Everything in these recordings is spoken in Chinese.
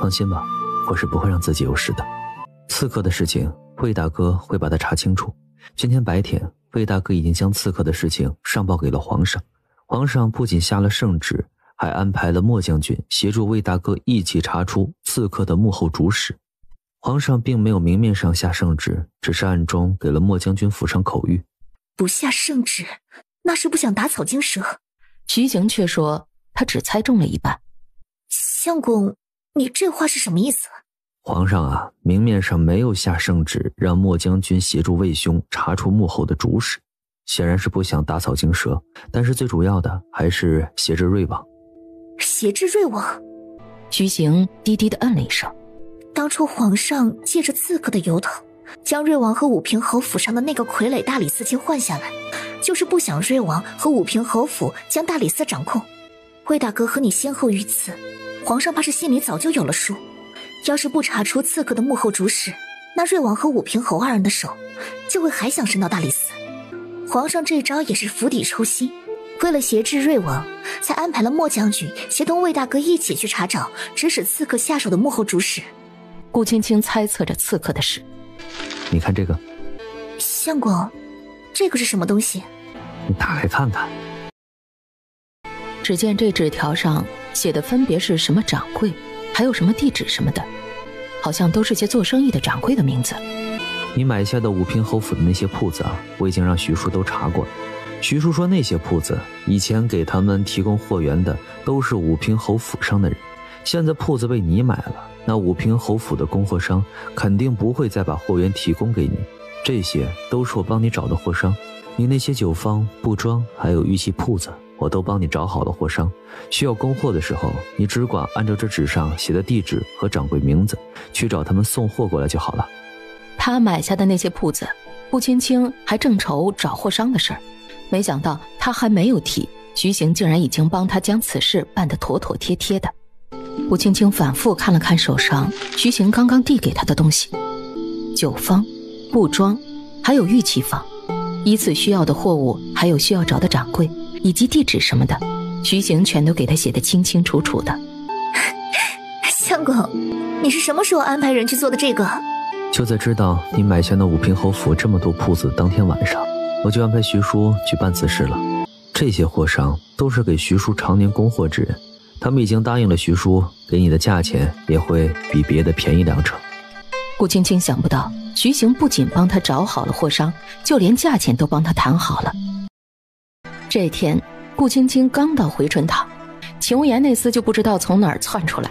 放心吧，我是不会让自己有事的。刺客的事情，魏大哥会把它查清楚。今天白天，魏大哥已经将刺客的事情上报给了皇上。皇上不仅下了圣旨，还安排了莫将军协助魏大哥一起查出刺客的幕后主使。皇上并没有明面上下圣旨，只是暗中给了莫将军府上口谕。不下圣旨，那是不想打草惊蛇。徐行却说他只猜中了一半。相公，你这话是什么意思？皇上啊，明面上没有下圣旨让莫将军协助魏兄查出幕后的主使，显然是不想打草惊蛇，但是最主要的还是挟制瑞王。挟制瑞王？徐行低低地嗯了一声。当初皇上借着刺客的由头，将瑞王和武平侯府上的那个傀儡大理寺卿换下来，就是不想瑞王和武平侯府将大理寺掌控。魏大哥和你先后遇刺，皇上怕是心里早就有了数。要是不查出刺客的幕后主使，那瑞王和武平侯二人的手就会还想伸到大理寺。皇上这招也是釜底抽薪，为了挟制瑞王，才安排了莫将军协同魏大哥一起去查找指使刺客下手的幕后主使。顾青青猜测着刺客的事。你看这个。相公，这个是什么东西？你打开看看。只见这纸条上写的分别是什么掌柜，还有什么地址什么的，好像都是些做生意的掌柜的名字。你买下的武平侯府的那些铺子啊，我已经让徐叔都查过了。徐叔说那些铺子以前给他们提供货源的都是武平侯府上的人，现在铺子被你买了，那武平侯府的供货商肯定不会再把货源提供给你，这些都是我帮你找的货商。你那些酒坊、布庄还有玉器铺子，我都帮你找好了货商，需要供货的时候，你只管按照这纸上写的地址和掌柜名字去找他们送货过来就好了。他买下的那些铺子，顾青青还正愁找货商的事儿，没想到他还没有提，徐行竟然已经帮他将此事办得妥妥帖帖的。顾青青反复看了看手上徐行刚刚递给他的东西，酒坊、布庄还有玉器坊，依次需要的货物还有需要找的掌柜以及地址什么的，徐行全都给他写得清清楚楚的。相公，你是什么时候安排人去做的这个？就在知道你买下那武平侯府这么多铺子当天晚上，我就安排徐叔去办此事了。这些货商都是给徐叔常年供货之人，他们已经答应了徐叔，给你的价钱也会比别的便宜2成。顾青青想不到徐行不仅帮他找好了货商，就连价钱都帮他谈好了。这天顾青青刚到回春堂，秦无言那厮就不知道从哪儿窜出来。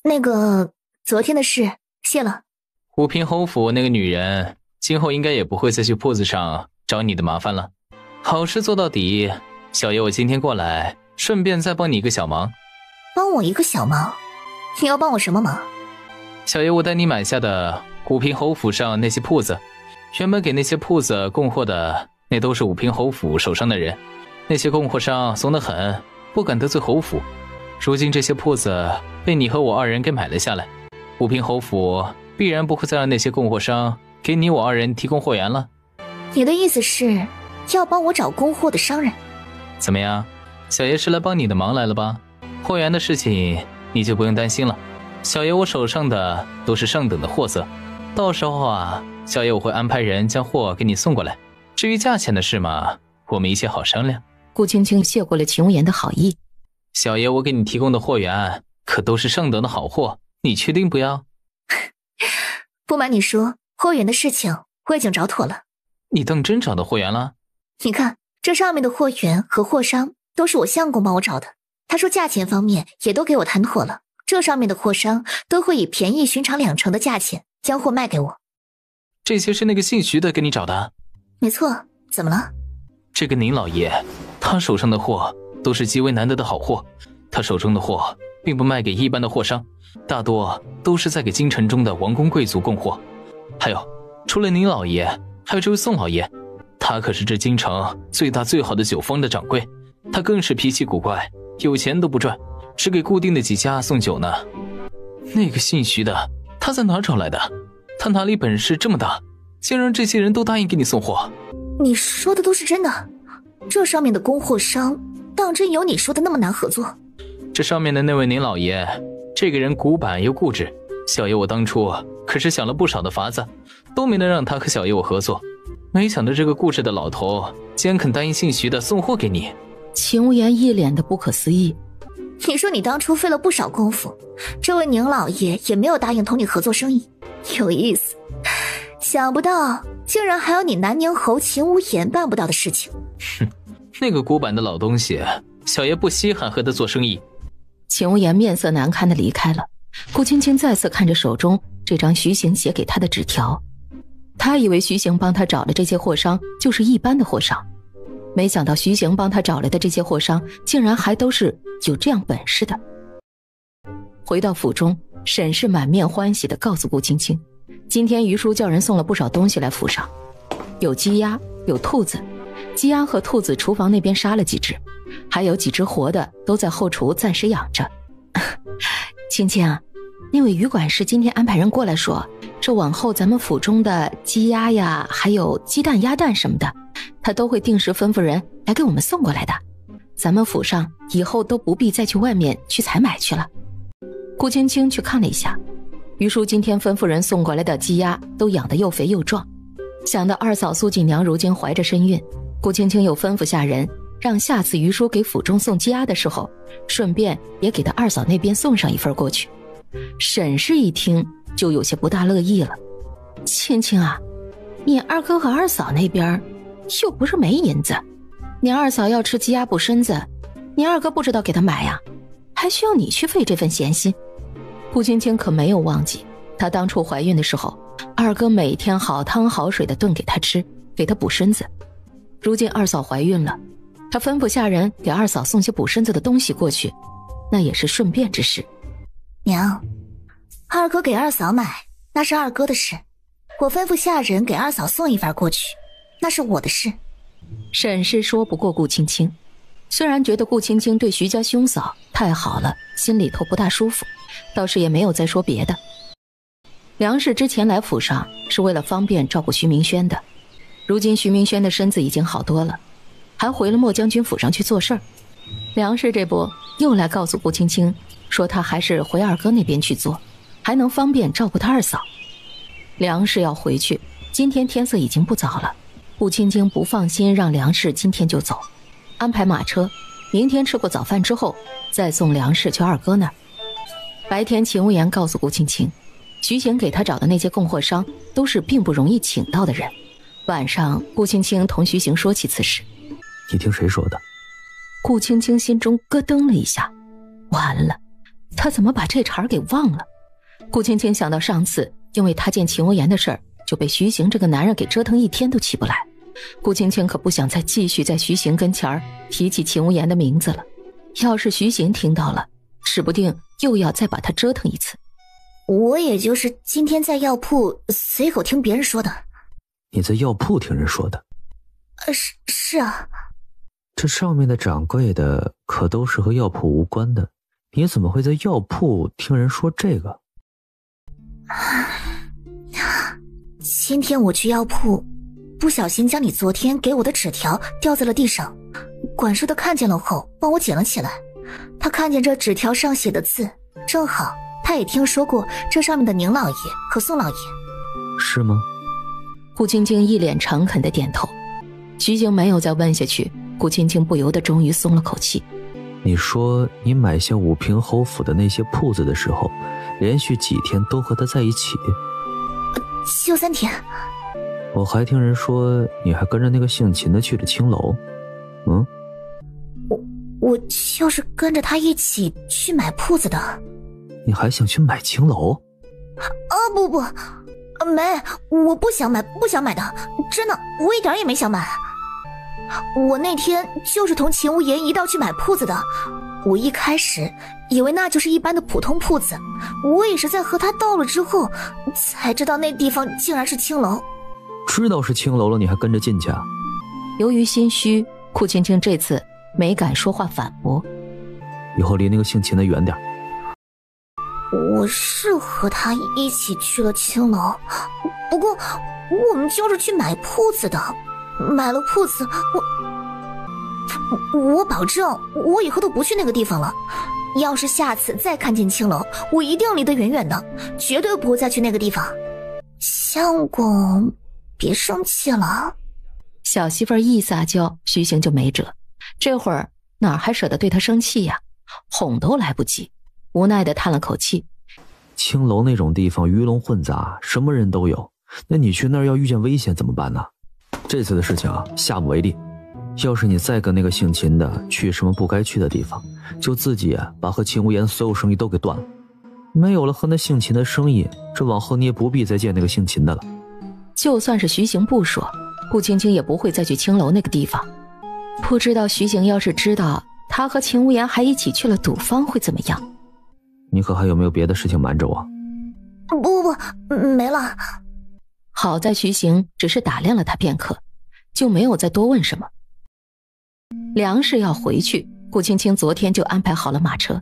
那个昨天的事谢了。武平侯府那个女人今后应该也不会再去铺子上找你的麻烦了。好事做到底，小爷我今天过来顺便再帮你一个小忙。帮我一个小忙？你要帮我什么忙？小爷我带你买下的武平侯府上那些铺子，原本给那些铺子供货的那都是武平侯府手上的人，那些供货商怂得很，不敢得罪侯府。如今这些铺子被你和我二人给买了下来，武平侯府必然不会再让那些供货商给你我二人提供货源了。你的意思是要帮我找供货的商人？怎么样，小爷是来帮你的忙来了吧？货源的事情你就不用担心了，小爷我手上的都是上等的货色，到时候啊，小爷我会安排人将货给你送过来。至于价钱的事嘛，我们一切好商量。顾青青谢过了秦无言的好意。小爷我给你提供的货源可都是上等的好货，你确定不要？不瞒你说，货源的事情我已经找妥了。你当真找到货源了？你看这上面的货源和货商都是我相公帮我找的，他说价钱方面也都给我谈妥了，这上面的货商都会以便宜寻常2成的价钱将货卖给我。这些是那个姓徐的给你找的？没错，怎么了？这个宁老爷他手上的货都是极为难得的好货，他手中的货并不卖给一般的货商，大多都是在给京城中的王公贵族供货。还有除了宁老爷，还有这位宋老爷，他可是这京城最大最好的酒坊的掌柜，他更是脾气古怪，有钱都不赚，只给固定的几家送酒呢。那个姓徐的他在哪儿找来的？他哪里本事这么大，竟让这些人都答应给你送货？你说的都是真的？这上面的供货商当真有你说的那么难合作？这上面的那位宁老爷这个人古板又固执，小爷我当初可是想了不少的法子，都没能让他和小爷我合作。没想到这个固执的老头竟然肯答应姓徐的送货给你。秦无言一脸的不可思议。你说你当初费了不少功夫，这位宁老爷也没有答应同你合作生意，有意思。想不到竟然还有你南宁侯秦无言办不到的事情。哼，那个古板的老东西，小爷不稀罕和他做生意。秦无言面色难堪的离开了。顾青青再次看着手中这张徐行写给他的纸条，他以为徐行帮他找的这些货商就是一般的货商，没想到徐行帮他找来的这些货商竟然还都是有这样本事的。回到府中，沈氏满面欢喜地告诉顾青青，今天于叔叫人送了不少东西来府上，有鸡鸭，有兔子，鸡鸭和兔子厨房那边杀了几只，还有几只活的都在后厨暂时养着。青青啊，那位于管事今天安排人过来说，这往后咱们府中的鸡鸭呀，还有鸡蛋鸭蛋什么的，他都会定时吩咐人来给我们送过来的。咱们府上以后都不必再去外面去采买去了。顾青青去看了一下，于叔今天吩咐人送过来的鸡鸭都养得又肥又壮。想到二嫂苏锦娘如今怀着身孕，顾青青又吩咐下人让下次于叔给府中送鸡鸭的时候，顺便也给他二嫂那边送上一份过去。沈氏一听就有些不大乐意了。青青啊，你二哥和二嫂那边又不是没银子，你二嫂要吃鸡鸭补身子，你二哥不知道给她买呀，还需要你去费这份闲心。顾青青可没有忘记，她当初怀孕的时候，二哥每天好汤好水的炖给她吃，给她补身子。如今二嫂怀孕了，他吩咐下人给二嫂送些补身子的东西过去，那也是顺便之事。娘，二哥给二嫂买那是二哥的事，我吩咐下人给二嫂送一份过去，那是我的事。沈氏说不过顾青青，虽然觉得顾青青对徐家兄嫂太好了，心里头不大舒服，倒是也没有再说别的。梁氏之前来府上是为了方便照顾徐明轩的，如今徐明轩的身子已经好多了，还回了莫将军府上去做事儿。梁氏这不又来告诉顾青青，说他还是回二哥那边去做，还能方便照顾他二嫂。梁氏要回去，今天天色已经不早了，顾青青不放心让梁氏今天就走，安排马车，明天吃过早饭之后再送梁氏去二哥那儿。白天秦无言告诉顾青青，徐行给他找的那些供货商都是并不容易请到的人。晚上顾青青同徐行说起此事。你听谁说的？顾青青心中咯噔了一下，完了，他怎么把这茬给忘了？顾青青想到上次因为他见秦无言的事儿，就被徐行这个男人给折腾一天都起不来。顾青青可不想再继续在徐行跟前儿提起秦无言的名字了，要是徐行听到了，指不定又要再把他折腾一次。我也就是今天在药铺随口听别人说的。你在药铺听人说的？是啊。这上面的掌柜的可都是和药铺无关的，你怎么会在药铺听人说这个？今天我去药铺，不小心将你昨天给我的纸条掉在了地上，管事的看见了后帮我捡了起来。他看见这纸条上写的字，正好他也听说过这上面的宁老爷和宋老爷。是吗？顾青青一脸诚恳的点头。徐行没有再问下去，顾青青不由得终于松了口气。你说你买下武平侯府的那些铺子的时候，连续几天都和他在一起？就3天。我还听人说你还跟着那个姓秦的去了青楼。我就是跟着他一起去买铺子的。你还想去买青楼？不，没，我不想买的，真的，我一点也没想买。我那天就是同秦无言一道去买铺子的，我一开始以为那就是一般的普通铺子，我也是在和他到了之后才知道那地方竟然是青楼。知道是青楼了你还跟着进去啊？由于心虚，顾青青这次没敢说话反驳。以后离那个姓秦的远点。我是和他一起去了青楼，不过我们就是去买铺子的，买了铺子我保证我以后都不去那个地方了，要是下次再看见青楼，我一定离得远远的，绝对不会再去那个地方。相公，别生气了。小媳妇儿一撒娇，徐行就没辙，这会儿哪还舍得对她生气呀？哄都来不及，无奈地叹了口气。青楼那种地方鱼龙混杂，什么人都有，那你去那儿要遇见危险怎么办呢？这次的事情啊，下不为例。要是你再跟那个姓秦的去什么不该去的地方，就自己把和秦无言所有生意都给断了。没有了和那姓秦的生意，这往后你也不必再见那个姓秦的了。就算是徐行不说，顾青青也不会再去青楼那个地方。不知道徐行要是知道他和秦无言还一起去了赌坊会怎么样。你可还有没有别的事情瞒着我？不，没了。好在徐行只是打量了他片刻，就没有再多问什么。梁氏要回去，顾青青昨天就安排好了马车。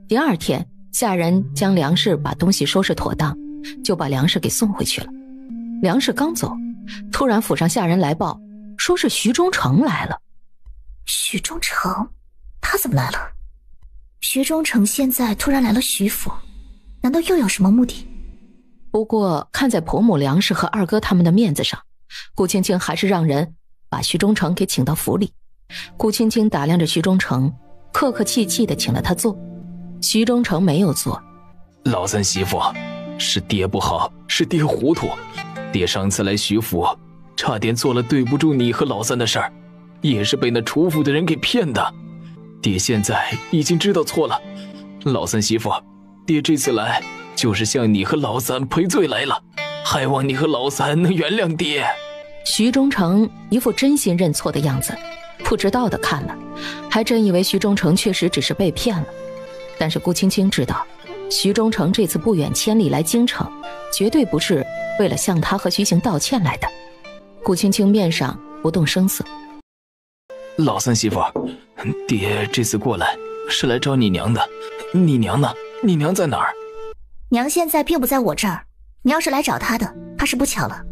第二天，下人将梁氏把东西收拾妥当，就把梁氏给送回去了。梁氏刚走，突然府上下人来报，说是徐忠诚来了。徐忠诚？他怎么来了？徐忠诚现在突然来了徐府，难道又有什么目的？不过看在婆母梁氏和二哥他们的面子上，顾青青还是让人把徐忠诚给请到府里。顾青青打量着徐忠诚，客客气气地请了他坐。徐忠诚没有坐。老三媳妇，是爹不好，是爹糊涂。爹上次来徐府，差点做了对不住你和老三的事儿，也是被那楚府的人给骗的。爹现在已经知道错了。老三媳妇，爹这次来就是向你和老三赔罪来了，还望你和老三能原谅爹。徐忠诚一副真心认错的样子，不知道的看了，还真以为徐忠诚确实只是被骗了。但是顾青青知道，徐忠诚这次不远千里来京城，绝对不是为了向他和徐行道歉来的。顾青青面上不动声色。老三媳妇，爹这次过来是来找你娘的。你娘呢？你娘在哪儿？娘现在并不在我这儿，你要是来找她的，怕是不巧了。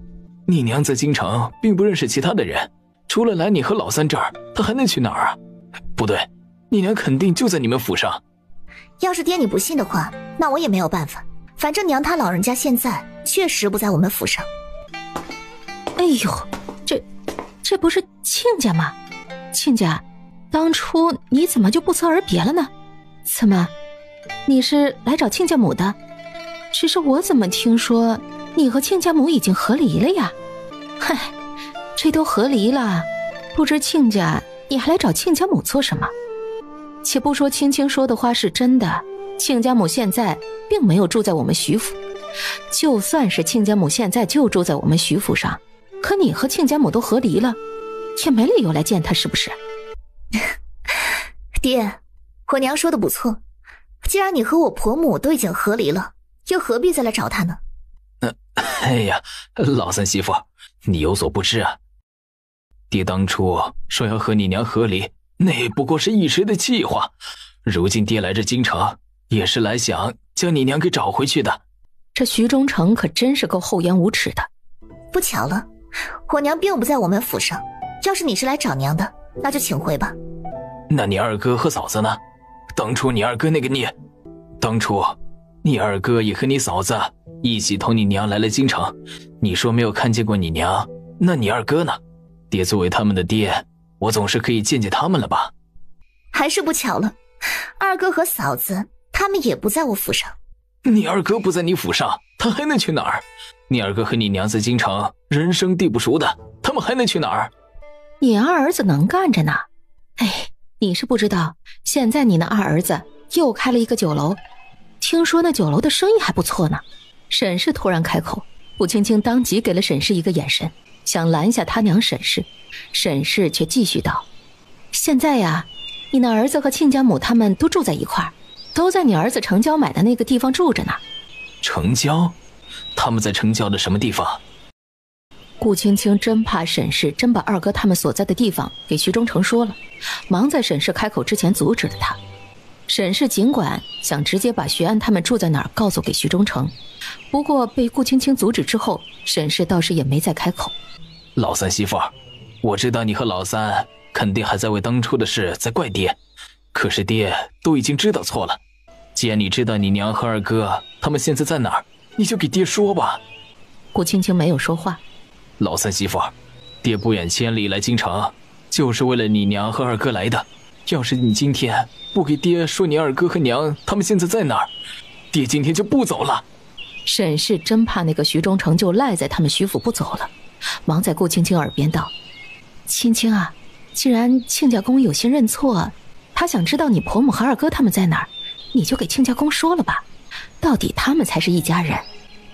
你娘在京城并不认识其他的人，除了来你和老三这儿，她还能去哪儿啊？不对，你娘肯定就在你们府上。要是爹你不信的话，那我也没有办法，反正娘她老人家现在确实不在我们府上。哎呦，这不是亲家吗？亲家，当初你怎么就不辞而别了呢？怎么，你是来找亲家母的？只是我怎么听说你和亲家母已经和离了呀？嗨，这都和离了，不知亲家你还来找亲家母做什么？且不说青青说的话是真的，亲家母现在并没有住在我们徐府，就算是亲家母现在就住在我们徐府上，可你和亲家母都和离了，也没理由来见他，是不是？爹，我娘说的不错，既然你和我婆母都已经和离了，又何必再来找他呢？哎呀，老三媳妇，你有所不知啊，爹当初说要和你娘和离，那不过是一时的气话，如今爹来这京城也是来想将你娘给找回去的。这徐忠诚可真是够厚颜无耻的。不巧了，我娘并不在我们府上，要是你是来找娘的，那就请回吧。那你二哥和嫂子呢？当初你二哥当初你二哥也和你嫂子一起同你娘来了京城，你说没有看见过你娘，那你二哥呢？爹作为他们的爹，我总是可以见见他们了吧？还是不巧了，二哥和嫂子他们也不在我府上。你二哥不在你府上，他还能去哪儿？你二哥和你娘在京城人生地不熟的，他们还能去哪儿？你二儿子能干着呢。哎，你是不知道，现在你那二儿子又开了一个酒楼，听说那酒楼的生意还不错呢。沈氏突然开口，顾青青当即给了沈氏一个眼神，想拦下他娘沈氏。沈氏却继续道：现在呀，你那儿子和亲家母他们都住在一块儿，都在你儿子城郊买的那个地方住着呢。城郊？他们在城郊的什么地方？顾青青真怕沈氏真把二哥他们所在的地方给徐忠诚说了，忙在沈氏开口之前阻止了他。沈氏尽管想直接把徐安他们住在哪儿告诉给徐忠诚，不过被顾青青阻止之后，沈氏倒是也没再开口。老三媳妇，我知道你和老三肯定还在为当初的事在怪爹，可是爹都已经知道错了。既然你知道你娘和二哥他们现在在哪儿，你就给爹说吧。顾青青没有说话。老三媳妇，爹不远千里来京城，就是为了你娘和二哥来的。要是你今天不给爹说你二哥和娘他们现在在哪儿，爹今天就不走了。沈氏真怕那个徐忠诚就赖在他们徐府不走了，忙在顾青青耳边道：青青啊，既然亲家公有心认错，他想知道你婆母和二哥他们在哪儿，你就给亲家公说了吧。到底他们才是一家人，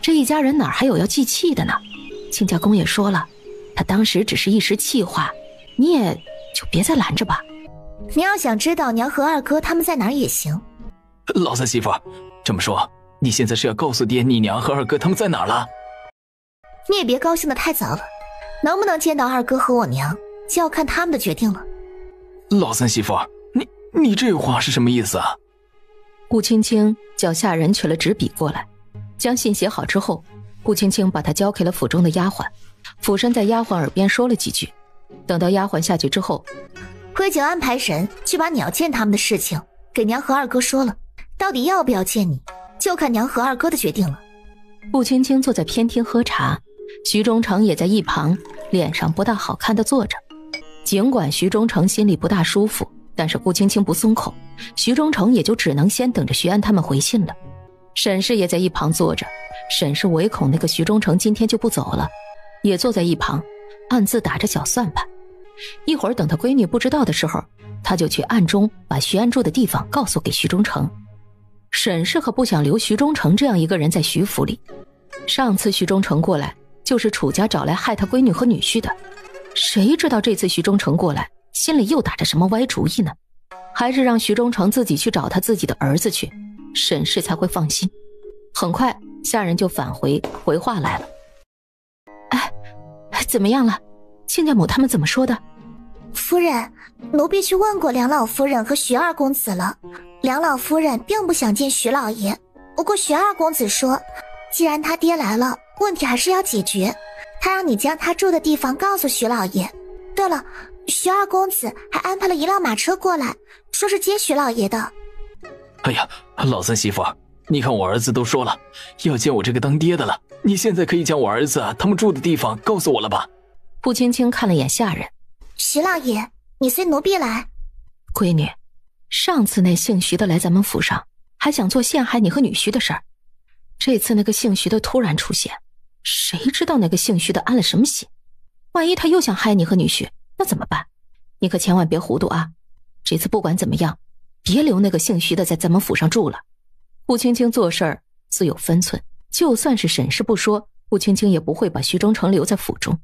这一家人哪还有要记气的呢？亲家公也说了，他当时只是一时气话，你也就别再拦着吧。你要想知道娘和二哥他们在哪儿也行。老三媳妇，这么说你现在是要告诉爹你娘和二哥他们在哪儿了？你也别高兴得太早了，能不能见到二哥和我娘就要看他们的决定了。老三媳妇，你这话是什么意思啊？顾青青叫下人取了纸笔过来，将信写好之后，顾青青把它交给了府中的丫鬟，俯身在丫鬟耳边说了几句。等到丫鬟下去之后，我已经安排人去把你要见他们的事情给娘和二哥说了，到底要不要见你，就看娘和二哥的决定了。顾青青坐在偏厅喝茶，徐忠诚也在一旁，脸上不大好看的坐着。尽管徐忠诚心里不大舒服，但是顾青青不松口，徐忠诚也就只能先等着徐安他们回信了。沈氏也在一旁坐着，沈氏唯恐那个徐忠诚今天就不走了，也坐在一旁暗自打着小算盘。一会儿等他闺女不知道的时候，他就去暗中把徐安住的地方告诉给徐忠诚。沈氏可不想留徐忠诚这样一个人在徐府里。上次徐忠诚过来就是楚家找来害他闺女和女婿的，谁知道这次徐忠诚过来心里又打着什么歪主意呢？还是让徐忠诚自己去找他自己的儿子去，沈氏才会放心。很快下人就返回话来了。怎么样了？亲家母他们怎么说的？夫人，奴婢去问过梁老夫人和徐二公子了，梁老夫人并不想见徐老爷，不过徐二公子说既然他爹来了，问题还是要解决，他让你将他住的地方告诉徐老爷。对了，徐二公子还安排了一辆马车过来，说是接徐老爷的。哎呀，老三媳妇，你看我儿子都说了要见我这个当爹的了，你现在可以将我儿子他们住的地方告诉我了吧？顾青青看了眼下人，徐老爷，你随奴婢来。闺女，上次那姓徐的来咱们府上，还想做陷害你和女婿的事儿，这次那个姓徐的突然出现，谁知道那个姓徐的安了什么心？万一他又想害你和女婿，那怎么办？你可千万别糊涂啊！这次不管怎么样，别留那个姓徐的在咱们府上住了。顾青青做事儿自有分寸，就算是沈氏不说，顾青青也不会把徐忠诚留在府中。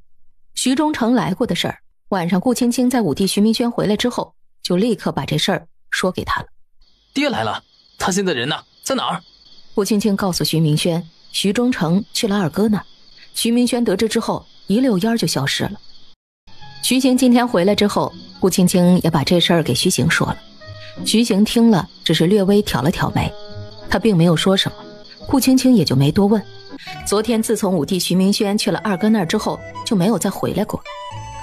徐忠诚来过的事儿，晚上顾青青在武帝徐明轩回来之后，就立刻把这事儿说给他了。爹来了，他现在人呢？在哪儿？顾青青告诉徐明轩，徐忠诚去了二哥那儿。徐明轩得知之后，一溜烟就消失了。徐行今天回来之后，顾青青也把这事儿给徐行说了。徐行听了，只是略微挑了挑眉，他并没有说什么，顾青青也就没多问。昨天自从武帝徐明轩去了二哥那儿之后，就没有再回来过，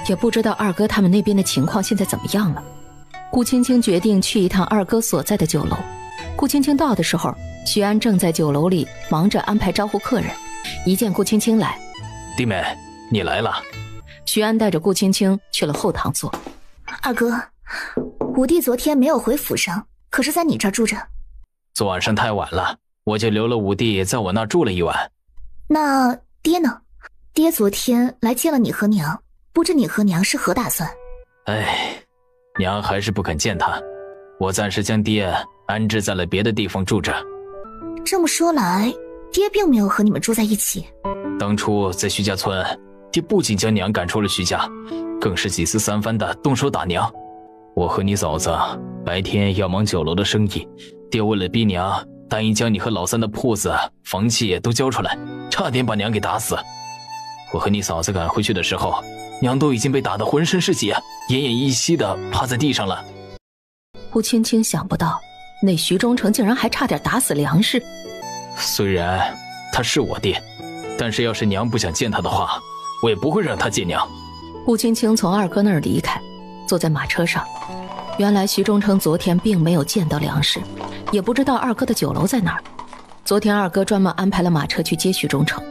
也不知道二哥他们那边的情况现在怎么样了。顾青青决定去一趟二哥所在的酒楼。顾青青到的时候，徐安正在酒楼里忙着安排招呼客人，一见顾青青来，弟妹，你来了。徐安带着顾青青去了后堂坐。二哥，武帝昨天没有回府上，可是在你这儿住着？昨晚上太晚了，我就留了武帝在我那儿住了一晚。那爹呢？爹昨天来见了你和娘，不知你和娘是何打算？娘还是不肯见他，我暂时将爹安置在了别的地方住着。这么说来，爹并没有和你们住在一起。当初在徐家村，爹不仅将娘赶出了徐家，更是几次三番的动手打娘。我和你嫂子白天要忙酒楼的生意，爹为了逼娘，答应将你和老三的铺子、房契都交出来，差点把娘给打死。我和你嫂子赶回去的时候，娘都已经被打得浑身是血，奄奄一息的趴在地上了。顾青青想不到，那徐忠诚竟然还差点打死梁氏。虽然他是我爹，但是要是娘不想见他的话，我也不会让他见娘。顾青青从二哥那儿离开，坐在马车上。原来徐忠诚昨天并没有见到梁氏，也不知道二哥的酒楼在哪儿。昨天二哥专门安排了马车去接徐忠诚，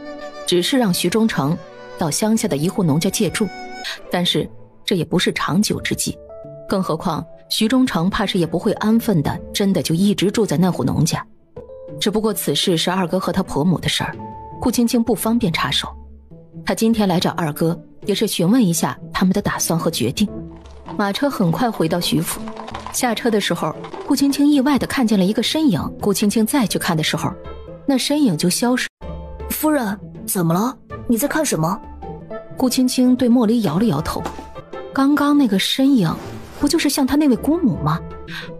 只是让徐忠诚到乡下的一户农家借住，但是这也不是长久之计，更何况徐忠诚怕是也不会安分的真的就一直住在那户农家。只不过此事是二哥和他婆母的事儿，顾青青不方便插手。他今天来找二哥也是询问一下他们的打算和决定。马车很快回到徐府，下车的时候顾青青意外地看见了一个身影，顾青青再去看的时候，那身影就消失。夫人，怎么了？你在看什么？顾青青对莫离摇了摇头，刚刚那个身影不就是像她那位姑母吗？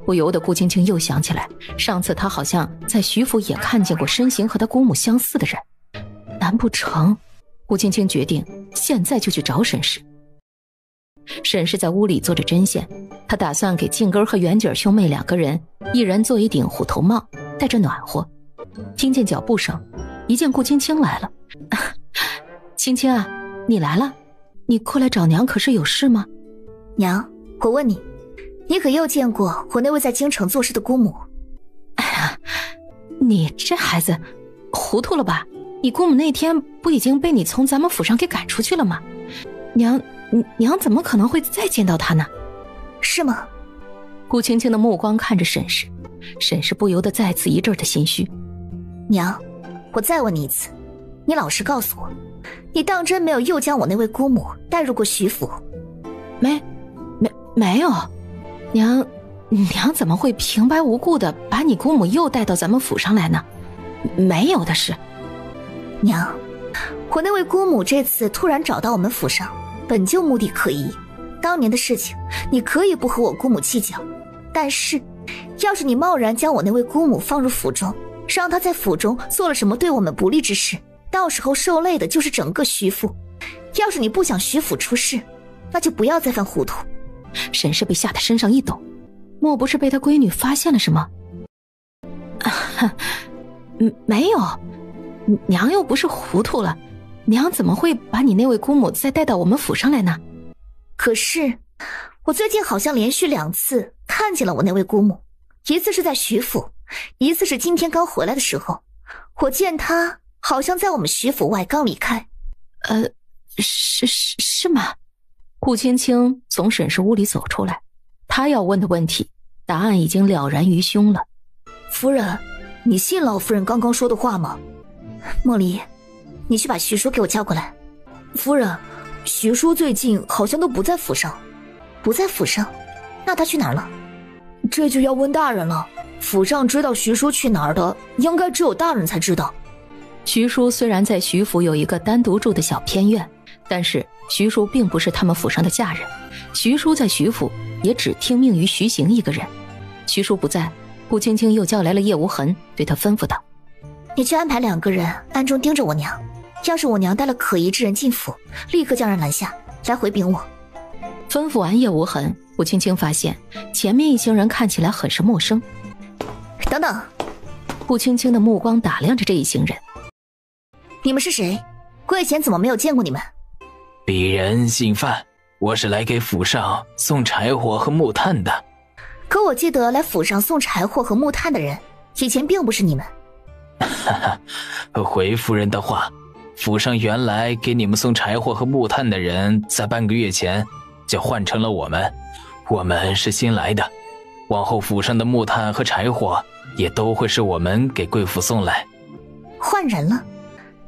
不由得顾青青又想起来，上次她好像在徐府也看见过身形和她姑母相似的人。难不成？顾青青决定现在就去找沈氏。沈氏在屋里做着针线，她打算给静根和袁景兄妹两个人一人做一顶虎头帽，戴着暖和。听见脚步声，一见顾青青来了。青青啊，你来了，你过来找娘可是有事吗？娘，我问你，你可又见过我那位在京城做事的姑母？哎呀，你这孩子糊涂了吧？你姑母那天不已经被你从咱们府上给赶出去了吗？娘怎么可能会再见到她呢？是吗？顾青青的目光看着沈氏，沈氏不由得再次一阵的心虚。娘，我再问你一次，你老实告诉我，你当真没有又将我那位姑母带入过徐府？没有，娘怎么会平白无故的把你姑母又带到咱们府上来呢？没有的事。娘，我那位姑母这次突然找到我们府上，本就目的可疑。当年的事情，你可以不和我姑母计较，但是，要是你贸然将我那位姑母放入府中，让她在府中做了什么对我们不利之事，到时候受累的就是整个徐府。要是你不想徐府出事，那就不要再犯糊涂。沈氏被吓得身上一抖，莫不是被他闺女发现了什么？没有，娘又不是糊涂了，娘怎么会把你那位姑母再带到我们府上来呢？可是我最近好像连续2次看见了我那位姑母，一次是在徐府，一次是今天刚回来的时候，我见她好像在我们徐府外刚离开。是吗？顾青青从沈氏屋里走出来，她要问的问题答案已经了然于胸了。夫人，你信老夫人刚刚说的话吗？莫离，你去把徐叔给我叫过来。夫人，徐叔最近好像都不在府上。不在府上？那他去哪儿了？这就要问大人了。府上知道徐叔去哪儿的，应该只有大人才知道。徐叔虽然在徐府有一个单独住的小偏院，但是徐叔并不是他们府上的下人，徐叔在徐府也只听命于徐行一个人。徐叔不在，顾青青又叫来了叶无痕，对他吩咐道：你去安排2个人暗中盯着我娘，要是我娘带了可疑之人进府，立刻将人拦下来回禀我。吩咐完叶无痕，顾青青发现前面一行人看起来很是陌生。等等，顾青青的目光打量着这一行人。你们是谁？我以前怎么没有见过你们？鄙人姓范，我是来给府上送柴火和木炭的。可我记得来府上送柴火和木炭的人，以前并不是你们。回夫人的话，府上原来给你们送柴火和木炭的人，在半个月前就换成了我们，我们是新来的，往后府上的木炭和柴火也都会是我们给贵府送来。换人了？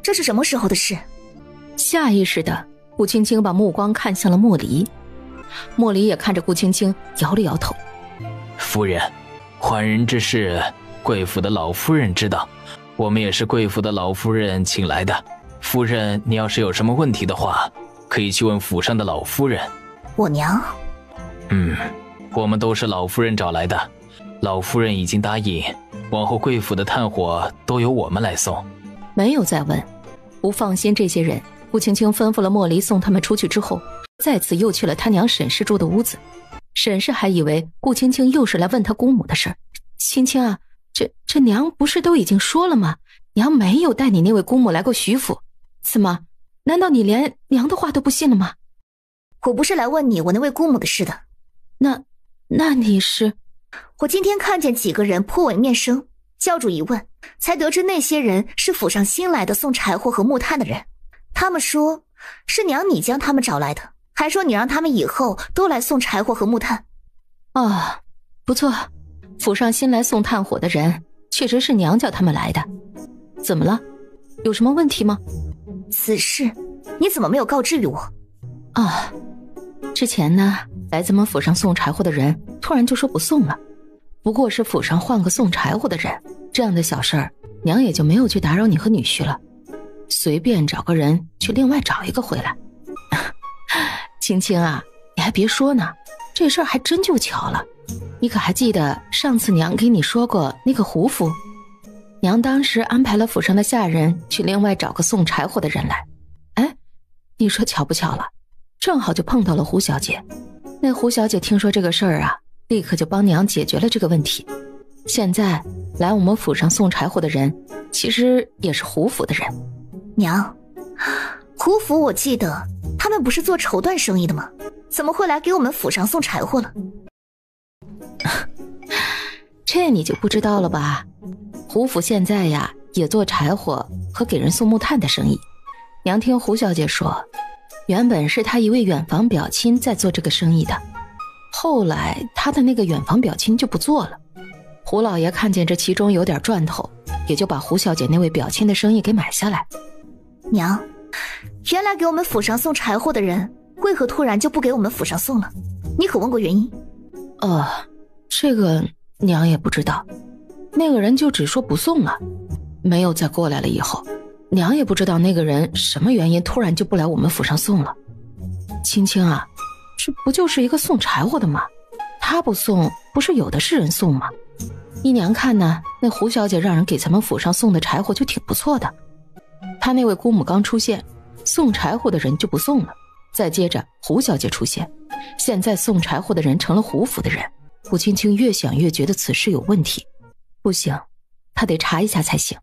这是什么时候的事？下意识的，顾青青把目光看向了莫离。莫离也看着顾青青，摇了摇头。夫人，换人之事，贵府的老夫人知道，我们也是贵府的老夫人请来的。夫人，你要是有什么问题的话，可以去问府上的老夫人。我娘？我们都是老夫人找来的，老夫人已经答应，往后贵府的炭火都由我们来送。没有再问，不放心这些人，顾青青吩咐了莫离送他们出去之后，再次又去了他娘沈氏住的屋子。沈氏还以为顾青青又是来问他姑母的事儿。青青啊，这娘不是都已经说了吗？娘没有带你那位姑母来过徐府，怎么？难道你连娘的话都不信了吗？我不是来问你我那位姑母的事的。那你是？我今天看见几个人颇为面生，教主一问，才得知那些人是府上新来的送柴火和木炭的人。他们说是娘你将他们找来的，还说你让他们以后都来送柴火和木炭。哦，不错，府上新来送炭火的人确实是娘叫他们来的。怎么了？有什么问题吗？此事你怎么没有告知于我？啊，之前呢，来咱们府上送柴火的人突然就说不送了，不过是府上换个送柴火的人，这样的小事儿，娘也就没有去打扰你和女婿了，随便找个人去另外找一个回来。青青啊，你还别说呢，这事儿还真就巧了。你可还记得上次娘给你说过那个胡府？娘当时安排了府上的下人去另外找个送柴火的人来。哎，你说巧不巧了，正好就碰到了胡小姐。那胡小姐听说这个事儿啊，立刻就帮娘解决了这个问题。现在来我们府上送柴火的人，其实也是胡府的人。娘，胡府我记得他们不是做绸缎生意的吗？怎么会来给我们府上送柴火了？这你就不知道了吧？胡府现在呀，也做柴火和给人送木炭的生意。娘听胡小姐说，原本是她一位远房表亲在做这个生意的，后来她的那个远房表亲就不做了。胡老爷看见这其中有点赚头，也就把胡小姐那位表亲的生意给买下来。娘，原来给我们府上送柴火的人，为何突然就不给我们府上送了？你可问过原因？这个娘也不知道，那个人就只说不送了，没有再过来了。以后娘也不知道那个人什么原因突然就不来我们府上送了。青青啊，这不就是一个送柴火的吗？他不送，不是有的是人送吗？依娘看呢，那胡小姐让人给咱们府上送的柴火就挺不错的。她那位姑母刚出现，送柴火的人就不送了，再接着胡小姐出现，现在送柴火的人成了胡府的人。顾青青越想越觉得此事有问题，不行，她得查一下才行。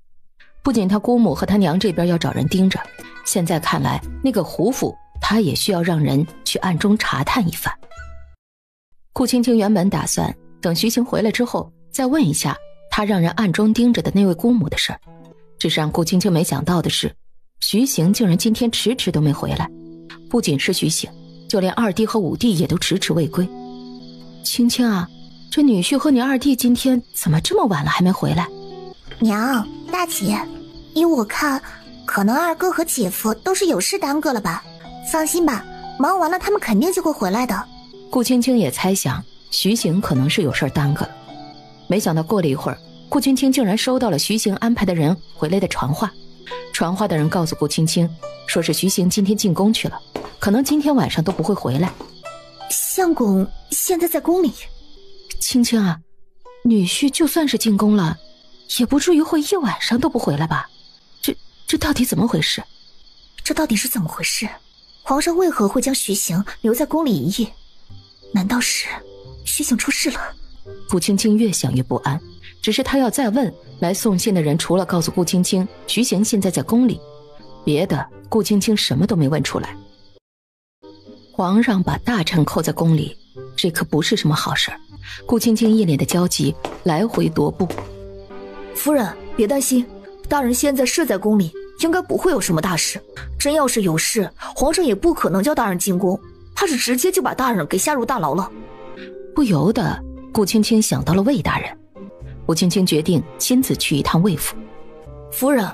不仅她姑母和她娘这边要找人盯着，现在看来那个胡府她也需要让人去暗中查探一番。顾青青原本打算等徐行回来之后再问一下她让人暗中盯着的那位姑母的事儿，只是让顾青青没想到的是，徐行竟然今天迟迟都没回来。不仅是徐行，就连二弟和五弟也都迟迟未归。青青啊，这女婿和你二弟今天怎么这么晚了还没回来？娘，大姐，依我看，可能二哥和姐夫都是有事耽搁了吧。放心吧，忙完了他们肯定就会回来的。顾青青也猜想徐行可能是有事耽搁了，没想到过了一会儿，顾青青竟然收到了徐行安排的人回来的传话。传话的人告诉顾青青，说是徐行今天进宫去了，可能今天晚上都不会回来。相公现在在宫里。青青啊，女婿就算是进宫了，也不至于会一晚上都不回来吧？这到底怎么回事？这到底是怎么回事？皇上为何会将徐行留在宫里一夜？难道是徐行出事了？顾青青越想越不安，只是她要再问，来送信的人除了告诉顾青青徐行现在在宫里，别的顾青青什么都没问出来。皇上把大臣扣在宫里，这可不是什么好事。顾青青一脸的焦急，来回踱步。夫人别担心，大人现在是在宫里，应该不会有什么大事。真要是有事，皇上也不可能叫大人进宫，他是直接就把大人给下入大牢了。不由得顾青青想到了魏大人，顾青青决定亲自去一趟魏府。夫人，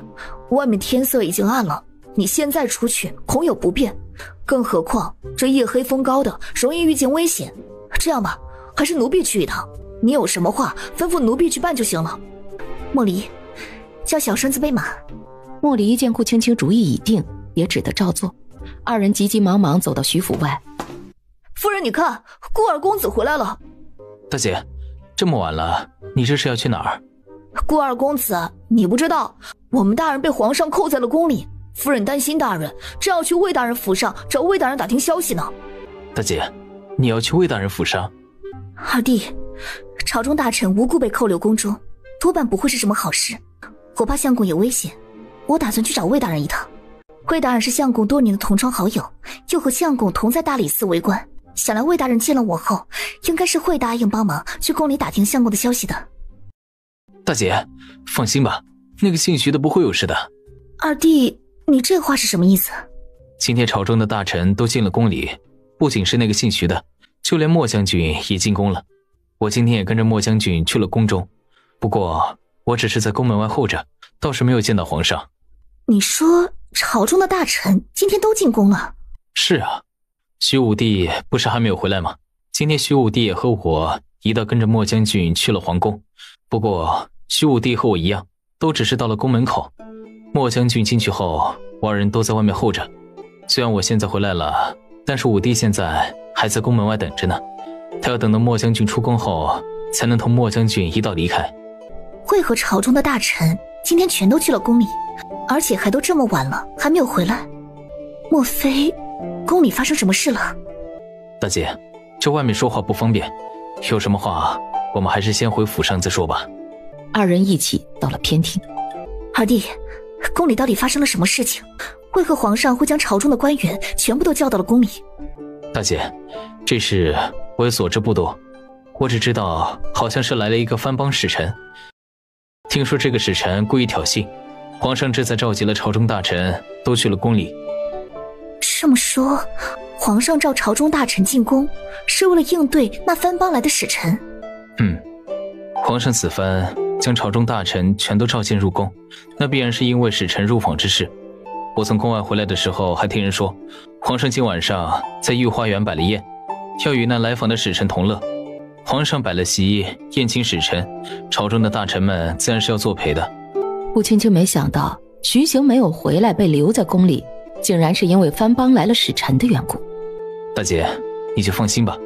外面天色已经暗了，你现在出去恐有不便，更何况这夜黑风高的，容易遇见危险。这样吧，还是奴婢去一趟，你有什么话吩咐奴婢去办就行了。莫离，叫小身子备马。莫离见顾青青主意已定，也只得照做。二人急急忙忙走到徐府外。夫人你看，顾二公子回来了。大姐，这么晚了，你这是要去哪儿？顾二公子，你不知道，我们大人被皇上扣在了宫里，夫人担心大人，正要去魏大人府上找魏大人打听消息呢。大姐，你要去魏大人府上？二弟，朝中大臣无故被扣留宫中，多半不会是什么好事，我怕相公有危险，我打算去找魏大人一趟。魏大人是相公多年的同窗好友，又和相公同在大理寺为官，想来魏大人见了我后，应该是会答应帮忙去宫里打听相公的消息的。大姐，放心吧，那个姓徐的不会有事的。二弟，你这话是什么意思？今天朝中的大臣都进了宫里，不仅是那个姓徐的，就连莫将军也进宫了。我今天也跟着莫将军去了宫中，不过我只是在宫门外候着，倒是没有见到皇上。你说朝中的大臣今天都进宫了？是啊，徐武帝不是还没有回来吗？今天徐武帝也和我一道跟着莫将军去了皇宫，不过徐武帝和我一样，都只是到了宫门口。莫将军进去后，我二人都在外面候着。虽然我现在回来了，但是武帝现在还在宫门外等着呢。他要等到莫将军出宫后，才能同莫将军一道离开。为何朝中的大臣今天全都去了宫里，而且还都这么晚了还没有回来？莫非宫里发生什么事了？大姐，这外面说话不方便，有什么话我们还是先回府上再说吧。二人一起到了偏厅。二弟，宫里到底发生了什么事情？为何皇上会将朝中的官员全部都叫到了宫里？大姐，这事我也所知不多，我只知道好像是来了一个藩邦使臣，听说这个使臣故意挑衅，皇上这才召集了朝中大臣都去了宫里。这么说，皇上召朝中大臣进宫是为了应对那藩邦来的使臣？皇上此番将朝中大臣全都召见入宫，那必然是因为使臣入访之事。我从宫外回来的时候还听人说，皇上今晚上在御花园摆了宴，要与那来访的使臣同乐。皇上摆了席宴请使臣，朝中的大臣们自然是要作陪的。顾青青没想到徐行没有回来，被留在宫里，竟然是因为藩邦来了使臣的缘故。大姐，你就放心吧，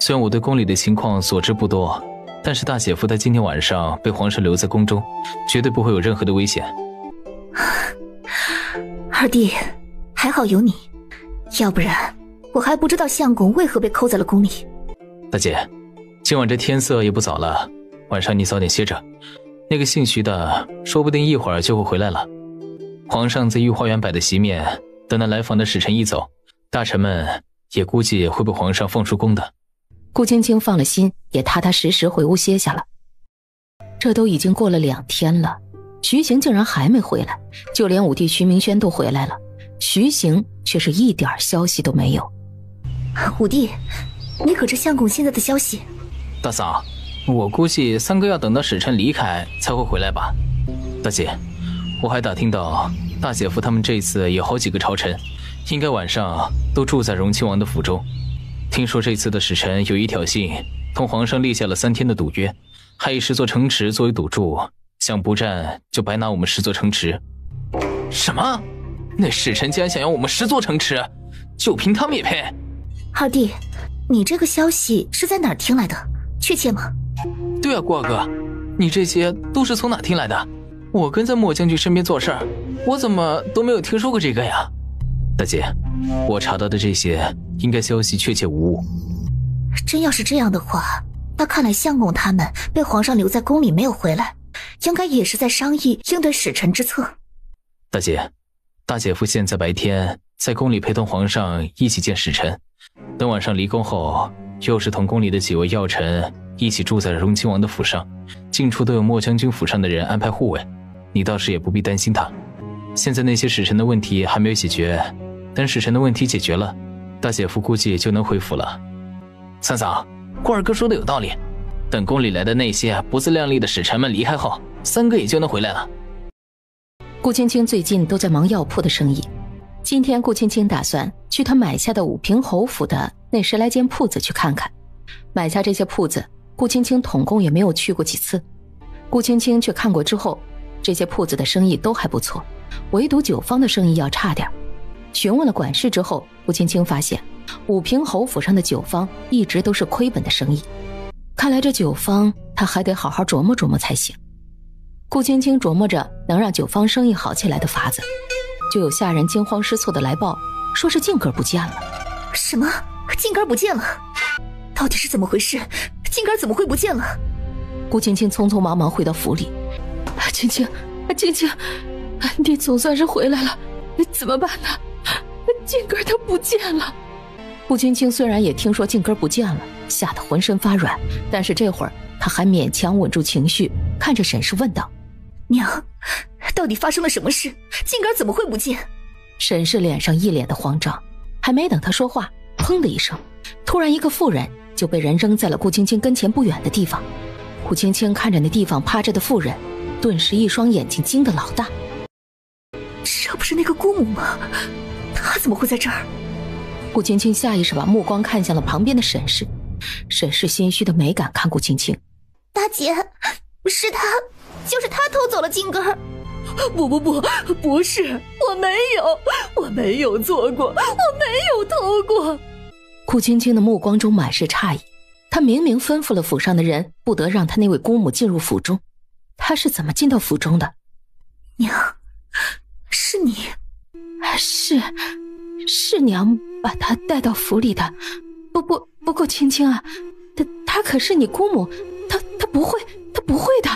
虽然我对宫里的情况所知不多，但是大姐夫他今天晚上被皇上留在宫中，绝对不会有任何的危险。二弟，还好有你，要不然我还不知道相公为何被扣在了宫里。大姐，今晚这天色也不早了，晚上你早点歇着。那个姓徐的说不定一会儿就会回来了。皇上在御花园摆的席面，等那来访的使臣一走，大臣们也估计会被皇上放出宫的。顾青青放了心，也踏踏实实回屋歇下了。这都已经过了2天了，徐行竟然还没回来，就连武帝徐明轩都回来了，徐行却是一点消息都没有。武帝，你可知相公现在的消息？大嫂，我估计三哥要等到使臣离开才会回来吧。大姐，我还打听到大姐夫他们这次有好几个朝臣，应该晚上都住在荣亲王的府中。听说这次的使臣有意挑衅，同皇上立下了3天的赌约，还以10座城池作为赌注，想不战就白拿我们10座城池。什么？那使臣竟然想要我们10座城池，就凭他们也配？二弟，你这个消息是在哪儿听来的？确切吗？对啊，顾二哥，你这些都是从哪听来的？我跟在莫将军身边做事儿，我怎么都没有听说过这个呀？大姐，我查到的这些应该消息确切无误。真要是这样的话，那看来相公他们被皇上留在宫里没有回来，应该也是在商议应对使臣之策。大姐，大姐夫现在白天在宫里陪同皇上一起见使臣，等晚上离宫后，又是同宫里的几位要臣一起住在荣亲王的府上，进出都有莫将军府上的人安排护卫，你倒是也不必担心他。现在那些使臣的问题还没有解决，等使臣的问题解决了，大姐夫估计就能回府了。三嫂，顾二哥说的有道理，等宫里来的那些不自量力的使臣们离开后，三哥也就能回来了。顾青青最近都在忙药铺的生意，今天顾青青打算去她买下的武平侯府的那10来间铺子去看看。买下这些铺子，顾青青统共也没有去过几次。顾青青去看过之后，这些铺子的生意都还不错，唯独酒坊的生意要差点。询问了管事之后，顾青青发现武平侯府上的酒坊一直都是亏本的生意，看来这酒坊他还得好好琢磨琢磨才行。顾青青琢磨着能让酒坊生意好起来的法子，就有下人惊慌失措的来报，说是静哥不见了。什么？静哥不见了？到底是怎么回事？静哥怎么会不见了？顾青青匆匆忙忙回到府里。青青，你总算是回来了，怎么办呢？静哥他不见了。顾青青虽然也听说静根不见了，吓得浑身发软，但是这会儿她还勉强稳住情绪，看着沈氏问道：娘，到底发生了什么事？静根怎么会不见？沈氏脸上一脸的慌张，还没等她说话，砰的一声，突然一个妇人就被人扔在了顾青青跟前不远的地方。顾青青看着那地方趴着的妇人，顿时一双眼睛惊得老大。这不是那个姑母吗？她怎么会在这儿？顾青青下意识把目光看向了旁边的沈氏，沈氏心虚的没敢看顾青青。大姐，是他，就是他偷走了静根。不是，我没有做过，我没有偷过。顾青青的目光中满是诧异，她明明吩咐了府上的人不得让她那位姑母进入府中，她是怎么进到府中的？娘，是你？是娘把她带到府里的。不过青青啊，她可是你姑母，她不会的。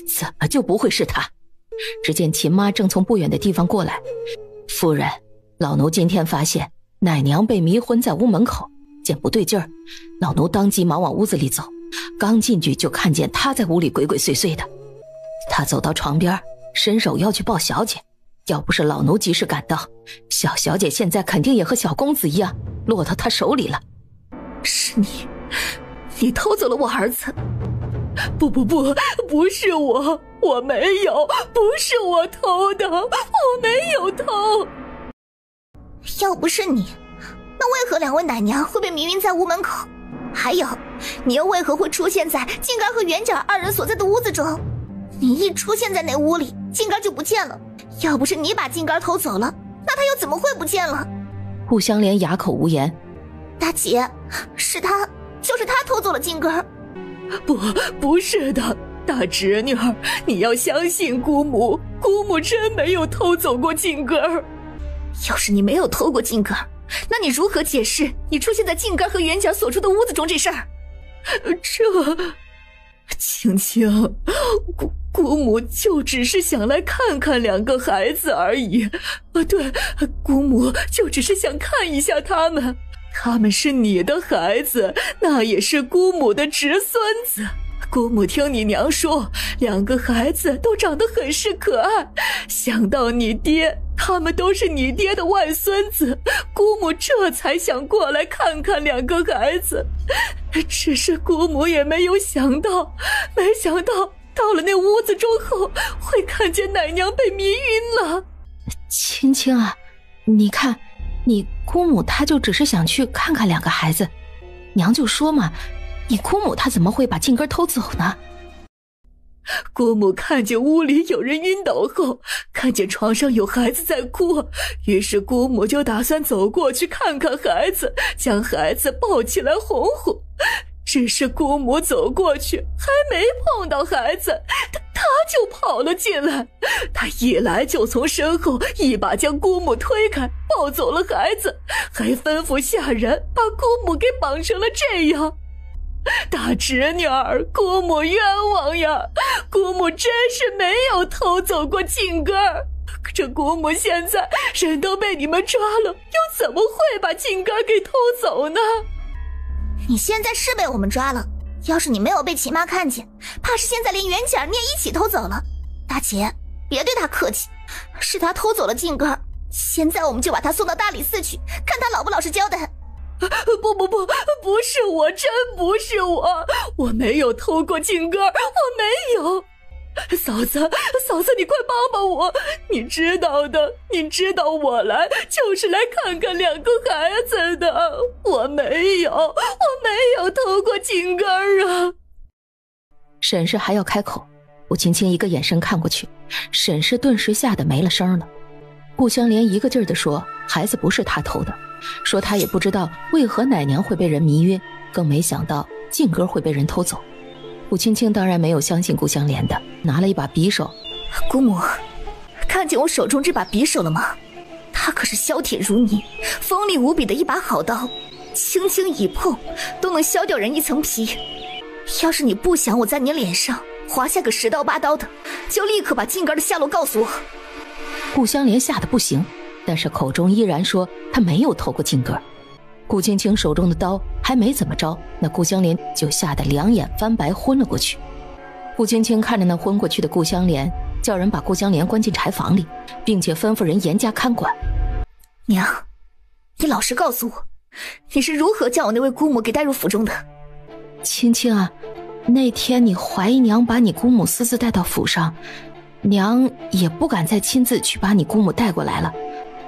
怎么就不会是她？只见秦妈正从不远的地方过来。夫人，老奴今天发现奶娘被迷昏在屋门口，见不对劲儿，老奴当即忙往屋子里走，刚进去就看见她在屋里鬼鬼祟祟的。她走到床边，伸手要去抱小姐，要不是老奴及时赶到，小小姐现在肯定也和小公子一样落到她手里了。是你偷走了我儿子？不是我没有，不是我偷的，我没有偷。要不是你，那为何两位奶娘会被迷晕在屋门口？还有，你又为何会出现在静根和元角二人所在的屋子中？你一出现在那屋里，静根就不见了。要不是你把静根偷走了，那他又怎么会不见了？顾香莲哑口无言。大姐，是他，就是他偷走了静根。不是的，大侄女儿，你要相信姑母，姑母真没有偷走过静根。要是你没有偷过静根，那你如何解释你出现在静根和元角所住的屋子中这事儿？青青，姑母就只是想来看看两个孩子而已。对，姑母就只是想看一下他们。他们是你的孩子，那也是姑母的侄孙子。姑母听你娘说，两个孩子都长得很是可爱，想到你爹，他们都是你爹的外孙子，姑母这才想过来看看两个孩子。只是姑母也没想到到了那屋子中后，会看见奶娘被迷晕了。青青啊，你看你姑母她就只是想去看看两个孩子，娘就说嘛，你姑母她怎么会把静根偷走呢？姑母看见屋里有人晕倒后，看见床上有孩子在哭，于是姑母就打算走过去看看孩子，将孩子抱起来哄哄。只是姑母走过去还没碰到孩子，他就跑了进来。他一来就从身后一把将姑母推开，抱走了孩子，还吩咐下人把姑母给绑成了这样。大侄女儿，姑母冤枉呀！姑母真是没有偷走过静根儿，这姑母现在人都被你们抓了，又怎么会把静根儿给偷走呢？你现在是被我们抓了，要是你没有被秦妈看见，怕是现在连元角你也一起偷走了。大姐，别对他客气，是他偷走了静根儿，现在我们就把他送到大理寺去，看他老不老实交代。不是我，真不是我没有偷过静根儿，我没有。嫂子，你快帮帮我！你知道的，你知道我来就是来看看两个孩子的，我没有偷过静根儿啊！沈氏还要开口，顾青青一个眼神看过去，沈氏顿时吓得没了声了。顾香莲一个劲儿地说孩子不是他偷的，说他也不知道为何奶娘会被人迷晕，更没想到静根会被人偷走。顾青青当然没有相信顾香莲的，拿了一把匕首。姑母，看见我手中这把匕首了吗？它可是削铁如泥，锋利无比的一把好刀，轻轻一碰都能削掉人一层皮。要是你不想我在你脸上划下个10刀8刀的，就立刻把静根的下落告诉我。顾香莲吓得不行，但是口中依然说她没有偷过静根。顾青青手中的刀还没怎么着，那顾香莲就吓得两眼翻白，昏了过去。顾青青看着那昏过去的顾香莲，叫人把顾香莲关进柴房里，并且吩咐人严加看管。娘，你老实告诉我，你是如何将我那位姑母给带入府中的？青青啊，那天你怀疑娘把你姑母私自带到府上，娘也不敢再亲自去把你姑母带过来了，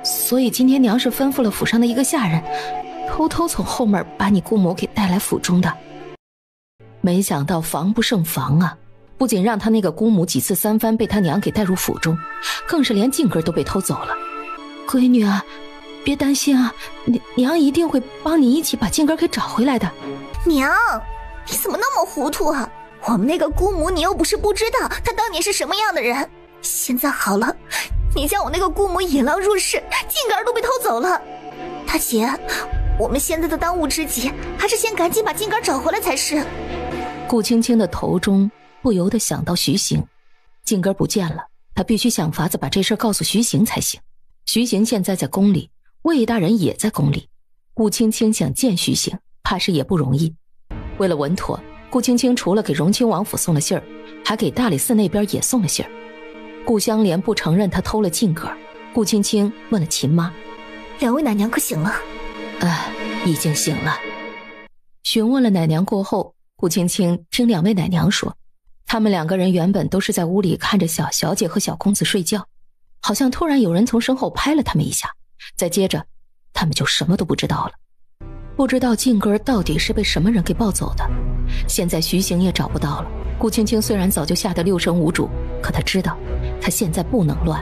所以今天娘是吩咐了府上的一个下人，偷偷从后面把你姑母给带来府中的。没想到防不胜防啊，不仅让他那个姑母几次三番被他娘给带入府中，更是连静哥都被偷走了。闺女啊，别担心啊，娘一定会帮你一起把静哥给找回来的。娘，你怎么那么糊涂啊？我们那个姑母你又不是不知道她当年是什么样的人，现在好了，你将我那个姑母引狼入室，静哥都被偷走了。大姐，我们现在的当务之急还是先赶紧把静哥找回来才是。顾青青的头中不由得想到徐行，静哥不见了，他必须想法子把这事告诉徐行才行。徐行现在在宫里，魏大人也在宫里，顾青青想见徐行怕是也不容易。为了稳妥，顾青青除了给荣亲王府送了信儿，还给大理寺那边也送了信儿。顾香莲不承认她偷了静哥，顾青青问了秦妈：两位奶娘可醒了？已经醒了。询问了奶娘过后，顾青青听两位奶娘说，他们两个人原本都是在屋里看着小小姐和小公子睡觉，好像突然有人从身后拍了他们一下，再接着他们就什么都不知道了。不知道静哥到底是被什么人给抱走的，现在徐行也找不到了。顾青青虽然早就吓得六神无主，可她知道她现在不能乱，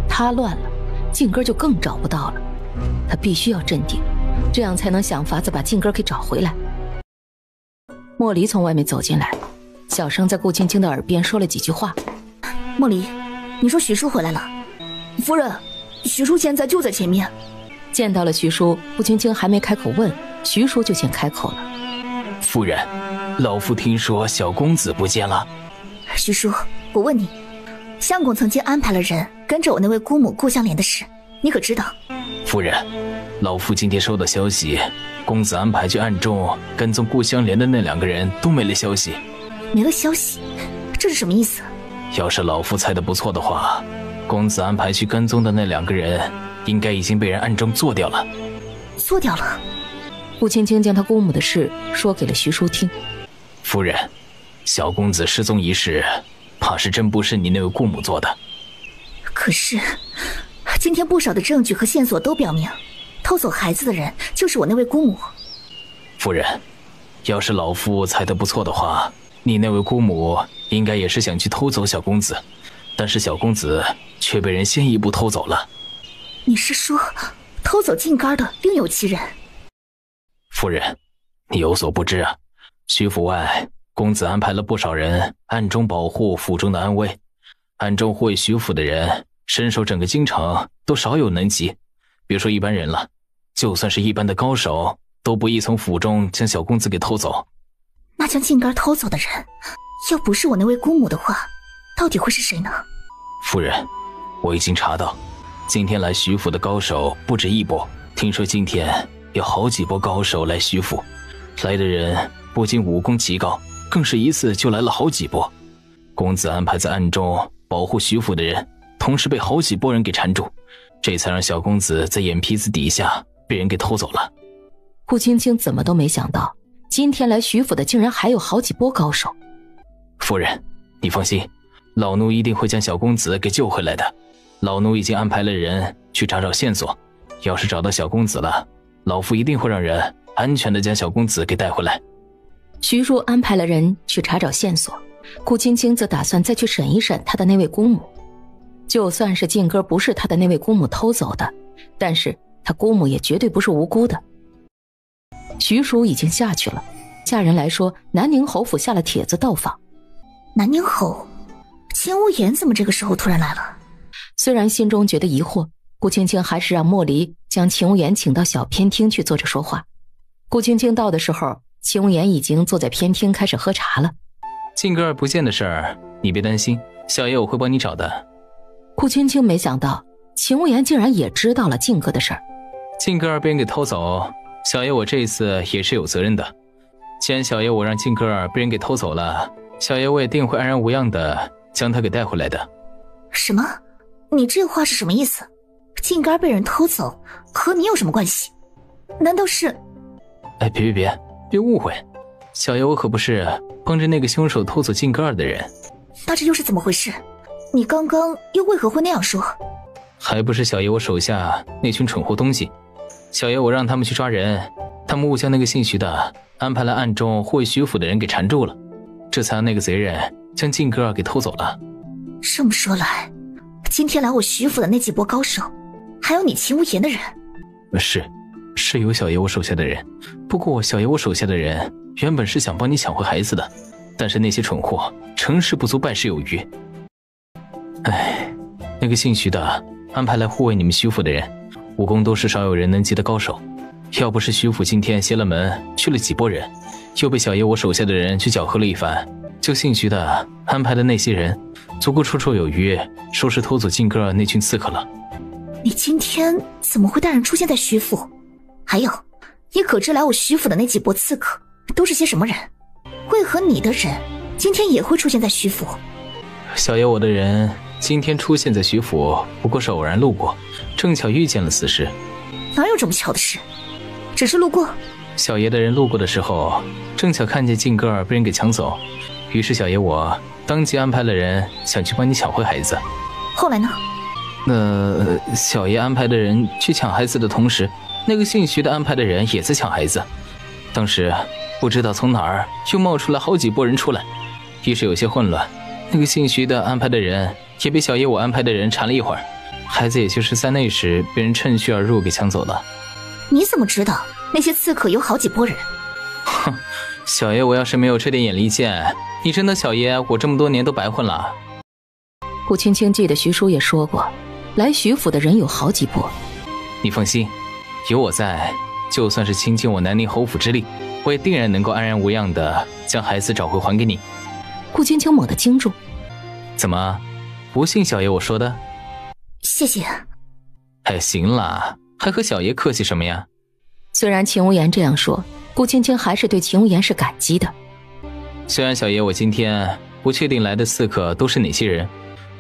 她乱了静哥就更找不到了。她必须要镇定，这样才能想法子把静哥给找回来。莫离从外面走进来，小声在顾青青的耳边说了几句话。莫离，你说徐叔回来了？夫人，徐叔现在就在前面。见到了徐叔，顾青青还没开口问，徐叔就先开口了。夫人，老夫听说小公子不见了。徐叔，我问你，相公曾经安排了人跟着我那位姑母顾香莲的事，你可知道？夫人，老夫今天收到消息，公子安排去暗中跟踪顾香莲的那两个人都没了消息。没了消息？这是什么意思？要是老夫猜得不错的话，公子安排去跟踪的那两个人应该已经被人暗中做掉了。做掉了？顾青青将他姑母的事说给了徐叔听。夫人，小公子失踪一事，怕是真不是你那位姑母做的。可是今天不少的证据和线索都表明，偷走孩子的人就是我那位姑母。夫人，要是老夫猜得不错的话，你那位姑母应该也是想去偷走小公子，但是小公子却被人先一步偷走了。你是说偷走静肝的另有其人？夫人，你有所不知啊，徐府外公子安排了不少人暗中保护府中的安危，暗中护卫徐府的人身守整个京城都少有能及，别说一般人了，就算是一般的高手都不易从府中将小公子给偷走。那将静肝偷走的人要不是我那位姑母的话，到底会是谁呢？夫人，我已经查到，今天来徐府的高手不止一波，听说今天有好几波高手来徐府，来的人不仅武功极高，更是一次就来了好几波。公子安排在暗中保护徐府的人，同时被好几波人给缠住，这才让小公子在眼皮子底下被人给偷走了。顾青青怎么都没想到，今天来徐府的竟然还有好几波高手。夫人，你放心，老奴一定会将小公子给救回来的。老奴已经安排了人去查找线索，要是找到小公子了，老夫一定会让人安全的将小公子给带回来。徐叔安排了人去查找线索，顾青青则打算再去审一审他的那位姑母。就算是静哥不是他的那位姑母偷走的，但是他姑母也绝对不是无辜的。徐叔已经下去了，下人来说南宁侯府下了帖子到访。南宁侯？秦无言怎么这个时候突然来了？虽然心中觉得疑惑，顾青青还是让莫离将秦无言请到小偏厅去坐着说话。顾青青到的时候，秦无言已经坐在偏厅开始喝茶了。静哥儿不见的事儿，你别担心，小爷我会帮你找的。顾青青没想到秦无言竟然也知道了静哥的事儿。静哥儿被人给偷走，小爷我这一次也是有责任的。既然小爷我让静哥儿被人给偷走了，小爷我也定会安然无恙的将他给带回来的。什么？你这话是什么意思？静哥儿被人偷走和你有什么关系？难道是……哎，别误会，小爷我可不是帮着那个凶手偷走静哥儿的人。那这又是怎么回事？你刚刚又为何会那样说？还不是小爷我手下那群蠢货东西，小爷我让他们去抓人，他们误将那个姓徐的安排了暗中护卫徐府的人给缠住了，这才让那个贼人将静哥儿给偷走了。这么说来，今天来我徐府的那几波高手，还有你秦无言的人？是有小爷我手下的人，不过小爷我手下的人原本是想帮你抢回孩子的，但是那些蠢货成事不足败事有余。哎，那个姓徐的安排来护卫你们徐府的人，武功都是少有人能及的高手，要不是徐府今天歇了门去了几波人，又被小爷我手下的人去搅和了一番，就姓徐的安排的那些人足够绰绰有余收拾偷走静哥儿那群刺客了。你今天怎么会带人出现在徐府？还有，你可知来我徐府的那几波刺客都是些什么人？为何你的人今天也会出现在徐府？小爷我的人今天出现在徐府，不过是偶然路过，正巧遇见了此事。哪有这么巧的事？只是路过？小爷的人路过的时候，正巧看见静哥儿被人给抢走，于是小爷我当即安排了人想去帮你抢回孩子。后来呢？小爷安排的人去抢孩子的同时，那个姓徐的安排的人也在抢孩子。当时不知道从哪儿又冒出来好几拨人出来，一时有些混乱。那个姓徐的安排的人也被小爷我安排的人缠了一会儿，孩子也就是在那时被人趁虚而入给抢走了。你怎么知道那些刺客有好几拨人？哼，小爷我要是没有这点眼力见，你真的小爷我这么多年都白混了。顾青青记得徐叔也说过，来徐府的人有好几拨。你放心，有我在，就算是倾尽我南宁侯府之力，我也定然能够安然无恙的将孩子找回还给你。顾青青猛地惊住，怎么，不信小爷我说的？谢谢。哎，行了，还和小爷客气什么呀？虽然秦无言这样说，顾青青还是对秦无言是感激的。虽然小爷我今天不确定来的刺客都是哪些人，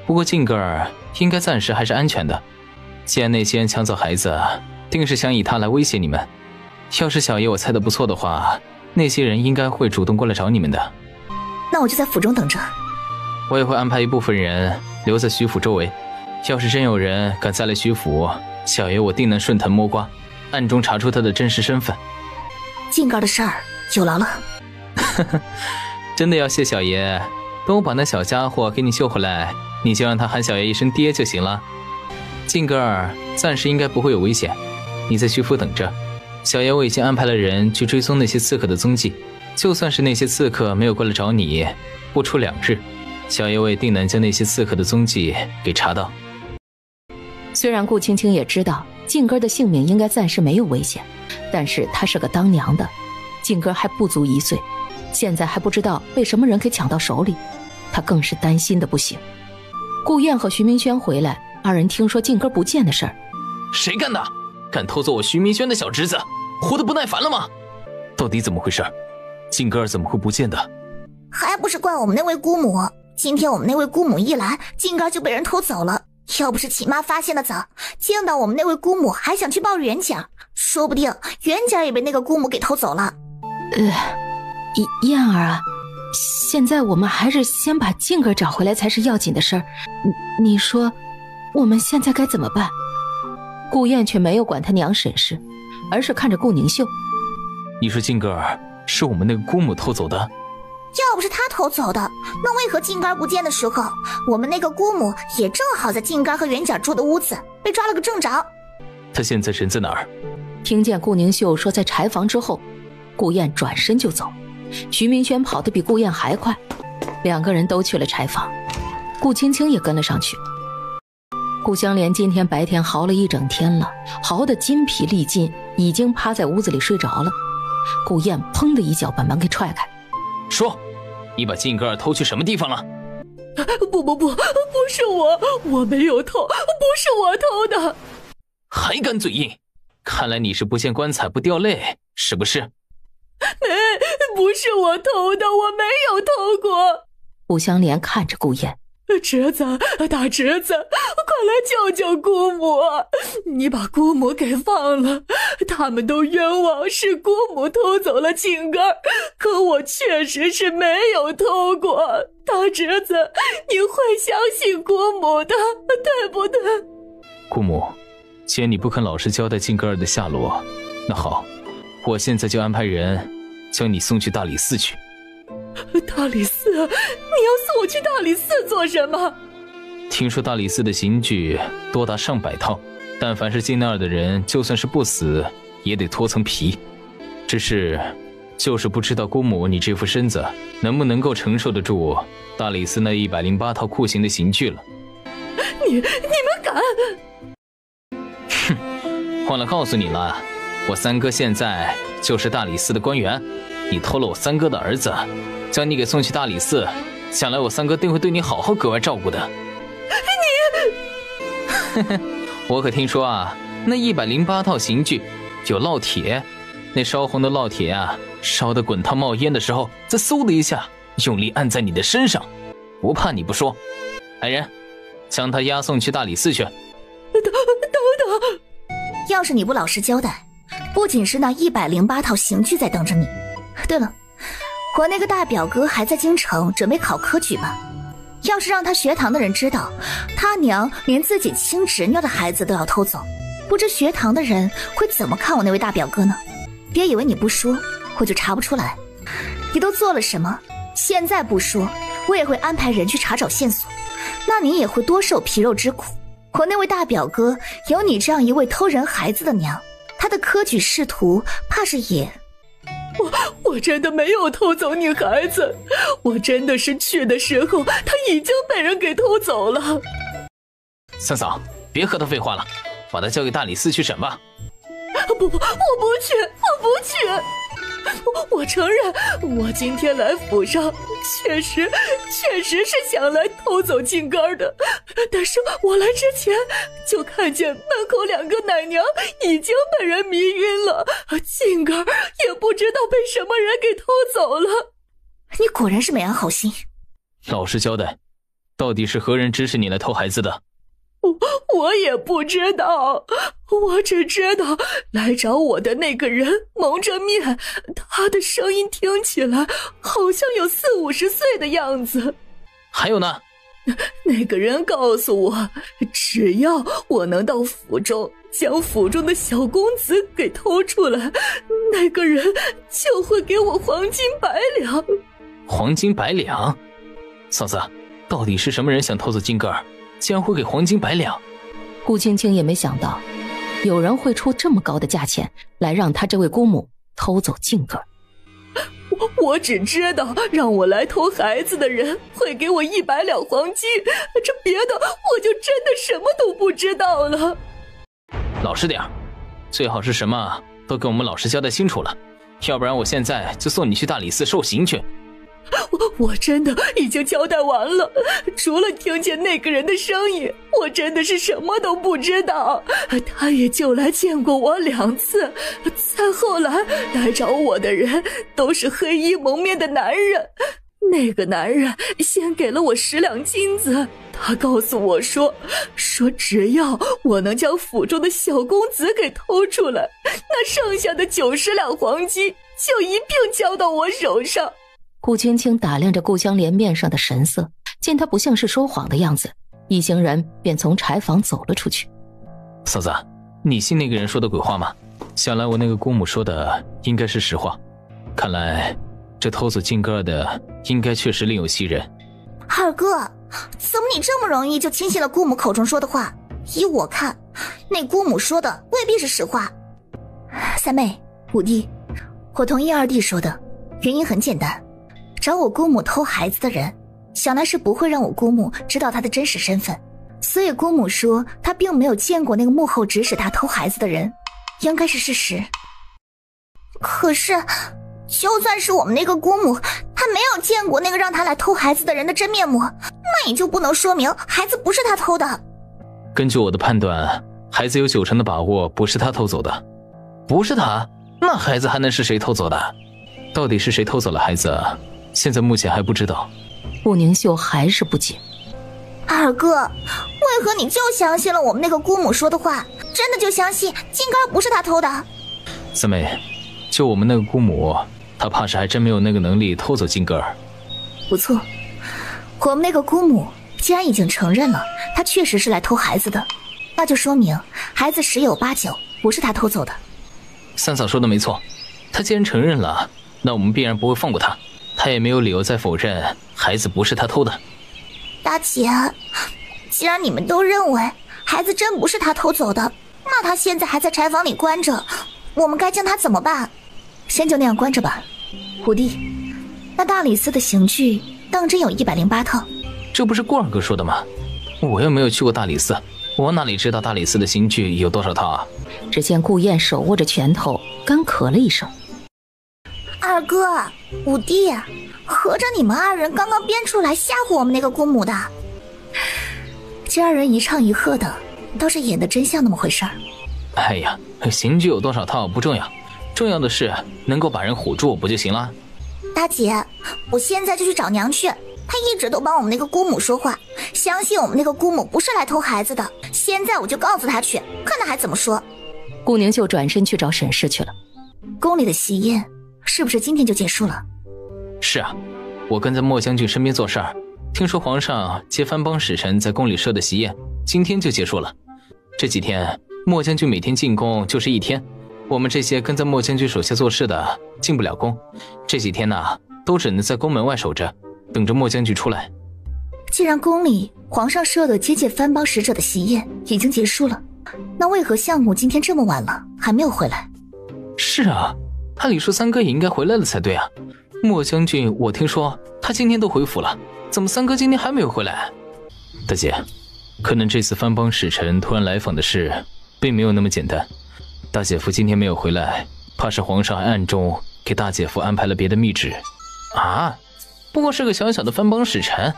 不过静哥儿应该暂时还是安全的。既然那些人抢走孩子，定是想以他来威胁你们。要是小爷我猜得不错的话，那些人应该会主动过来找你们的。那我就在府中等着。我也会安排一部分人留在徐府周围，要是真有人敢再来徐府，小爷我定能顺藤摸瓜，暗中查出他的真实身份。静哥的事儿有劳了。真的要谢小爷，等我把那小家伙给你救回来，你就让他喊小爷一声爹就行了。静哥儿暂时应该不会有危险，你在徐府等着。小爷我已经安排了人去追踪那些刺客的踪迹，就算是那些刺客没有过来找你，不出2日，小爷我也定能将那些刺客的踪迹给查到。虽然顾青青也知道静哥的性命应该暂时没有危险，但是她是个当娘的，静哥还不足1岁，现在还不知道被什么人给抢到手里，她更是担心的不行。顾燕和徐明轩回来，二人听说静哥不见的事儿。谁干的？敢偷走我徐明轩的小侄子，活得不耐烦了吗？到底怎么回事？静哥儿怎么会不见的？还不是怪我们那位姑母。今天我们那位姑母一来，静哥就被人偷走了。要不是秦妈发现的早，见到我们那位姑母还想去报元甲，说不定元甲也被那个姑母给偷走了。燕儿啊，现在我们还是先把静哥找回来才是要紧的事儿。你说我们现在该怎么办？顾燕却没有管他娘婶事，而是看着顾宁秀。你说静哥儿是我们那个姑母偷走的？要不是他偷走的，那为何静哥不见的时候，我们那个姑母也正好在静哥和元甲住的屋子被抓了个正着？他现在人在哪儿？听见顾宁秀说在柴房之后，顾燕转身就走。徐明轩跑得比顾燕还快，2个人都去了柴房，顾青青也跟了上去。顾香莲今天白天嚎了一整天了，嚎得筋疲力尽，已经趴在屋子里睡着了。顾燕砰的一脚把门给踹开，说：“你把静哥儿偷去什么地方了？”不是我没有偷，不是我偷的。还敢嘴硬！看来你是不见棺材不掉泪，是不是？不是我偷的，我没有偷过。顾香莲看着顾燕，侄子，大侄子，快来救救姑母！你把姑母给放了，他们都冤枉，是姑母偷走了井盖，可我确实是没有偷过。大侄子，你会相信姑母的，对不对？姑母，既然你不肯老实交代静格尔的下落，那好，我现在就安排人将你送去大理寺去。大理寺？你要送我去大理寺做什么？听说大理寺的刑具多达上百套，但凡是进那儿的人，就算是不死也得脱层皮。只是就是不知道姑母你这副身子能不能够承受得住大理寺那108套酷刑的刑具了。你们敢？哼，忘了告诉你了，我三哥现在就是大理寺的官员，你偷了我三哥的儿子，将你给送去大理寺，想来我三哥定会对你好好格外照顾的。我可听说啊，那108套刑具有烙铁，那烧红的烙铁啊，烧得滚烫冒烟的时候，再嗖的一下用力按在你的身上，不怕你不说。来人，将他押送去大理寺去。等，要是你不老实交代，不仅是那108套刑具在等着你。对了，我那个大表哥还在京城准备考科举吧？要是让他学堂的人知道，他娘连自己亲侄女的孩子都要偷走，不知学堂的人会怎么看我那位大表哥呢？别以为你不说，我就查不出来。你都做了什么？现在不说，我也会安排人去查找线索，那你也会多受皮肉之苦。我那位大表哥有你这样一位偷人孩子的娘，他的科举仕途怕是也……我真的没有偷走你孩子，我真的是去的时候他已经被人给偷走了。三嫂，别和他废话了，把他交给大理寺去审吧。不，我不去。我承认，我今天来府上确实是想来偷走静根的，但是我来之前就看见门口2个奶娘已经被人迷晕了，静根也不知道被什么人给偷走了。你果然是没安好心。老实交代，到底是何人指使你来偷孩子的？我也不知道，我只知道来找我的那个人蒙着面，他的声音听起来好像有40-50岁的样子。还有呢？那个人告诉我，只要我能到府中将府中的小公子给偷出来，那个人就会给我黄金100两。黄金100两？嫂子，到底是什么人想偷走金格尔，竟然会给黄金100两？顾青青也没想到有人会出这么高的价钱来让他这位姑母偷走静格尔。我只知道让我来偷孩子的人会给我100两黄金，这别的我就真的什么都不知道了。老实点，最好是什么都给我们老实交代清楚了，要不然我现在就送你去大理寺受刑去。我真的已经交代完了，除了听见那个人的声音，我真的是什么都不知道。他也就来见过我2次，再后来找我的人都是黑衣蒙面的男人。那个男人先给了我10两金子，他告诉我说只要我能将府中的小公子给偷出来，那剩下的90两黄金就一并交到我手上。顾青青打量着顾香莲面上的神色，见她不像是说谎的样子，一行人便从柴房走了出去。嫂子，你信那个人说的鬼话吗？想来我那个姑母说的应该是实话，看来这偷走静格尔的应该确实另有其人。二哥，怎么你这么容易就轻信了姑母口中说的话？依我看，那姑母说的未必是实话。三妹、五弟，我同意二弟说的，原因很简单，找我姑母偷孩子的人，想来是不会让我姑母知道她的真实身份，所以姑母说她并没有见过那个幕后指使她偷孩子的人，应该是事实。可是就算是我们那个姑母她没有见过那个让她来偷孩子的人的真面目，那也就不能说明孩子不是她偷的。根据我的判断，孩子有90%的把握不是他偷走的，不是他，那孩子还能是谁偷走的？到底是谁偷走了孩子？现在目前还不知道。顾宁秀还是不解。二哥，为何你就相信了我们那个姑母说的话？真的就相信金杆不是他偷的？三妹，就我们那个姑母，她怕是还真没有那个能力偷走金戈儿。不错，我们那个姑母既然已经承认了她确实是来偷孩子的，那就说明孩子十有八九不是她偷走的。三嫂说的没错，她既然承认了，那我们必然不会放过她，她也没有理由再否认孩子不是她偷的。大姐，既然你们都认为孩子真不是他偷走的，那他现在还在柴房里关着，我们该将他怎么办？先就那样关着吧。虎弟，那大理寺的刑具当真有108套？这不是顾二哥说的吗？我又没有去过大理寺，我哪里知道大理寺的刑具有多少套啊？只见顾燕手握着拳头，干咳了一声。二哥，五弟，合着你们二人刚刚编出来吓唬我们那个姑母的？这二人一唱一和的，倒是演的真像那么回事儿。哎呀，刑具有多少套不重要，重要的是能够把人唬住不就行了？大姐，我现在就去找娘去，她一直都帮我们那个姑母说话，相信我们那个姑母不是来偷孩子的，现在我就告诉她去，看她还怎么说。顾宁秀转身去找沈氏去了。宫里的喜宴是不是今天就结束了？是啊，我跟在莫将军身边做事儿，听说皇上接藩邦使臣在宫里设的喜宴今天就结束了。这几天莫将军每天进宫就是一天，我们这些跟在莫将军手下做事的进不了宫，这几天呢都只能在宫门外守着，等着莫将军出来。既然宫里皇上设的接见藩邦使者的喜宴已经结束了，那为何相母今天这么晚了还没有回来？是啊，按理说三哥也应该回来了才对啊。莫将军我听说他今天都回府了，怎么三哥今天还没有回来？大姐，可能这次藩邦使臣突然来访的事并没有那么简单，大姐夫今天没有回来，怕是皇上暗中给大姐夫安排了别的密旨啊。不过是个小小的藩邦使臣，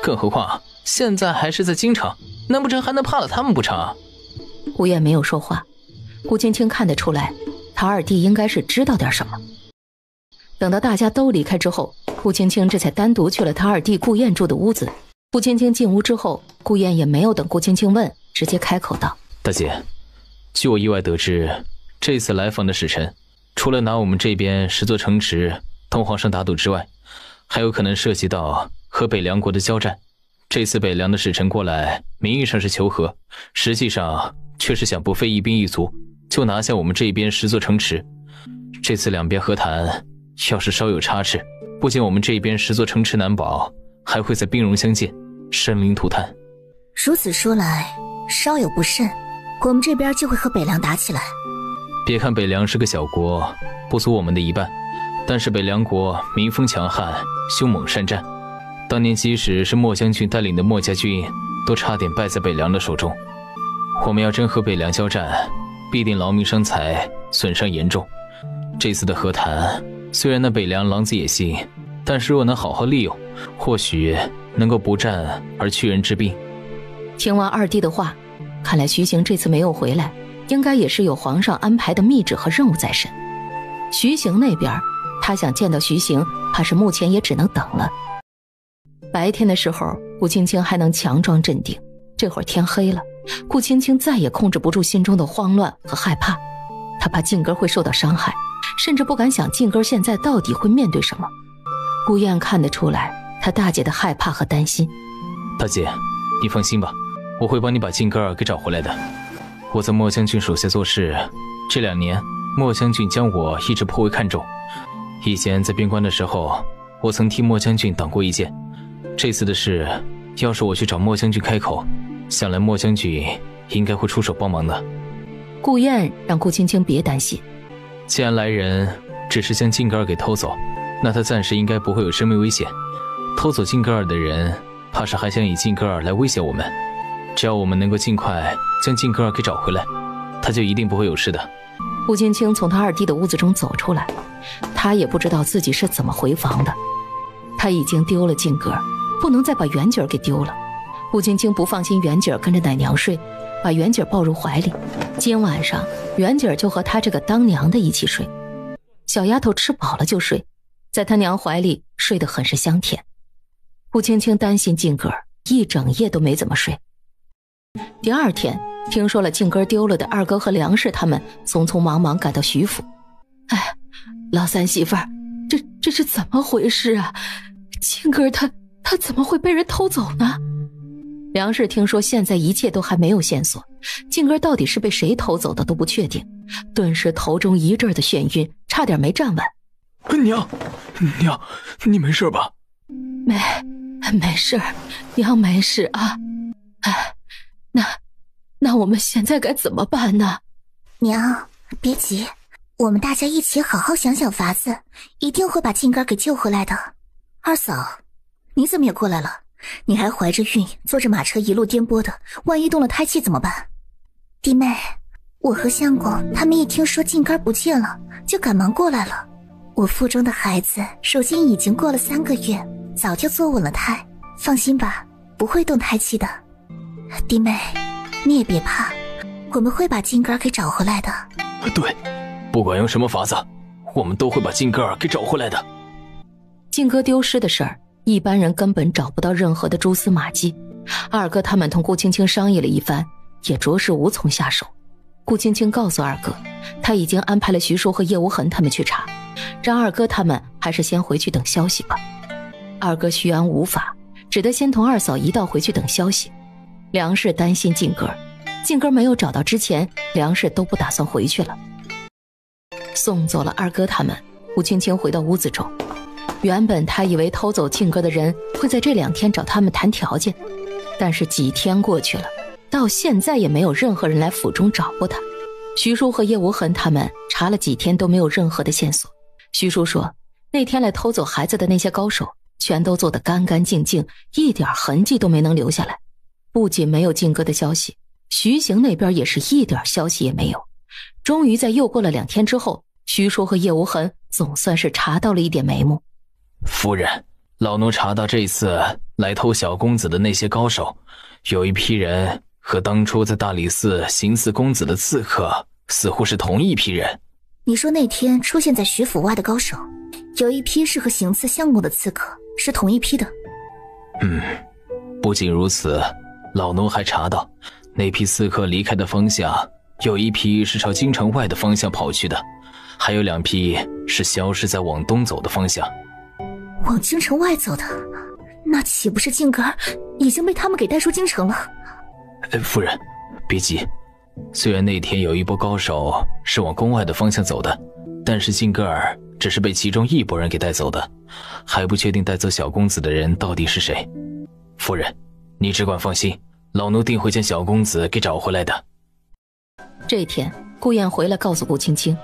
更何况现在还是在京城，难不成还能怕了他们不成？顾燕没有说话，顾青青看得出来他二弟应该是知道点什么。等到大家都离开之后，顾青青这才单独去了他二弟顾燕住的屋子。顾青青进屋之后，顾燕也没有等顾青青问，直接开口道：大姐，据我意外得知，这次来访的使臣除了拿我们这边10座城池同皇上打赌之外，还有可能涉及到和北凉国的交战。这次北凉的使臣过来，名义上是求和，实际上却是想不费一兵一卒就拿下我们这边10座城池。这次两边和谈要是稍有差池，不仅我们这边10座城池难保，还会在兵戎相见，生灵涂炭。如此说来，稍有不慎，我们这边就会和北凉打起来。别看北凉是个小国，不足我们的一半，但是北凉国民风强悍，凶猛善战。当年即使是莫将军带领的莫家军，都差点败在北凉的手中。我们要真和北凉交战，必定劳民伤财，损伤严重。这次的和谈，虽然那北凉狼子野心，但是若能好好利用，或许能够不战而屈人之兵。听完二弟的话，看来徐行这次没有回来，应该也是有皇上安排的密旨和任务在身。徐行那边，他想见到徐行，怕是目前也只能等了。白天的时候，顾青青还能强装镇定，这会儿天黑了，顾青青再也控制不住心中的慌乱和害怕。她怕静哥会受到伤害，甚至不敢想静哥现在到底会面对什么。顾燕看得出来她大姐的害怕和担心。大姐，你放心吧，我会帮你把静哥儿给找回来的。我在莫将军手下做事，这2年莫将军将我一直颇为看重。以前在边关的时候，我曾替莫将军挡过一剑。这次的事，要是我去找莫将军开口，想来莫将军应该会出手帮忙的。顾燕让顾青青别担心，既然来人只是将静哥儿给偷走，那他暂时应该不会有生命危险。偷走静哥儿的人，怕是还想以静哥儿来威胁我们。只要我们能够尽快将静哥儿给找回来，他就一定不会有事的。顾青青从他二弟的屋子中走出来，他也不知道自己是怎么回房的。他已经丢了静哥儿，不能再把元景给丢了。顾青青不放心元景跟着奶娘睡，把元景抱入怀里，今晚上袁景就和他这个当娘的一起睡，小丫头吃饱了就睡，在他娘怀里睡得很是香甜。顾青青担心静哥一整夜都没怎么睡。第二天听说了静哥丢了的二哥和梁氏他们匆匆忙忙赶到徐府。哎，老三媳妇儿，这是怎么回事啊？静哥他怎么会被人偷走呢？梁氏听说现在一切都还没有线索，静哥到底是被谁偷走的都不确定，顿时头中一阵的眩晕，差点没站稳。娘，你没事吧？没事，娘没事啊。哎，那我们现在该怎么办呢？娘，别急，我们大家一起好好想想法子，一定会把静哥给救回来的。二嫂，你怎么也过来了？你还怀着孕，坐着马车一路颠簸的，万一动了胎气怎么办？弟妹，我和相公他们一听说静哥不见了，就赶忙过来了。我腹中的孩子如今已经过了3个月，早就坐稳了胎，放心吧，不会动胎气的。弟妹，你也别怕，我们会把静哥给找回来的。对，不管用什么法子，我们都会把静哥给找回来的。静哥丢失的事儿，一般人根本找不到任何的蛛丝马迹。二哥他们同顾青青商议了一番，也着实无从下手。顾青青告诉二哥，他已经安排了徐叔和叶无痕他们去查，让二哥他们还是先回去等消息吧。二哥徐安无法，只得先同二嫂一道回去等消息。梁氏担心静哥没有找到之前，梁氏都不打算回去了。送走了二哥他们，顾青青回到屋子中。原本他以为偷走静哥的人会在这2天找他们谈条件，但是几天过去了，到现在也没有任何人来府中找过他。徐叔和叶无痕他们查了几天都没有任何的线索。徐叔说，那天来偷走孩子的那些高手全都做得干干净净，一点痕迹都没能留下来。不仅没有静哥的消息，徐行那边也是一点消息也没有。终于在又过了2天之后，徐叔和叶无痕总算是查到了一点眉目。夫人，老奴查到这次来偷小公子的那些高手，有一批人和当初在大理寺行刺公子的刺客似乎是同一批人。你说那天出现在徐府外的高手，有一批是和行刺相公的刺客，是同一批的。不仅如此，老奴还查到那批刺客离开的方向，有一批是朝京城外的方向跑去的，还有2批是消失在往东走的方向。往京城外走的，那岂不是静哥已经被他们给带出京城了？夫人，别急。虽然那天有一波高手是往宫外的方向走的，但是静哥儿只是被其中一拨人给带走的，还不确定带走小公子的人到底是谁。夫人，你只管放心，老奴定会将小公子给找回来的。这天，顾燕回来告诉顾青青，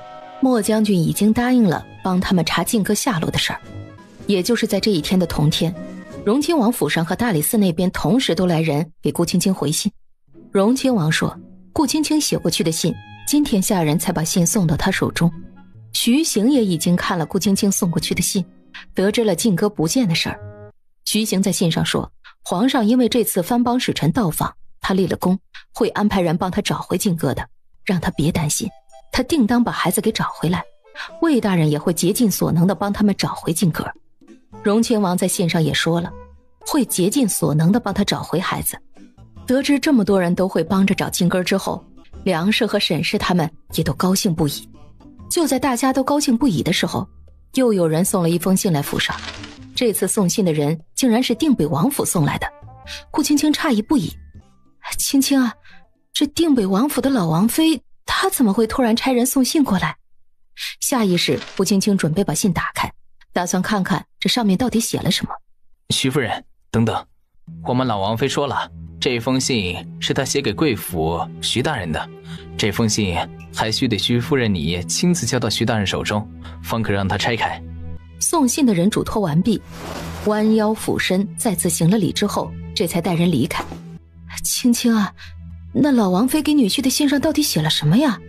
莫将军已经答应了帮他们查静哥下落的事儿。也就是在这一天的同天，荣亲王府上和大理寺那边同时都来人给顾青青回信。荣亲王说，顾青青写过去的信，今天下人才把信送到他手中。徐行也已经看了顾青青送过去的信，得知了静哥不见的事儿。徐行在信上说，皇上因为这次藩邦使臣到访，他立了功，会安排人帮他找回静哥的，让他别担心，他定当把孩子给找回来。魏大人也会竭尽所能的帮他们找回静哥。荣亲王在信上也说了，会竭尽所能的帮他找回孩子。得知这么多人都会帮着找静哥之后，梁氏和沈氏他们也都高兴不已。就在大家都高兴不已的时候，又有人送了一封信来府上。这次送信的人竟然是定北王府送来的。顾青青诧异不已，青青啊，这定北王府的老王妃，她怎么会突然差人送信过来？下意识，顾青青准备把信打开，打算看看这上面到底写了什么。徐夫人，等等，我们老王妃说了，这封信是她写给贵府徐大人的，这封信还需得徐夫人你亲自交到徐大人手中，方可让他拆开。送信的人嘱托完毕，弯腰俯身再次行了礼之后，这才带人离开。青青啊，那老王妃给女婿的信上到底写了什么呀？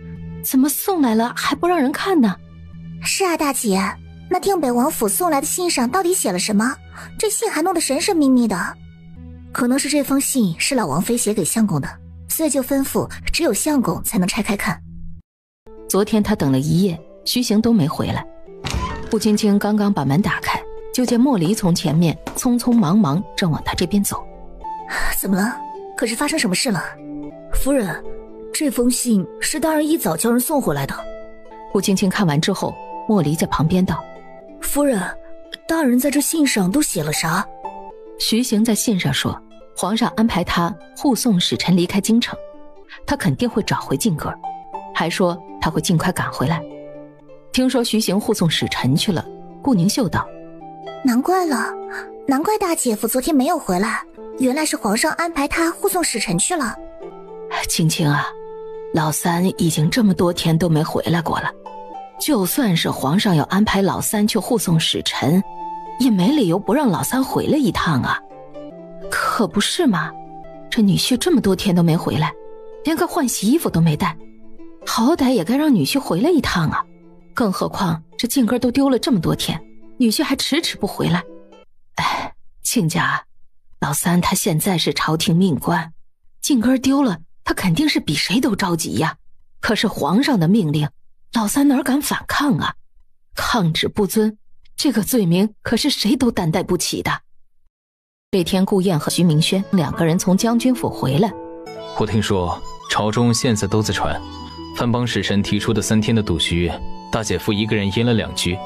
怎么送来了还不让人看呢？是啊，大姐，那定北王府送来的信上到底写了什么？这信还弄得神神秘秘的。可能是这封信是老王妃写给相公的，所以就吩咐只有相公才能拆开看。昨天他等了一夜，徐行都没回来。顾青青刚刚把门打开，就见莫离从前面匆匆忙忙正往他这边走。怎么了？可是发生什么事了？夫人，这封信是大人一早叫人送回来的。顾青青看完之后，莫离在旁边道：夫人，大人在这信上都写了啥？徐行在信上说，皇上安排他护送使臣离开京城，他肯定会找回静歌，还说他会尽快赶回来。听说徐行护送使臣去了，顾宁秀道：难怪了，难怪大姐夫昨天没有回来，原来是皇上安排他护送使臣去了。青青啊，老三已经这么多天都没回来过了，就算是皇上要安排老三去护送使臣，也没理由不让老三回来一趟啊。可不是嘛，这女婿这么多天都没回来，连个换洗衣服都没带，好歹也该让女婿回来一趟啊。更何况这静歌都丢了这么多天，女婿还迟迟不回来。哎，亲家，老三他现在是朝廷命官，静歌丢了，他肯定是比谁都着急呀。可是皇上的命令，老三哪敢反抗啊？抗旨不遵，这个罪名可是谁都担待不起的。这天顾燕和徐明轩两个人从将军府回来。我听说朝中现在都在传藩邦使臣提出的3天的赌局，大姐夫一个人赢了2局，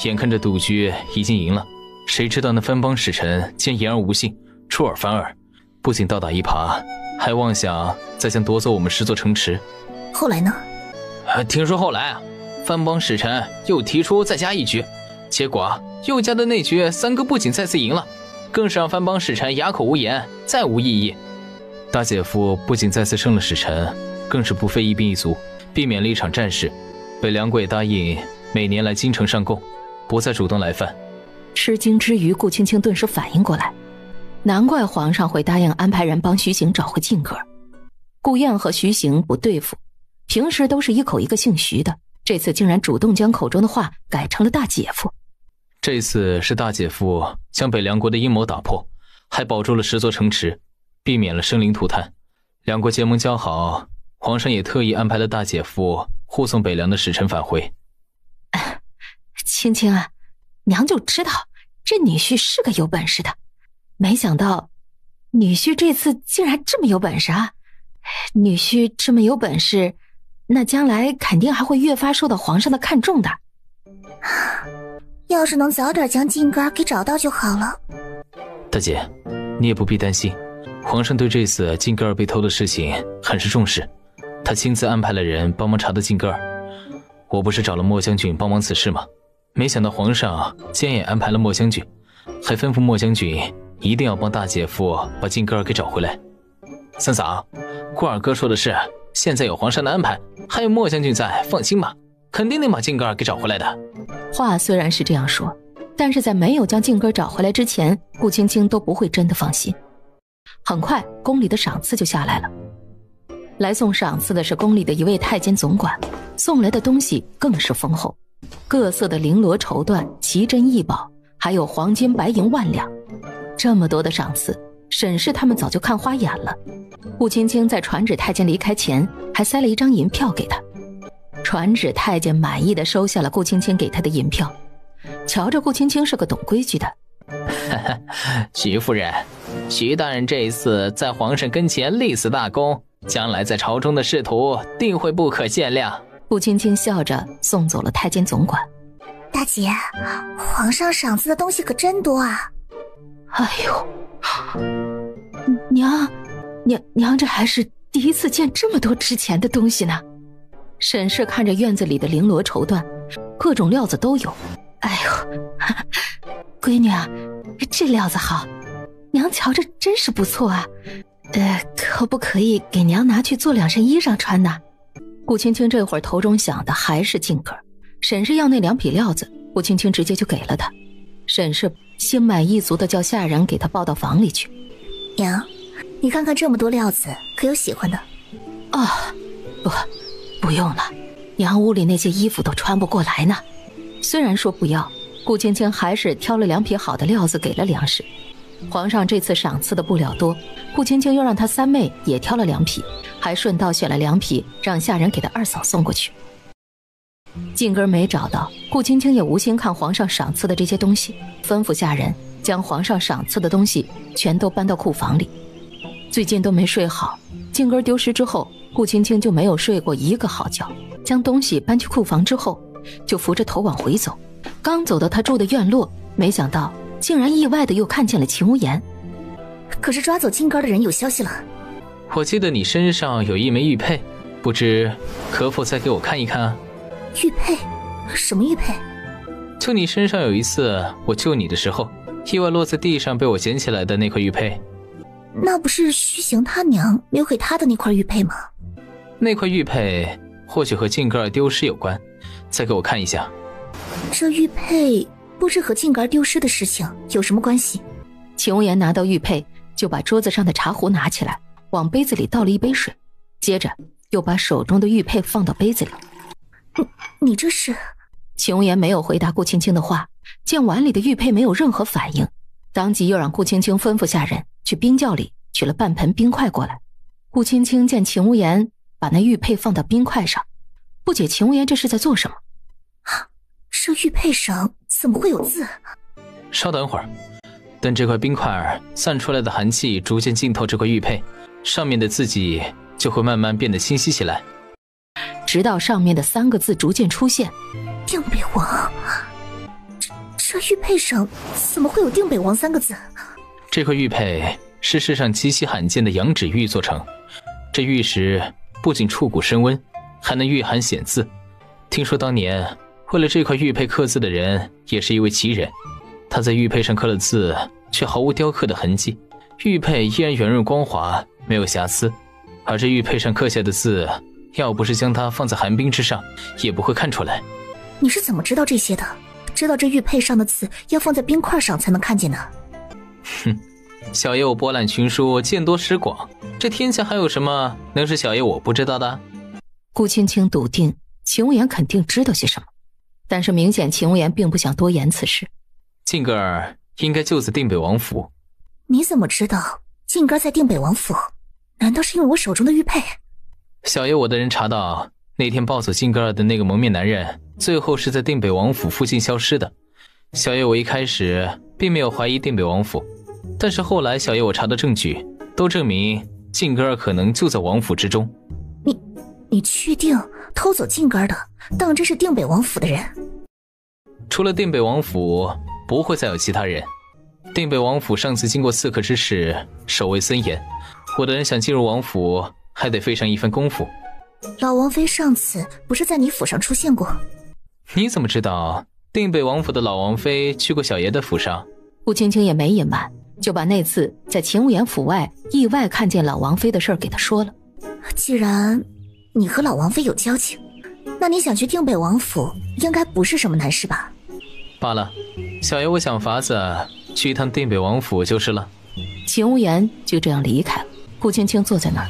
眼看着赌局已经赢了，谁知道那藩邦使臣竟言而无信，出尔反尔，不仅倒打一耙，还妄想再想夺走我们10座城池。后来呢？听说后来藩邦使臣又提出再加1局，结果又加的那局3哥不仅再次赢了，更是让藩邦使臣哑口无言，再无异议。大姐夫不仅再次胜了使臣，更是不费一兵一卒，避免了一场战事。北凉国也答应每年来京城上贡，不再主动来犯。吃惊之余，顾青青顿时反应过来，难怪皇上会答应安排人帮徐行找回静歌。顾燕和徐行不对付，平时都是一口一个姓徐的，这次竟然主动将口中的话改成了大姐夫。这次是大姐夫将北凉国的阴谋打破，还保住了10座城池，避免了生灵涂炭。两国结盟交好，皇上也特意安排了大姐夫护送北凉的使臣返回。青青啊，娘就知道这女婿是个有本事的，没想到女婿这次竟然这么有本事啊！女婿这么有本事，那将来肯定还会越发受到皇上的看重的。要是能早点将静歌给找到就好了。大姐，你也不必担心，皇上对这次静歌儿被偷的事情很是重视，他亲自安排了人帮忙查的静歌儿。我不是找了莫将军帮忙此事吗？没想到皇上竟然也安排了莫将军，还吩咐莫将军一定要帮大姐夫把静歌儿给找回来。三嫂，顾二哥说的是，现在有皇上的安排，还有莫将军在，放心吧，肯定能把静歌儿给找回来的。话虽然是这样说，但是在没有将静歌找回来之前，顾青青都不会真的放心。很快宫里的赏赐就下来了，来送赏赐的是宫里的一位太监总管，送来的东西更是丰厚，各色的绫罗绸缎、奇珍异宝，还有黄金白银万两。这么多的赏赐，沈氏他们早就看花眼了。顾青青在传旨太监离开前还塞了一张银票给他，传旨太监满意的收下了顾青青给他的银票，瞧着顾青青是个懂规矩的。徐夫人，徐大人这一次在皇上跟前立此大功，将来在朝中的仕途定会不可限量。顾青青笑着送走了太监总管。大姐，皇上赏赐的东西可真多啊！哎呦，娘这还是第一次见这么多值钱的东西呢。沈氏看着院子里的绫罗绸缎，各种料子都有。哎呦，闺女啊，这料子好，娘瞧着真是不错啊。可不可以给娘拿去做2身衣裳穿呢？顾青青这会儿头中想的还是静歌，沈氏要那2匹料子，顾青青直接就给了她。沈氏心满意足的叫下人给她抱到房里去。娘，你看看这么多料子，可有喜欢的？不用了，娘屋里那些衣服都穿不过来呢。虽然说不要，顾青青还是挑了2匹好的料子给了梁氏。皇上这次赏赐的布料多，顾青青又让她3妹也挑了2匹，还顺道选了2匹，让下人给他二嫂送过去。静根没找到，顾青青也无心看皇上赏赐的这些东西，吩咐下人将皇上赏赐的东西全都搬到库房里。最近都没睡好，静根丢失之后，顾青青就没有睡过一个好觉。将东西搬去库房之后，就扶着头往回走。刚走到他住的院落，没想到竟然意外的又看见了秦无言。可是抓走静根的人有消息了。我记得你身上有一枚玉佩，不知可否再给我看一看啊？玉佩？什么玉佩？就你身上有一次我救你的时候，意外落在地上被我捡起来的那块玉佩。那不是虚行他娘留给他的那块玉佩吗？那块玉佩或许和静格尔丢失有关，再给我看一下。这玉佩不知和静格尔丢失的事情有什么关系？秦无言拿到玉佩，就把桌子上的茶壶拿起来，往杯子里倒了一杯水，接着又把手中的玉佩放到杯子里。你这是？秦无言没有回答顾青青的话，见碗里的玉佩没有任何反应，当即又让顾青青吩咐下人去冰窖里取了半盆冰块过来。顾青青见秦无言把那玉佩放到冰块上，不解秦无言这是在做什么。这玉佩上怎么会有字？稍等会儿，等这块冰块散出来的寒气逐渐浸透这块玉佩，上面的字迹就会慢慢变得清晰起来，直到上面的3个字逐渐出现。定北王。这玉佩上怎么会有定北王3个字？这块玉佩是世上极其罕见的羊脂玉做成，这玉石不仅触骨生温，还能御寒显字。听说当年为了这块玉佩刻字的人也是一位奇人，他在玉佩上刻了字，却毫无雕刻的痕迹，玉佩依然圆润光滑，没有瑕疵。而这玉佩上刻下的字，要不是将它放在寒冰之上，也不会看出来。你是怎么知道这些的？知道这玉佩上的字要放在冰块上才能看见呢？哼，小爷我博览群书，见多识广，这天下还有什么能是小爷我不知道的？顾青青笃定秦无言肯定知道些什么，但是明显秦无言并不想多言此事。静格尔应该就在定北王府。你怎么知道静格在定北王府？难道是因为我手中的玉佩？小爷我的人查到，那天抱走静格尔的那个蒙面男人，最后是在定北王府附近消失的。小爷我一开始并没有怀疑定北王府，但是后来小爷我查到证据，都证明静格尔可能就在王府之中。你确定偷走静格的当真是定北王府的人？除了定北王府，不会再有其他人。定北王府上次经过刺客之事，守卫森严，我的人想进入王府，还得费上一番功夫。老王妃上次不是在你府上出现过？你怎么知道定北王府的老王妃去过小爷的府上？顾青青也没隐瞒，就把那次在秦无言府外意外看见老王妃的事儿给他说了。既然你和老王妃有交情，那你想去定北王府应该不是什么难事吧？罢了，小爷我想法子去一趟定北王府就是了。秦无言就这样离开了。顾青青坐在那儿，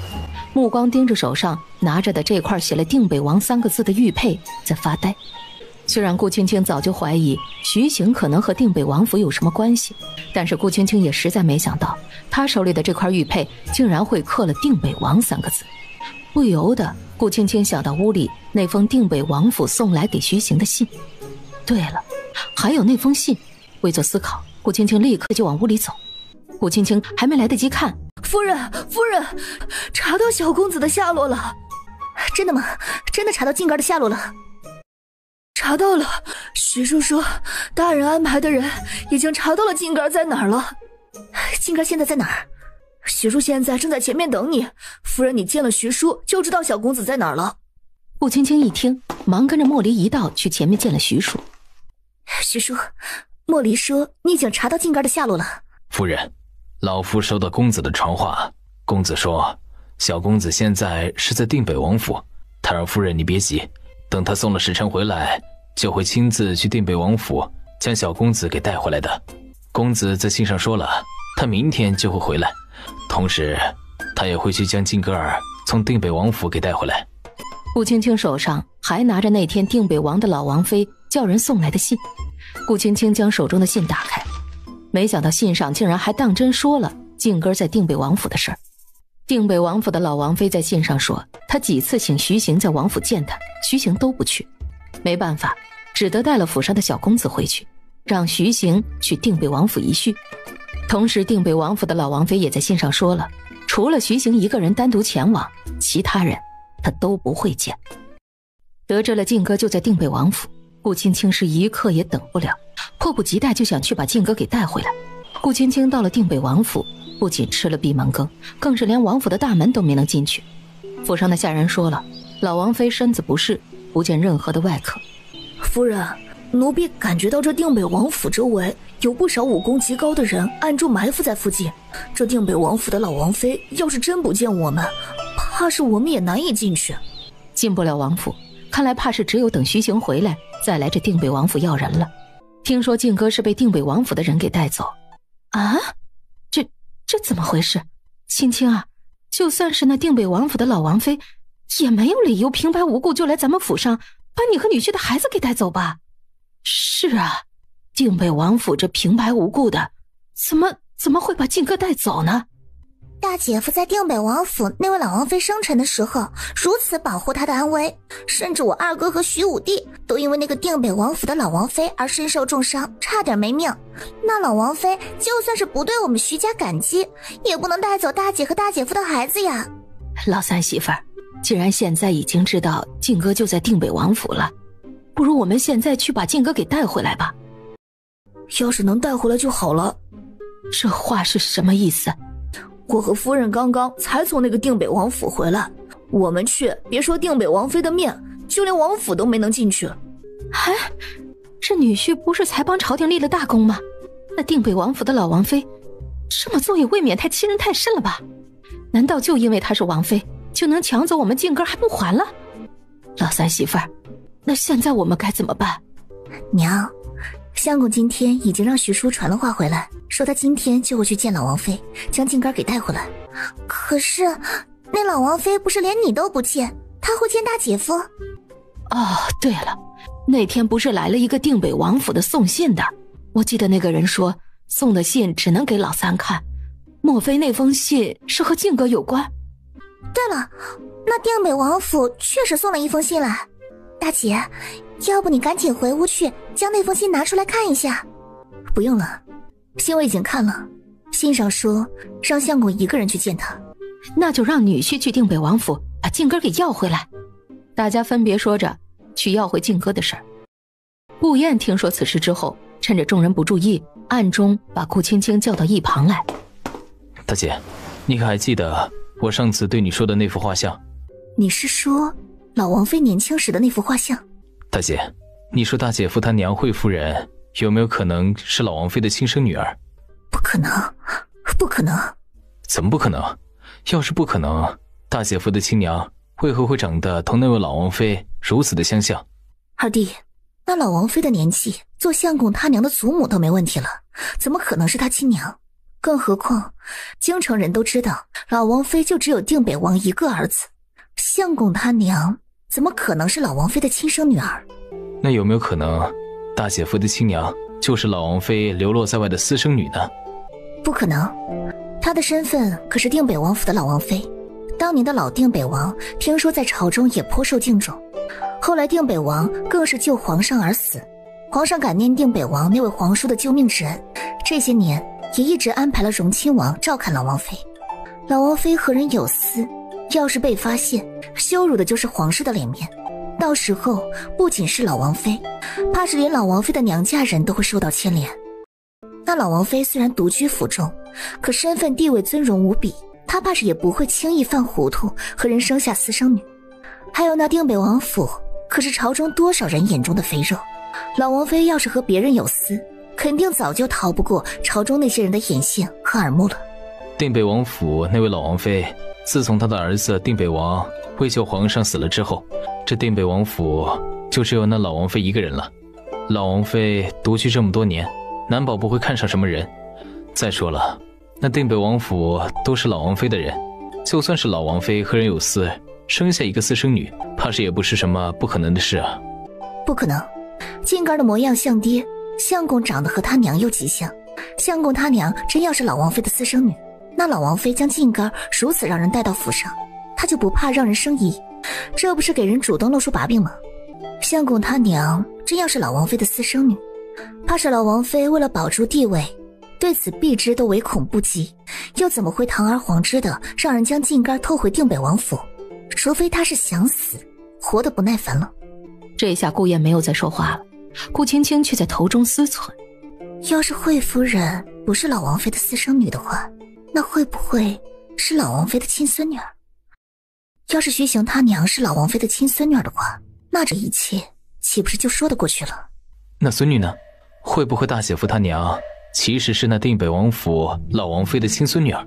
目光盯着手上拿着的这块写了定北王3个字的玉佩，在发呆。虽然顾青青早就怀疑徐行可能和定北王府有什么关系，但是顾青青也实在没想到他手里的这块玉佩竟然会刻了定北王3个字。不由得顾青青想到屋里那封定北王府送来给徐行的信。对了，还有那封信。未做思考，顾青青立刻就往屋里走。顾青青还没来得及看，夫人，查到小公子的下落了。真的吗？真的查到静格的下落了？查到了，徐叔说大人安排的人已经查到了静格在哪儿了。静格现在在哪儿？徐叔现在正在前面等你，夫人你见了徐叔就知道小公子在哪儿了。顾青青一听，忙跟着莫离一道去前面见了徐叔。徐叔，莫离说你已经查到静格的下落了。夫人，老夫收到公子的传话，公子说小公子现在是在定北王府，他让夫人你别急，等他送了使臣回来，就会亲自去定北王府将小公子给带回来的。公子在信上说了，他明天就会回来，同时他也会去将静格尔从定北王府给带回来。顾青青手上还拿着那天定北王的老王妃叫人送来的信。顾青青将手中的信打开，没想到信上竟然还当真说了静根在定北王府的事儿。定北王府的老王妃在信上说，她几次请徐行在王府见她，徐行都不去。没办法，只得带了府上的小公子回去，让徐行去定北王府一叙。同时定北王府的老王妃也在信上说了，除了徐行一个人单独前往，其他人他都不会见。得知了靖哥就在定北王府，顾青青是一刻也等不了，迫不及待就想去把靖哥给带回来。顾青青到了定北王府，不仅吃了闭门羹，更是连王府的大门都没能进去。府上的下人说了，老王妃身子不适，不见任何的外客。夫人，奴婢感觉到这定北王府周围有不少武功极高的人暗中埋伏在附近，这定北王府的老王妃要是真不见我们，怕是我们也难以进去。进不了王府，看来怕是只有等徐行回来再来这定北王府要人了。听说靖哥是被定北王府的人给带走啊？这怎么回事？青青啊，就算是那定北王府的老王妃，也没有理由平白无故就来咱们府上把你和女婿的孩子给带走吧？是啊，定北王府这平白无故的，怎么会把靖哥带走呢？大姐夫在定北王府那位老王妃生辰的时候如此保护她的安危，甚至我二哥和徐武帝都因为那个定北王府的老王妃而身受重伤，差点没命。那老王妃就算是不对我们徐家感激，也不能带走大姐和大姐夫的孩子呀。老三媳妇儿，既然现在已经知道靖哥就在定北王府了，不如我们现在去把靖哥给带回来吧。要是能带回来就好了。这话是什么意思？我和夫人刚刚才从那个定北王府回来，我们却别说定北王妃的面，就连王府都没能进去。哎，这女婿不是才帮朝廷立了大功吗？那定北王府的老王妃这么做也未免太欺人太甚了吧？难道就因为她是王妃就能抢走我们靖哥还不还了？老三媳妇儿，那现在我们该怎么办？娘，相公今天已经让徐叔传了话回来，说他今天就会去见老王妃，将靖哥给带回来。可是那老王妃不是连你都不见，她会见大姐夫。哦，对了，那天不是来了一个定北王府的送信的，我记得那个人说送的信只能给老三看，莫非那封信是和靖哥有关？对了，那定北王府确实送了一封信来。大姐，要不你赶紧回屋去将那封信拿出来看一下。不用了，信我已经看了，信上说让相公一个人去见他。那就让女婿去定北王府把靖哥给要回来。大家分别说着去要回靖哥的事儿。顾燕听说此事之后，趁着众人不注意，暗中把顾青青叫到一旁来。大姐，你可还记得我上次对你说的那幅画像？你是说老王妃年轻时的那幅画像？大姐，你说大姐夫他娘惠夫人有没有可能是老王妃的亲生女儿？不可能，不可能。怎么不可能？要是不可能，大姐夫的亲娘为何会长得同那位老王妃如此的相像？二弟，那老王妃的年纪做相公他娘的祖母都没问题了，怎么可能是他亲娘？更何况京城人都知道老王妃就只有定北王一个儿子，相公他娘怎么可能是老王妃的亲生女儿？那有没有可能大姐夫的亲娘就是老王妃流落在外的私生女呢？不可能，她的身份可是定北王府的老王妃。当年的老定北王听说在朝中也颇受敬重，后来定北王更是救皇上而死，皇上感念定北王那位皇叔的救命之恩，这些年也一直安排了荣亲王照看老王妃。老王妃和人有私，要是被发现，羞辱的就是皇室的脸面，到时候不仅是老王妃，怕是连老王妃的娘家人都会受到牵连。那老王妃虽然独居府中，可身份地位尊荣无比，她怕是也不会轻易犯糊涂和人生下私生女。还有那定北王府可是朝中多少人眼中的肥肉，老王妃要是和别人有私，肯定早就逃不过朝中那些人的眼线和耳目了。定北王府那位老王妃，自从他的儿子定北王为救皇上死了之后，这定北王府就只有那老王妃一个人了。老王妃独居这么多年，难保不会看上什么人。再说了，那定北王府都是老王妃的人，就算是老王妃和人有私，生下一个私生女，怕是也不是什么不可能的事啊。不可能，靖哥的模样像爹，相公长得和他娘又极像，相公他娘真要是老王妃的私生女，那老王妃将静根如此让人带到府上，她就不怕让人生疑？这不是给人主动露出把柄吗？相公他娘真要是老王妃的私生女，怕是老王妃为了保住地位，对此避之都唯恐不及，又怎么会堂而皇之的让人将静根偷回定北王府？除非她是想死，活得不耐烦了。这下顾燕没有再说话了，顾青青却在头中思忖，要是惠夫人不是老王妃的私生女的话，那会不会是老王妃的亲孙女儿？要是徐行他娘是老王妃的亲孙女儿的话，那这一切岂不是就说得过去了？那孙女呢？会不会大姐夫他娘其实是那定北王府老王妃的亲孙女儿？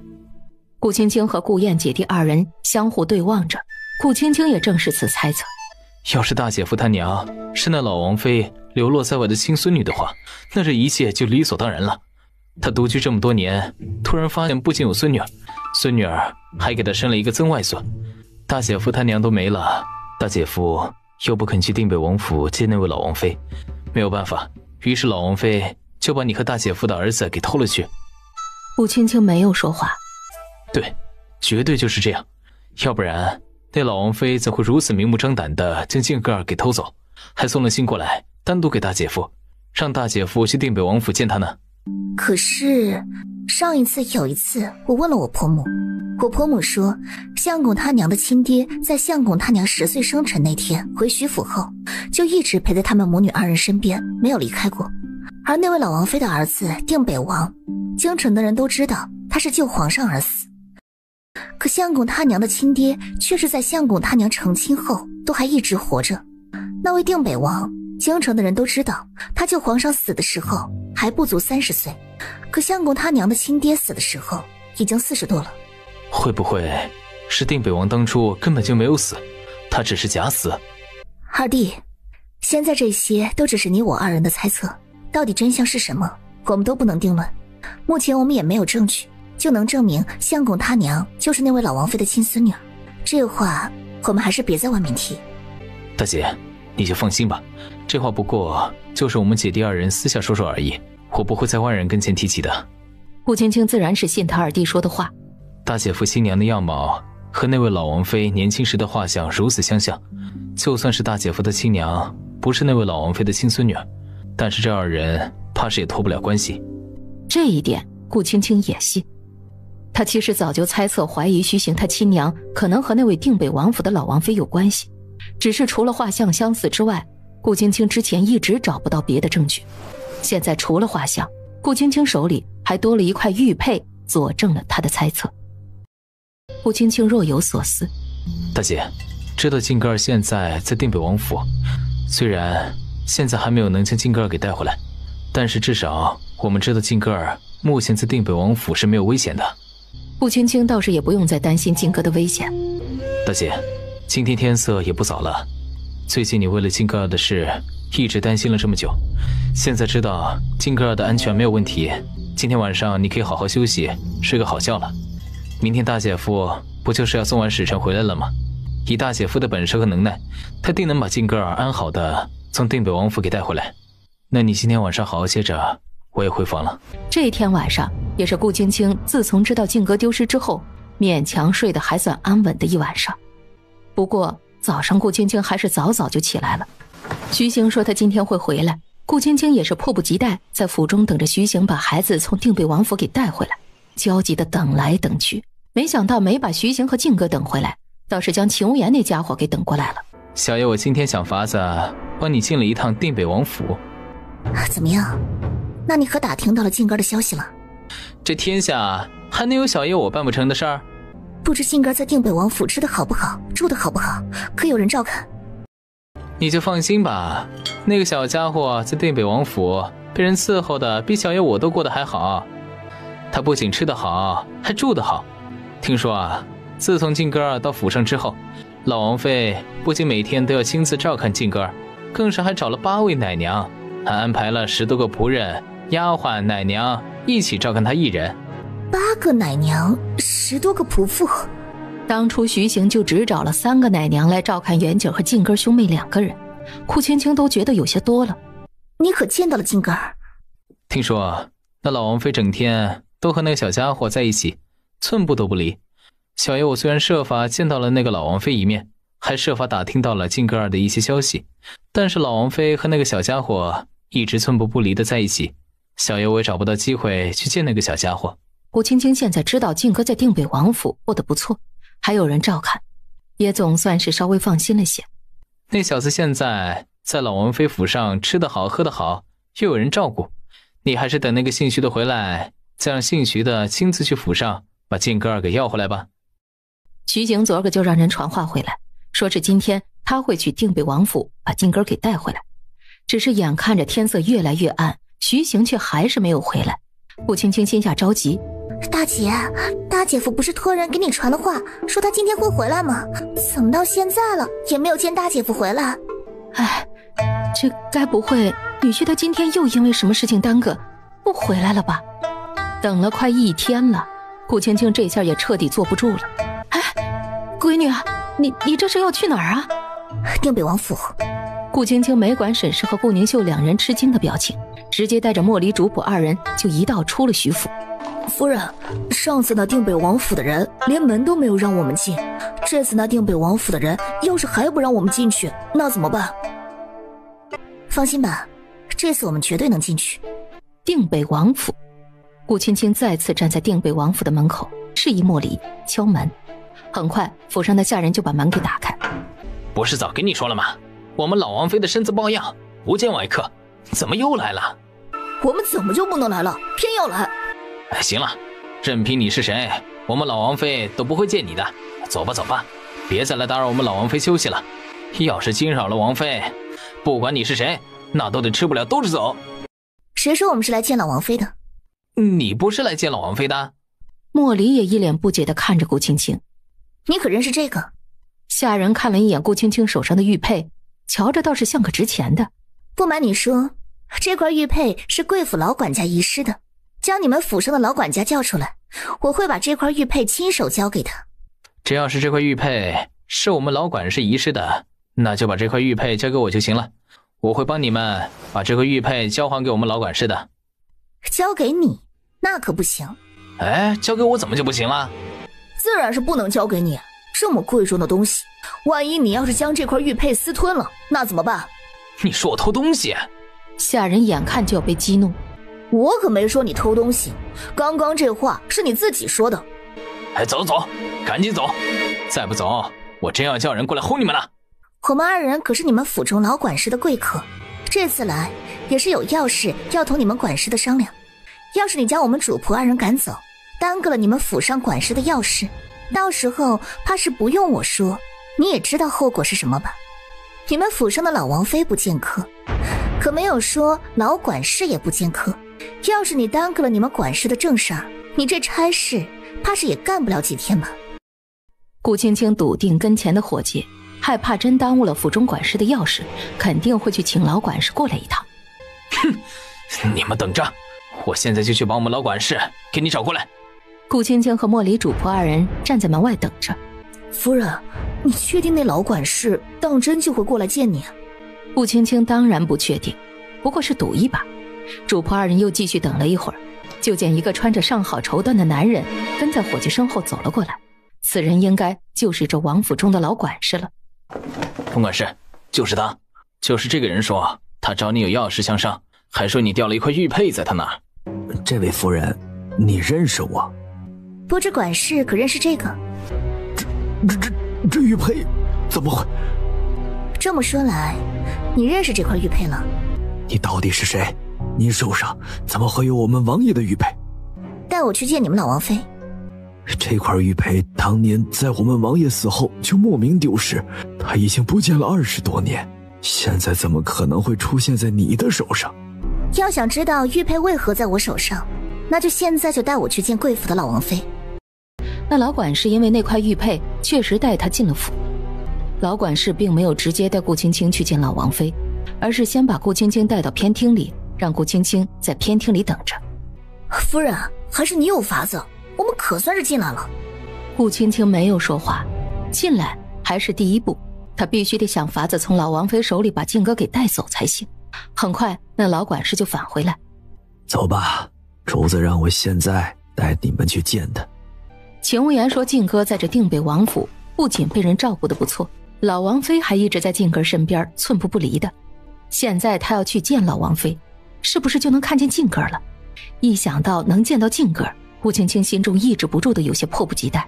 顾青青和顾燕姐弟二人相互对望着，顾青青也正是此猜测。要是大姐夫他娘是那老王妃流落在外的亲孙女的话，那这一切就理所当然了。她独居这么多年，突然发现不仅有孙女儿，孙女儿还给她生了一个曾外孙。大姐夫他娘都没了，大姐夫又不肯去定北王府接那位老王妃，没有办法，于是老王妃就把你和大姐夫的儿子给偷了去。顾青青没有说话。对，绝对就是这样，要不然那老王妃怎会如此明目张胆的将静根儿给偷走，还送了信过来单独给大姐夫，让大姐夫去定北王府见他呢？可是上一次有一次我问了我婆母，我婆母说相公他娘的亲爹在相公他娘10岁生辰那天回徐府后，就一直陪在他们母女2人身边，没有离开过。而那位老王妃的儿子定北王，京城的人都知道他是救皇上而死，可相公他娘的亲爹却是在相公他娘成亲后都还一直活着。那位定北王，京城的人都知道他救皇上死的时候还不足30岁，可相公他娘的亲爹死的时候已经40多了。会不会是定北王当初根本就没有死，他只是假死？二弟，现在这些都只是你我2人的猜测，到底真相是什么我们都不能定论。目前我们也没有证据就能证明相公他娘就是那位老王妃的亲孙女儿，这话我们还是别在外面提。大姐，你就放心吧，这话不过就是我们姐弟2人私下说说而已，我不会在外人跟前提起的。顾青青自然是信他二弟说的话。大姐夫新娘的样貌和那位老王妃年轻时的画像如此相像，就算是大姐夫的亲娘不是那位老王妃的亲孙女儿，但是这2人怕是也脱不了关系。这一点顾青青也信，他其实早就猜测怀疑徐行他亲娘可能和那位定北王府的老王妃有关系，只是除了画像相似之外，顾青青之前一直找不到别的证据。现在除了画像，顾青青手里还多了一块玉佩，佐证了他的猜测。顾青青若有所思，大姐，知道静根儿现在在定北王府，虽然现在还没有能将静根儿给带回来，但是至少我们知道静根儿目前在定北王府是没有危险的。顾青青倒是也不用再担心静哥的危险。大姐，今天天色也不早了，最近你为了静根儿的事一直担心了这么久，现在知道静根儿的安全没有问题，今天晚上你可以好好休息，睡个好觉了。明天大姐夫不就是要送完使臣回来了吗？以大姐夫的本事和能耐，他定能把静根儿安好的从定北王府给带回来。那你今天晚上好好歇着，我也回房了。这一天晚上也是顾青青自从知道静哥丢失之后勉强睡得还算安稳的一晚上。不过早上顾青青还是早早就起来了。徐行说他今天会回来，顾青青也是迫不及待在府中等着徐行把孩子从定北王府给带回来，焦急的等来等去，没想到没把徐行和静哥等回来，倒是将秦无言那家伙给等过来了。小爷我今天想法子帮你进了一趟定北王府。怎么样？那你可打听到了静哥的消息了？这天下还能有小爷我办不成的事儿？不知静哥在定北王府吃的好不好，住的好不好，可有人照看？你就放心吧，那个小家伙在定北王府被人伺候的比小爷我都过得还好。他不仅吃得好，还住得好。听说啊，自从静哥到府上之后，老王妃不仅每天都要亲自照看静哥，更是还找了8位奶娘，还安排了10多个仆人、丫鬟、奶娘一起照看他一人。8个奶娘，10多个仆妇。当初徐行就只找了3个奶娘来照看元景和静根兄妹2个人，顾青青都觉得有些多了。你可见到了静根？听说那老王妃整天都和那个小家伙在一起，寸步都不离。小爷我虽然设法见到了那个老王妃一面，还设法打听到了靖哥儿的一些消息，但是老王妃和那个小家伙一直寸步不离的在一起，小爷我也找不到机会去见那个小家伙。顾青青现在知道靖哥在定北王府过得不错，还有人照看，也总算是稍微放心了些。那小子现在在老王妃府上吃得好喝得好，又有人照顾，你还是等那个姓徐的回来，再让姓徐的亲自去府上把靖哥儿给要回来吧。徐景昨个就让人传话回来，说是今天他会去定北王府把靖哥儿给带回来，只是眼看着天色越来越暗，徐行却还是没有回来。顾青青心下着急，大姐，大姐夫不是托人给你传的话，说他今天会回来吗？怎么到现在了也没有见大姐夫回来？哎，这该不会女婿他今天又因为什么事情耽搁不回来了吧？等了快1天了，顾青青这下也彻底坐不住了。哎，闺女啊，你这是要去哪儿啊？定北王府。顾青青没管沈氏和顾宁秀两人吃惊的表情，直接带着莫离主仆二人就一道出了徐府。夫人，上次那定北王府的人连门都没有让我们进，这次那定北王府的人要是还不让我们进去，那怎么办？放心吧，这次我们绝对能进去。定北王府，顾青青再次站在定北王府的门口，示意莫离敲门。很快，府上的下人就把门给打开。不是早跟你说了吗？我们老王妃的身子抱恙，不见外客，怎么又来了？我们怎么就不能来了，偏要来？哎，行了，任凭你是谁，我们老王妃都不会见你的。走吧走吧，别再来打扰我们老王妃休息了。要是惊扰了王妃，不管你是谁，那都得吃不了兜着走。谁说我们是来见老王妃的？你不是来见老王妃的？莫离也一脸不解地看着顾青青。你可认识这个？下人看了一眼顾青青手上的玉佩，瞧着倒是像个值钱的。不瞒你说，这块玉佩是贵府老管家遗失的，将你们府上的老管家叫出来，我会把这块玉佩亲手交给他。只要是这块玉佩是我们老管事遗失的，那就把这块玉佩交给我就行了，我会帮你们把这块玉佩交还给我们老管事的。交给你？那可不行。哎，交给我怎么就不行了？自然是不能交给你，这么贵重的东西，万一你要是将这块玉佩私吞了，那怎么办？你说我偷东西？下人眼看就要被激怒。我可没说你偷东西，刚刚这话是你自己说的。哎，走走，赶紧走，再不走，我真要叫人过来轰你们了。我们二人可是你们府中老管事的贵客，这次来也是有要事要同你们管事的商量。要是你将我们主仆二人赶走，耽搁了你们府上管事的要事，到时候怕是不用我说，你也知道后果是什么吧？你们府上的老王妃不见客，可没有说老管事也不见客。要是你耽搁了你们管事的正事儿，你这差事怕是也干不了几天吧。顾青青笃定跟前的伙计害怕真耽误了府中管事的要事，肯定会去请老管事过来一趟。哼，你们等着，我现在就去把我们老管事给你找过来。顾青青和莫离主仆二人站在门外等着。夫人，你确定那老管事当真就会过来见你？顾青青当然不确定，不过是赌一把。主仆二人又继续等了一会儿，就见一个穿着上好绸缎的男人跟在伙计身后走了过来。此人应该就是这王府中的老管事了。冯管事，就是他，就是这个人说他找你有要事相商，还说你掉了一块玉佩在他那儿。这位夫人，你认识我？不知管事可认识这个？这玉佩怎么会？这么说来，你认识这块玉佩了？你到底是谁？你手上怎么会有我们王爷的玉佩？带我去见你们老王妃。这块玉佩当年在我们王爷死后就莫名丢失，他已经不见了20多年，现在怎么可能会出现在你的手上？要想知道玉佩为何在我手上，那就现在就带我去见贵府的老王妃。那老管事因为那块玉佩确实带他进了府，老管事并没有直接带顾青青去见老王妃，而是先把顾青青带到偏厅里，让顾青青在偏厅里等着。夫人，还是你有法子，我们可算是进来了。顾青青没有说话，进来还是第一步，她必须得想法子从老王妃手里把靖哥给带走才行。很快那老管事就返回来。走吧，主子让我现在带你们去见他。秦无言说靖哥在这定北王府不仅被人照顾得不错，老王妃还一直在靖哥身边寸步不离的。现在他要去见老王妃，是不是就能看见靖哥了？一想到能见到靖哥，顾青青心中抑制不住的有些迫不及待。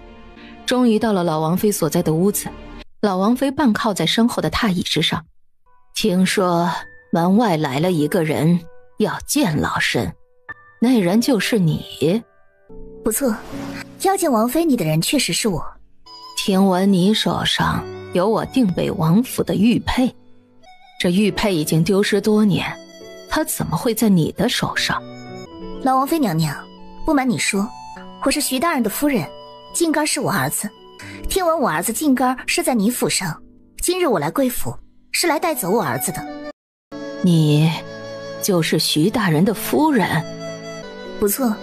终于到了老王妃所在的屋子，老王妃半靠在身后的榻椅之上。听说门外来了一个人要见老身，那人就是你？不错，要见王妃你的人确实是我。听闻你手上有我定北王府的玉佩，这玉佩已经丢失多年，它怎么会在你的手上？老王妃娘娘，不瞒你说，我是徐大人的夫人，靖哥是我儿子。听闻我儿子靖哥是在你府上，今日我来贵府是来带走我儿子的。你就是徐大人的夫人？不错，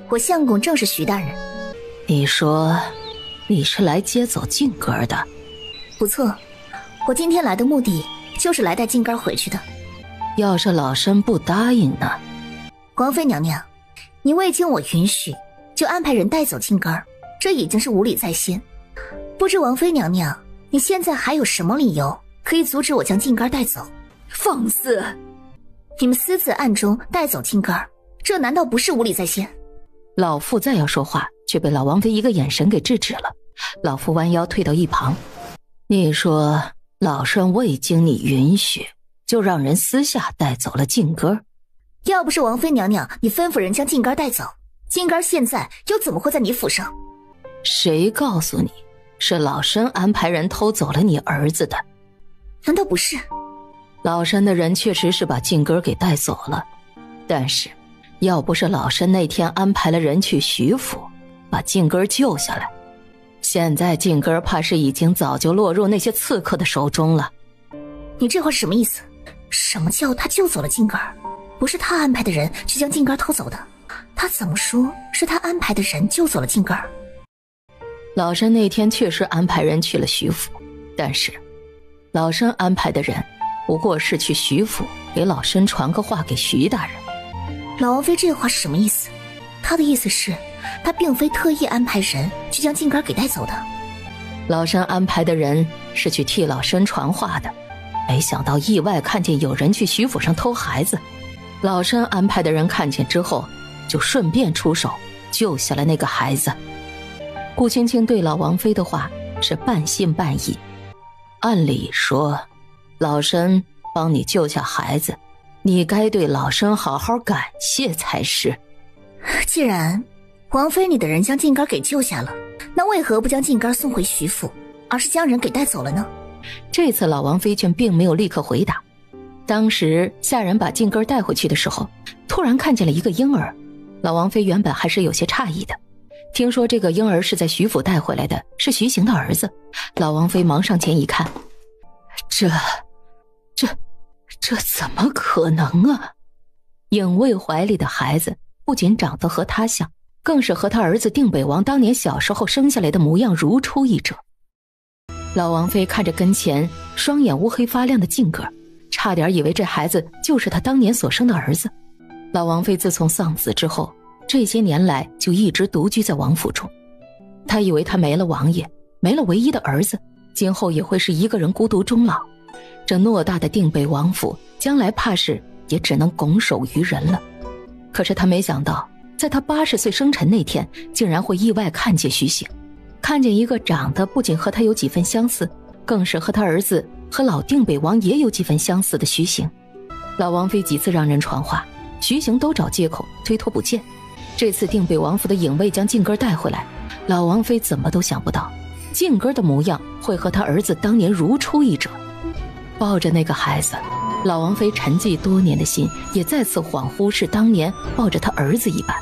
我相公正是徐大人。你说你是来接走靖哥的？不错，我今天来的目的就是来带靖哥回去的。要是老身不答应呢？王妃娘娘，你未经我允许就安排人带走靖哥，这已经是无礼在先。不知王妃娘娘，你现在还有什么理由可以阻止我将靖哥带走？放肆！你们私自暗中带走靖哥，这难道不是无礼在先？老妇再要说话，却被老王妃一个眼神给制止了。老妇弯腰退到一旁。你说老身未经你允许就让人私下带走了靖哥？要不是王妃娘娘你吩咐人将靖哥带走，靖哥现在又怎么会在你府上？谁告诉你是老身安排人偷走了你儿子的？难道不是？老身的人确实是把靖哥给带走了，但是要不是老身那天安排了人去徐府把靖哥救下来，现在靖哥怕是已经早就落入那些刺客的手中了。你这话什么意思？什么叫他救走了靖哥？不是他安排的人去将靖哥偷走的，他怎么说是他安排的人救走了靖哥？老身那天确实安排人去了徐府，但是老身安排的人不过是去徐府给老身传个话给徐大人。老王妃这话是什么意思？他的意思是他并非特意安排人去将靖哥给带走的。老身安排的人是去替老身传话的，没想到意外看见有人去徐府上偷孩子，老身安排的人看见之后就顺便出手救下了那个孩子。顾青青对老王妃的话是半信半疑。按理说老身帮你救下孩子，你该对老身好好感谢才是。既然王妃你的人将靖哥给救下了，那为何不将靖哥送回徐府，而是将人给带走了呢？这次老王妃却并没有立刻回答。当时下人把靖哥带回去的时候，突然看见了一个婴儿。老王妃原本还是有些诧异的，听说这个婴儿是在徐府带回来的，是徐行的儿子。老王妃忙上前一看，这怎么可能啊？影卫怀里的孩子不仅长得和他像，更是和他儿子定北王当年小时候生下来的模样如出一辙。老王妃看着跟前双眼乌黑发亮的靖哥，差点以为这孩子就是他当年所生的儿子。老王妃自从丧子之后，这些年来就一直独居在王府中。她以为他没了王爷，没了唯一的儿子，今后也会是一个人孤独终老。这偌大的定北王府，将来怕是也只能拱手于人了。可是他没想到，在他80岁生辰那天，竟然会意外看见徐行，看见一个长得不仅和他有几分相似，更是和他儿子和老定北王也有几分相似的徐行。老王妃几次让人传话，徐行都找借口推脱不见。这次定北王府的影卫将靖哥带回来，老王妃怎么都想不到靖哥的模样会和他儿子当年如出一辙。抱着那个孩子，老王妃沉寂多年的心也再次恍惚是当年抱着他儿子一般。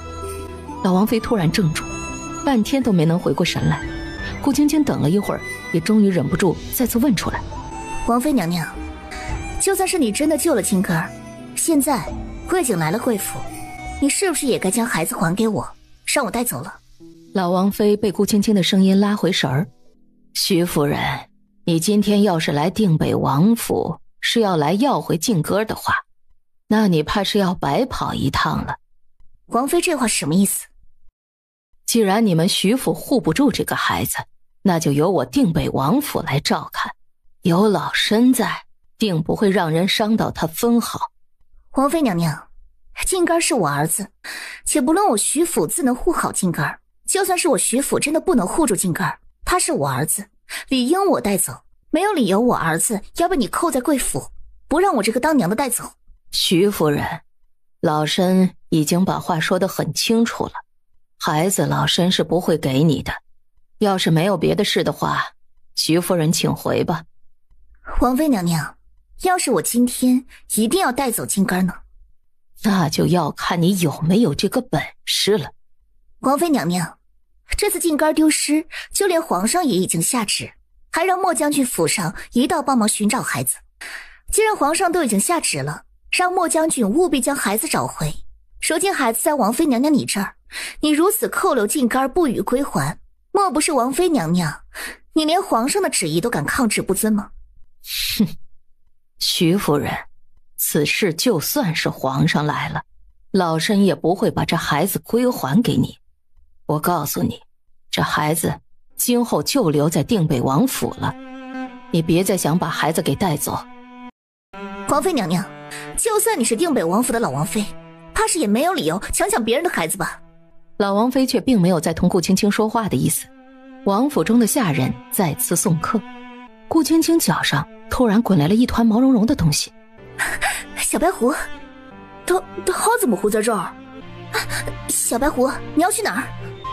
老王妃突然怔住，半天都没能回过神来。顾青青等了一会儿，也终于忍不住再次问出来：王妃娘娘，就算是你真的救了靖哥，现在我已经来了贵府，你是不是也该将孩子还给我，让我带走了？老王妃被顾青青的声音拉回神儿。徐夫人，你今天要是来定北王府是要来要回靖哥的话，那你怕是要白跑一趟了。王妃这话什么意思？既然你们徐府护不住这个孩子，那就由我定北王府来照看。有老身在，定不会让人伤到他分毫。王妃娘娘，静根是我儿子，且不论我徐府自能护好静根，就算是我徐府真的不能护住静根，他是我儿子，理应我带走，没有理由我儿子要被你扣在贵府，不让我这个当娘的带走。徐夫人，老身已经把话说得很清楚了，孩子老身是不会给你的。要是没有别的事的话，徐夫人请回吧。王妃娘娘，要是我今天一定要带走静根呢？那就要看你有没有这个本事了。王妃娘娘，这次静根丢失，就连皇上也已经下旨，还让莫将军府上一道帮忙寻找孩子。既然皇上都已经下旨了，让莫将军务必将孩子找回。如今孩子在王妃娘娘你这儿，你如此扣留静根不予归还，莫不是王妃娘娘，你连皇上的旨意都敢抗旨不遵吗？哼，徐夫人，此事就算是皇上来了，老身也不会把这孩子归还给你。我告诉你，这孩子今后就留在定北王府了，你别再想把孩子给带走。王妃娘娘，就算你是定北王府的老王妃，怕是也没有理由抢别人的孩子吧？老王妃却并没有再同顾青青说话的意思。王府中的下人再次送客，顾青青脚上突然滚来了一团毛茸茸的东西。小白狐，他怎么会在这儿？小白狐，你要去哪儿？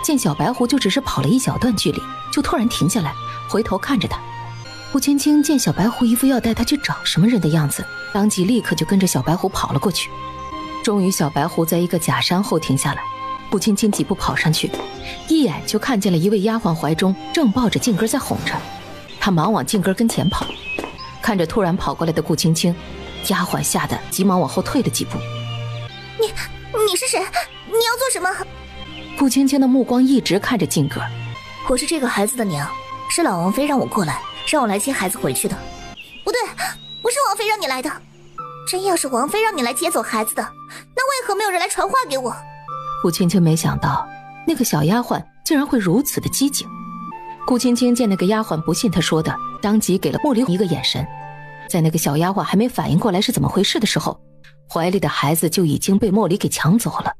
见小白狐就只是跑了一小段距离，就突然停下来，回头看着他。顾青青见小白狐一副要带他去找什么人的样子，当即立刻就跟着小白狐跑了过去。终于小白狐在一个假山后停下来，顾青青几步跑上去，一眼就看见了一位丫鬟怀中正抱着静根在哄着。他忙往静根跟前跑，看着突然跑过来的顾青青，丫鬟吓得急忙往后退了几步。你是谁？你要做什么？顾青青的目光一直看着静根。我是这个孩子的娘，是老王妃让我过来，让我来接孩子回去的。不对，不是王妃让你来的。真要是王妃让你来接走孩子的，那为何没有人来传话给我？顾青青没想到那个小丫鬟竟然会如此的机警。顾青青见那个丫鬟不信她说的，当即给了茉莉一个眼神。在那个小丫鬟还没反应过来是怎么回事的时候，怀里的孩子就已经被茉莉给抢走了。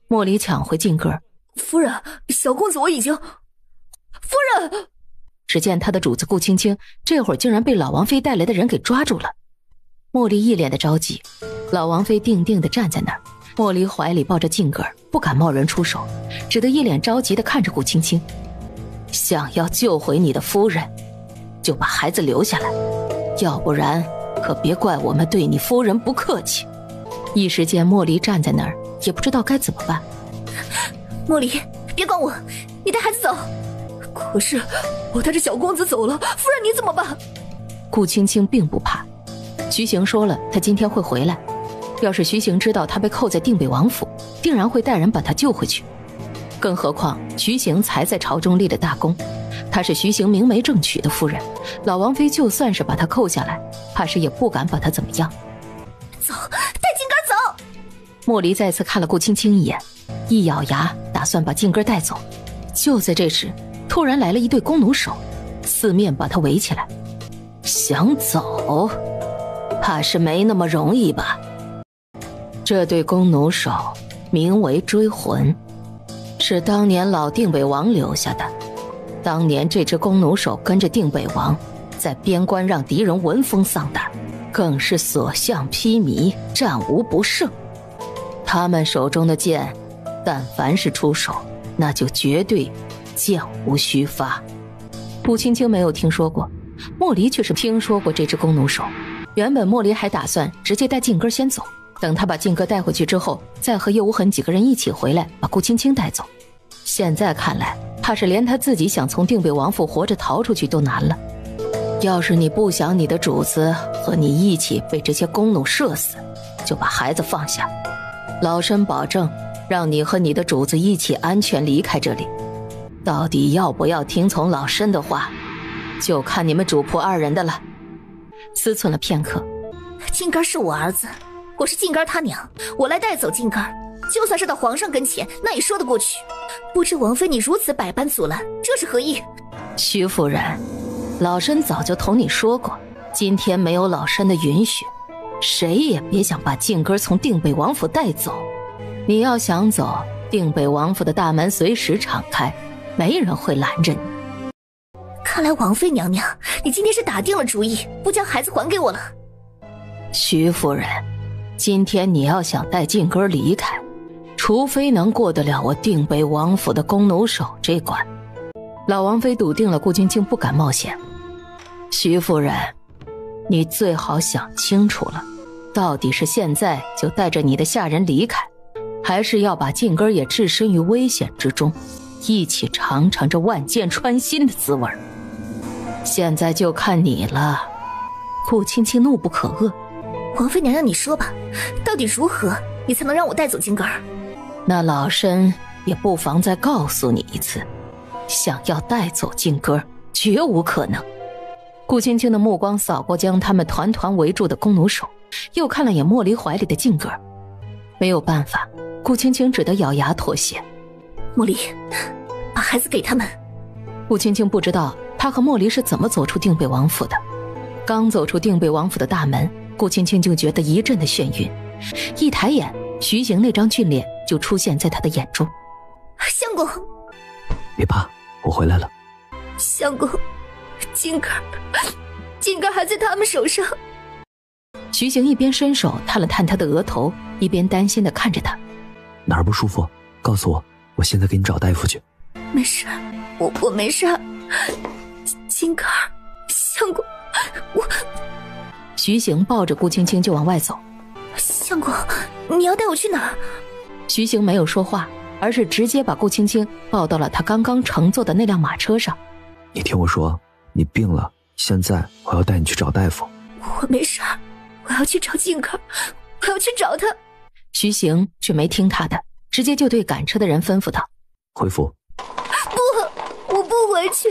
茉莉抢回静根。夫人，小公子我已经……夫人！只见他的主子顾青青这会儿竟然被老王妃带来的人给抓住了。茉莉一脸的着急，老王妃定定地站在那儿，茉莉怀里抱着静根，不敢贸然出手，只得一脸着急地看着顾青青。想要救回你的夫人，就把孩子留下来，要不然可别怪我们对你夫人不客气。一时间茉莉站在那儿也不知道该怎么办。茉莉，别管我，你带孩子走。可是我带着小公子走了，夫人你怎么办？顾青青并不怕，徐行说了他今天会回来，要是徐行知道他被扣在定北王府，定然会带人把他救回去。更何况徐行才在朝中立了大功，他是徐行明媒正娶的夫人，老王妃就算是把他扣下来，怕是也不敢把他怎么样。走，带静根走。茉莉再次看了顾青青一眼，一咬牙打算把静根带走。就在这时，突然来了一队弓弩手，四面把他围起来。想走，怕是没那么容易吧。这对弓弩手名为追魂，是当年老定北王留下的。当年这支弓弩手跟着定北王，在边关让敌人闻风丧胆，更是所向披靡，战无不胜。他们手中的剑，但凡是出手，那就绝对剑无虚发。顾青青没有听说过，茉莉却是听说过这支弓弩手。原本茉莉还打算直接带静根先走，等他把静根带回去之后，再和叶无痕几个人一起回来把顾青青带走。现在看来，怕是连他自己想从定北王府活着逃出去都难了。要是你不想你的主子和你一起被这些弓弩射死，就把孩子放下，老身保证让你和你的主子一起安全离开这里。到底要不要听从老身的话，就看你们主仆二人的了。思忖了片刻，静根是我儿子，我是静根他娘，我来带走静根，就算是到皇上跟前，那也说得过去。不知王妃你如此百般阻拦，这是何意？徐夫人，老身早就同你说过，今天没有老身的允许，谁也别想把静哥从定北王府带走。你要想走，定北王府的大门随时敞开，没人会拦着你。看来王妃娘娘，你今天是打定了主意，不将孩子还给我了。徐夫人，今天你要想带静哥离开，除非能过得了我定北王府的弓弩手这关。老王妃笃定了顾青青不敢冒险。徐夫人，你最好想清楚了，到底是现在就带着你的下人离开，还是要把静哥也置身于危险之中，一起尝尝这万箭穿心的滋味。现在就看你了。顾青青怒不可遏。王妃娘娘，你说吧，到底如何你才能让我带走静哥？那老身也不妨再告诉你一次，想要带走静哥，绝无可能。顾青青的目光扫过将他们团团围住的弓弩手，又看了眼莫离怀里的静哥。没有办法，顾青青只得咬牙妥协。莫离，把孩子给他们。顾青青不知道他和莫离是怎么走出定北王府的。刚走出定北王府的大门，顾青青就觉得一阵的眩晕，一抬眼，徐行那张俊脸就出现在他的眼中。相公，别怕，我回来了。相公，静哥还在他们手上。徐行一边伸手探了探他的额头，一边担心地看着他。哪儿不舒服？告诉我，我现在给你找大夫去。没事，我没事。静哥，相公，徐行抱着顾青青就往外走。相公，你要带我去哪儿？徐行没有说话，而是直接把顾青青抱到了他刚刚乘坐的那辆马车上。你听我说，你病了，现在我要带你去找大夫。我没事，我要去找静哥，我要去找他。徐行却没听他的，直接就对赶车的人吩咐道：回府。不，我不回去，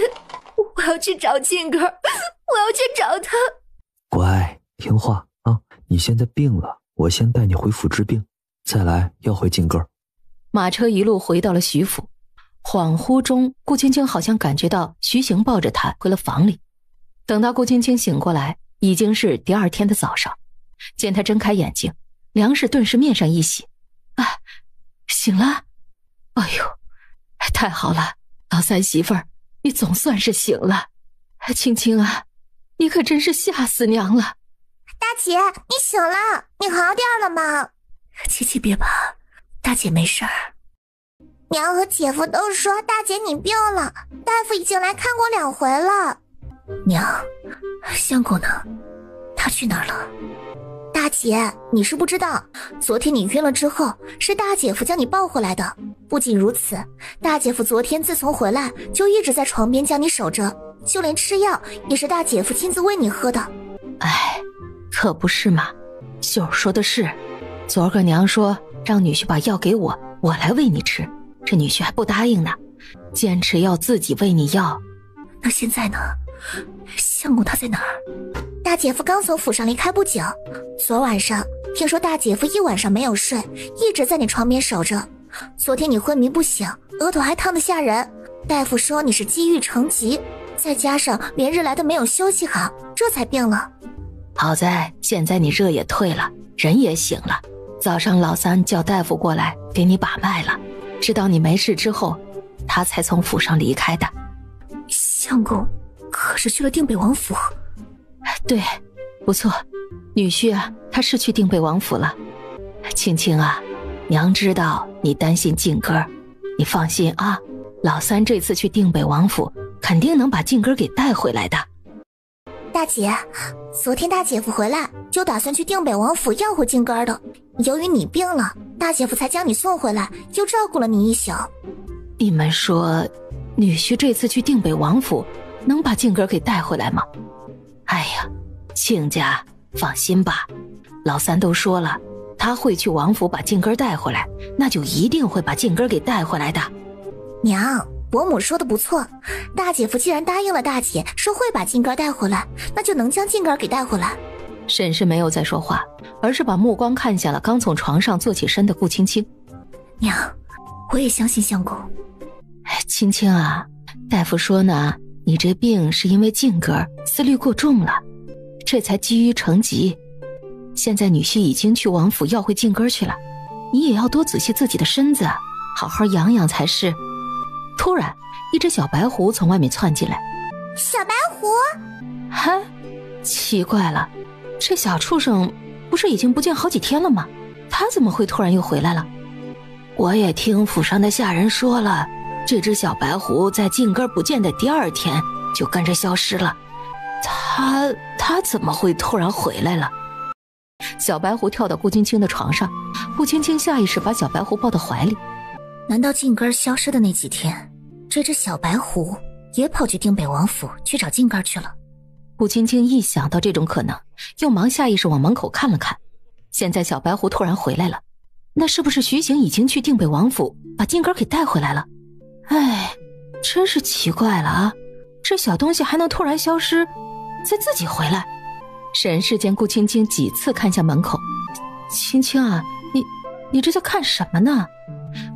我要去找静哥，我要去找他。乖，听话啊！你现在病了，我先带你回府治病，再来要回静哥。马车一路回到了徐府，恍惚中，顾青青好像感觉到徐行抱着她回了房里。等到顾青青醒过来，已经是第二天的早上。见她睁开眼睛，梁氏顿时面上一喜：“啊，醒了！哎呦，太好了，老三媳妇儿，你总算是醒了。青青啊，你可真是吓死娘了。”大姐，你醒了，你好点了吗？七别怕，大姐没事儿。娘和姐夫都说大姐你病了，大夫已经来看过2回了。娘，相公呢？他去哪儿了？大姐，你是不知道，昨天你晕了之后，是大姐夫将你抱回来的。不仅如此，大姐夫昨天自从回来就一直在床边将你守着，就连吃药也是大姐夫亲自喂你喝的。哎，可不是嘛，秀儿说的是，昨个娘说让女婿把药给我，我来喂你吃，这女婿还不答应呢，坚持要自己喂你药。那现在呢？相公他在哪儿？大姐夫刚从府上离开不久，昨晚上听说大姐夫一晚上没有睡，一直在你床边守着。昨天你昏迷不醒，额头还烫得吓人，大夫说你是积郁成疾，再加上连日来都没有休息好，这才病了。好在现在你热也退了，人也醒了，早上老三叫大夫过来给你把脉了，知道你没事之后，他才从府上离开的。相公可是去了定北王府？对，不错，女婿啊，他是去定北王府了。青青啊，娘知道你担心静哥，你放心啊，老三这次去定北王府肯定能把静哥给带回来的。大姐，昨天大姐夫回来就打算去定北王府要回静哥的，由于你病了，大姐夫才将你送回来，又照顾了你一宿。你们说女婿这次去定北王府能把静哥给带回来吗？哎呀，亲家放心吧，老三都说了，他会去王府把静哥带回来，那就一定会把静哥给带回来的。娘，伯母说的不错，大姐夫既然答应了大姐说会把静哥带回来，那就能将静哥给带回来。沈氏没有再说话，而是把目光看向了刚从床上坐起身的顾青青。娘，我也相信相公，青青啊，大夫说呢，你这病是因为静哥思虑过重了，这才积郁成疾。现在女婿已经去王府要回静哥去了，你也要多仔细自己的身子，好好养养才是。突然，一只小白狐从外面窜进来。小白狐？哈，奇怪了，这小畜生不是已经不见好几天了吗？他怎么会突然又回来了？我也听府上的下人说了，这只小白狐在静哥不见的第2天就跟着消失了。他怎么会突然回来了？小白狐跳到顾青青的床上，顾青青下意识把小白狐抱到怀里。难道静哥消失的那几天，这只小白狐也跑去定北王府去找静哥去了？顾青青一想到这种可能，又忙下意识往门口看了看。现在小白狐突然回来了，那是不是徐行已经去定北王府把静哥给带回来了？哎，真是奇怪了啊，这小东西还能突然消失再自己回来。沈氏见顾青青几次看向门口。青青啊，你这在看什么呢？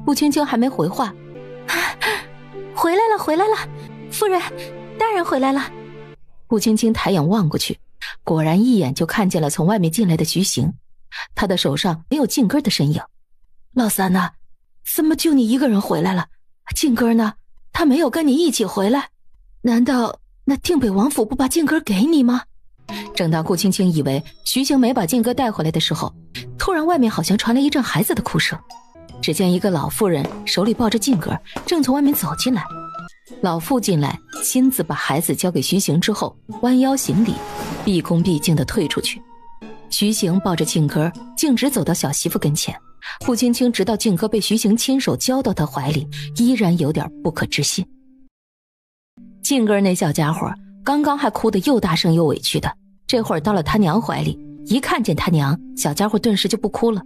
顾青青还没回话。回来了，夫人大人回来了。顾青青抬眼望过去，果然一眼就看见了从外面进来的徐行，他的手上没有静哥的身影。老三呢？怎么就你一个人回来了？静哥呢？他没有跟你一起回来？难道那定北王府不把静哥给你吗？正当顾青青以为徐行没把静哥带回来的时候，突然外面好像传来一阵孩子的哭声。只见一个老妇人手里抱着静哥，正从外面走进来。老妇进来，亲自把孩子交给徐行之后，弯腰行礼，毕恭毕敬地退出去。徐行抱着静哥，径直走到小媳妇跟前。顾青青直到静哥被徐行亲手交到她怀里，依然有点不可置信。静哥那小家伙刚刚还哭得又大声又委屈的，这会儿到了他娘怀里，一看见他娘，小家伙顿时就不哭了。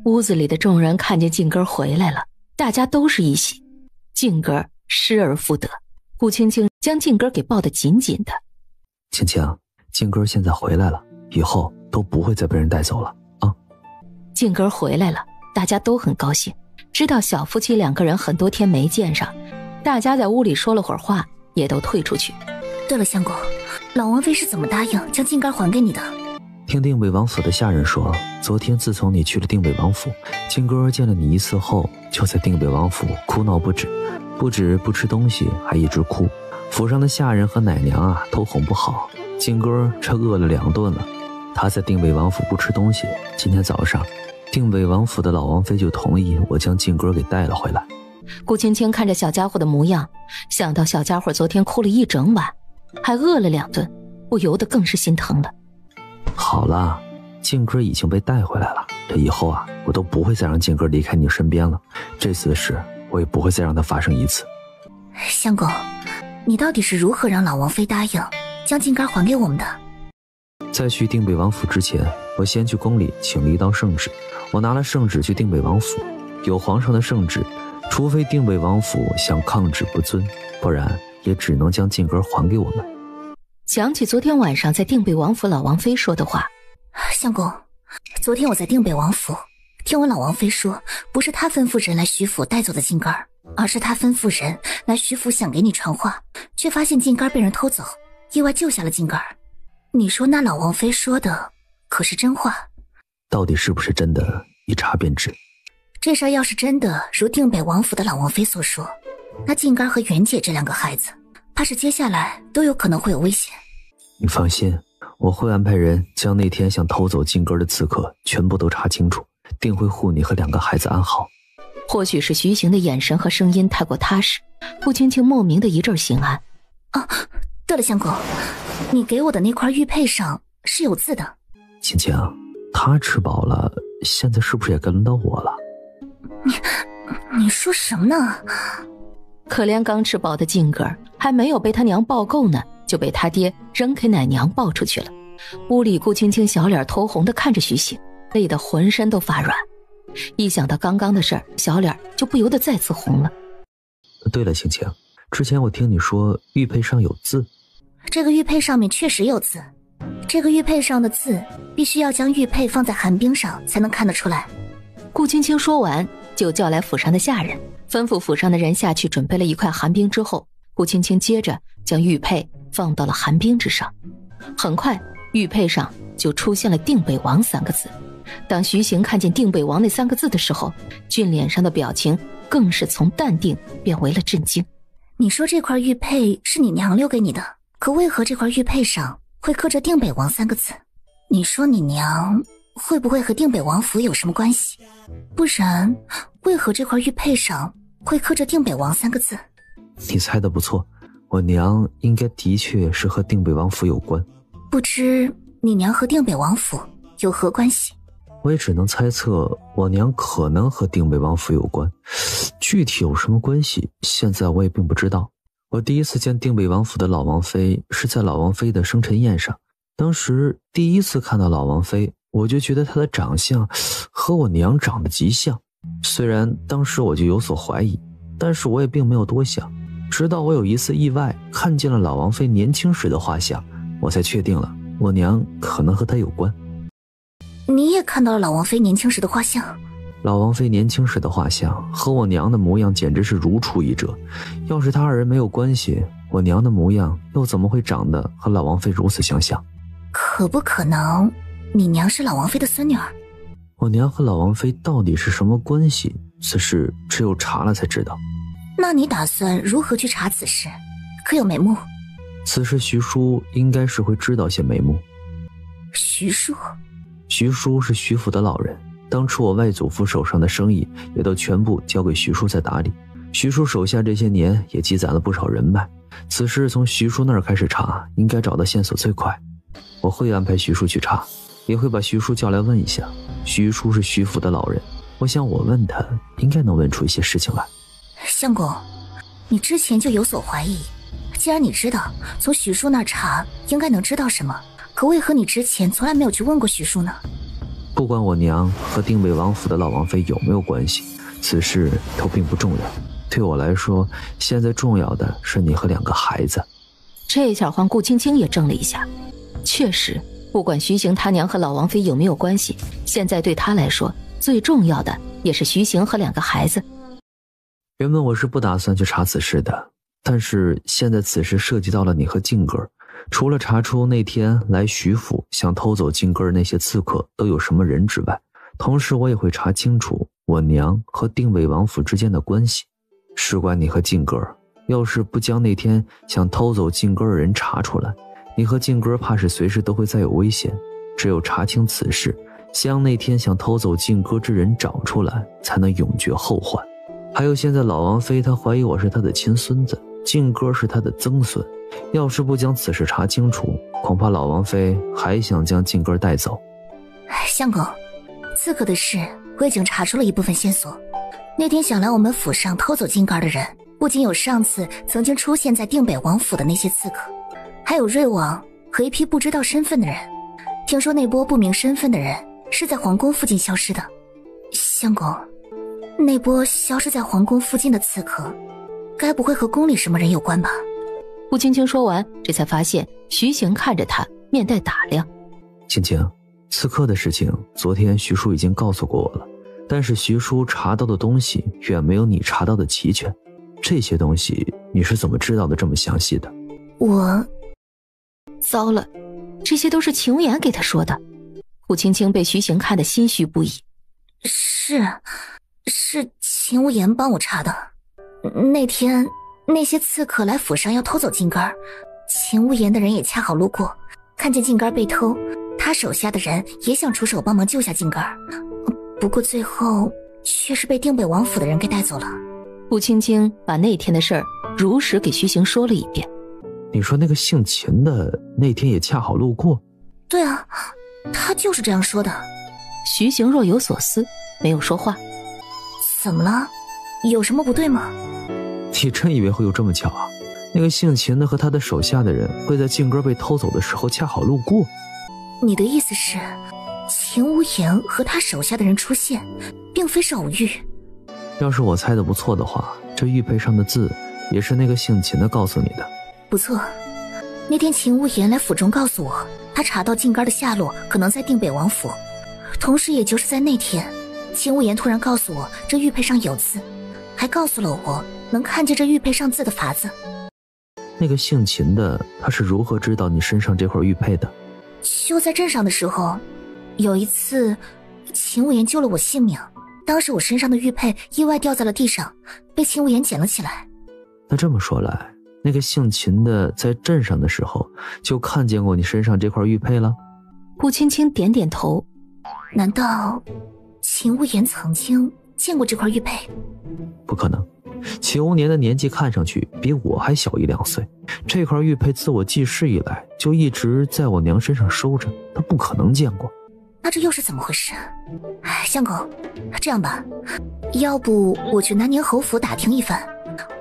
屋子里的众人看见静哥回来了，大家都是一喜。静哥失而复得，顾青青将静哥给抱得紧紧的。青青，静哥现在回来了，以后都不会再被人带走了啊！静哥回来了，大家都很高兴，知道小夫妻2个人很多天没见上，大家在屋里说了会儿话，也都退出去。对了，相公，老王妃是怎么答应将静哥还给你的？听定北王府的下人说，昨天自从你去了定北王府，静哥见了你一次后，就在定北王府哭闹不止，不止不吃东西，还一直哭。府上的下人和奶娘啊都哄不好，静哥这饿了2顿了。他在定北王府不吃东西，今天早上定北王府的老王妃就同意我将静哥给带了回来。顾青青看着小家伙的模样，想到小家伙昨天哭了一整晚，还饿了2顿，不由得更是心疼了。好了，静哥已经被带回来了，这以后啊，我都不会再让静哥离开你身边了。这次的事，我也不会再让它发生一次。相公，你到底是如何让老王妃答应将静哥还给我们的？在去定北王府之前，我先去宫里请了一道圣旨，我拿了圣旨去定北王府，有皇上的圣旨，除非定北王府想抗旨不遵，不然也只能将静哥还给我们。想起昨天晚上在定北王府老王妃说的话，相公，昨天我在定北王府听闻老王妃说，不是她吩咐人来徐府带走的静哥，而是她吩咐人来徐府想给你传话，却发现静哥被人偷走，意外救下了静哥。你说那老王妃说的可是真话？到底是不是真的，一查便知。这事要是真的如定北王府的老王妃所说，那静哥和袁姐这2个孩子怕是接下来都有可能会有危险。你放心，我会安排人将那天想偷走静哥的刺客全部都查清楚，定会护你和2个孩子安好。或许是徐行的眼神和声音太过踏实，顾青青莫名的一阵心安。啊，对了，相公，你给我的那块玉佩上是有字的。青青，他吃饱了，现在是不是也该轮到我了？你说什么呢？可怜刚吃饱的静哥还没有被他娘抱够呢，就被他爹扔给奶娘抱出去了。屋里顾青青小脸通红的看着徐行，累得浑身都发软。一想到刚刚的事儿，小脸就不由得再次红了。对了，青青，之前我听你说玉佩上有字。这个玉佩上面确实有字，这个玉佩上的字必须要将玉佩放在寒冰上才能看得出来。顾青青说完，就叫来府上的下人，吩咐府上的人下去准备了一块寒冰之后，顾青青接着将玉佩放到了寒冰之上。很快，玉佩上就出现了定北王3个字。当徐行看见定北王那3个字的时候，俊脸上的表情更是从淡定变为了震惊。你说这块玉佩是你娘留给你的，可为何这块玉佩上会刻着定北王3个字？你说你娘会不会和定北王府有什么关系？不然为何这块玉佩上会刻着定北王3个字？你猜得不错，我娘应该的确是和定北王府有关。不知你娘和定北王府有何关系？我也只能猜测我娘可能和定北王府有关，具体有什么关系现在我也并不知道。我第一次见定北王府的老王妃是在老王妃的生辰宴上，当时第一次看到老王妃，我就觉得她的长相和我娘长得极像。虽然当时我就有所怀疑，但是我也并没有多想，直到我有一次意外看见了老王妃年轻时的画像，我才确定了我娘可能和她有关。你也看到了老王妃年轻时的画像？老王妃年轻时的画像和我娘的模样简直是如出一辙，要是她二人没有关系，我娘的模样又怎么会长得和老王妃如此相像？可不可能你娘是老王妃的孙女儿？我娘和老王妃到底是什么关系？此事只有查了才知道。那你打算如何去查此事？可有眉目？此事徐叔应该是会知道些眉目。徐叔？徐叔是徐府的老人，当初我外祖父手上的生意也都全部交给徐叔在打理。徐叔手下这些年也积攒了不少人脉，此事从徐叔那儿开始查，应该找到线索最快。我会安排徐叔去查，也会把徐叔叫来问一下。徐叔是徐府的老人，我想我问他应该能问出一些事情来。相公，你之前就有所怀疑，既然你知道从徐叔那儿查应该能知道什么，可为何你之前从来没有去问过徐叔呢？不管我娘和定北王府的老王妃有没有关系，此事都并不重要。对我来说，现在重要的是你和2个孩子。这下换顾青青也怔了一下。确实，不管徐行他娘和老王妃有没有关系，现在对他来说最重要的也是徐行和2个孩子。原本我是不打算去查此事的，但是现在此事涉及到了你和静哥，除了查出那天来徐府想偷走静哥那些刺客都有什么人之外，同时我也会查清楚我娘和定北王府之间的关系。事关你和静哥，要是不将那天想偷走静哥的人查出来，你和静哥怕是随时都会再有危险。只有查清此事，将那天想偷走静哥之人找出来，才能永绝后患。还有现在老王妃她怀疑我是她的亲孙子，静哥是她的曾孙，要是不将此事查清楚，恐怕老王妃还想将静哥带走。相公，刺客的事我已经查出了一部分线索。那天想来我们府上偷走静哥的人，不仅有上次曾经出现在定北王府的那些刺客，还有瑞王和一批不知道身份的人。听说那波不明身份的人是在皇宫附近消失的。相公，那波消失在皇宫附近的刺客，该不会和宫里什么人有关吧？顾青青说完，这才发现徐行看着他，面带打量。青青，刺客的事情昨天徐叔已经告诉过我了，但是徐叔查到的东西远没有你查到的齐全。这些东西你是怎么知道的这么详细的？我……糟了，这些都是秦无言给他说的。顾青青被徐行看得心虚不已。是秦无言帮我查的。那天那些刺客来府上要偷走静儿，秦无言的人也恰好路过，看见静儿被偷，他手下的人也想出手帮忙救下静儿，不过最后却是被定北王府的人给带走了。顾青青把那天的事儿如实给徐行说了一遍。你说那个姓秦的那天也恰好路过？对啊，他就是这样说的。徐行若有所思，没有说话。怎么了？有什么不对吗？你真以为会有这么巧啊？那个姓秦的和他的手下的人会在静哥被偷走的时候恰好路过？你的意思是秦无言和他手下的人出现并非是偶遇？要是我猜的不错的话，这玉佩上的字也是那个姓秦的告诉你的。不错，那天秦无言来府中告诉我，他查到静儿的下落可能在定北王府，同时也就是在那天，秦无言突然告诉我这玉佩上有字，还告诉了我能看见这玉佩上字的法子。那个姓秦的，他是如何知道你身上这块玉佩的？就在镇上的时候，有一次秦无言救了我性命，当时我身上的玉佩意外掉在了地上，被秦无言捡了起来。那这么说来，那个姓秦的在镇上的时候就看见过你身上这块玉佩了？顾青青点点头。难道秦无言曾经见过这块玉佩？不可能，秦无年的年纪看上去比我还小1-2岁，这块玉佩自我记事以来就一直在我娘身上收着，他不可能见过。那这又是怎么回事？相公，这样吧，要不我去南宁侯府打听一番，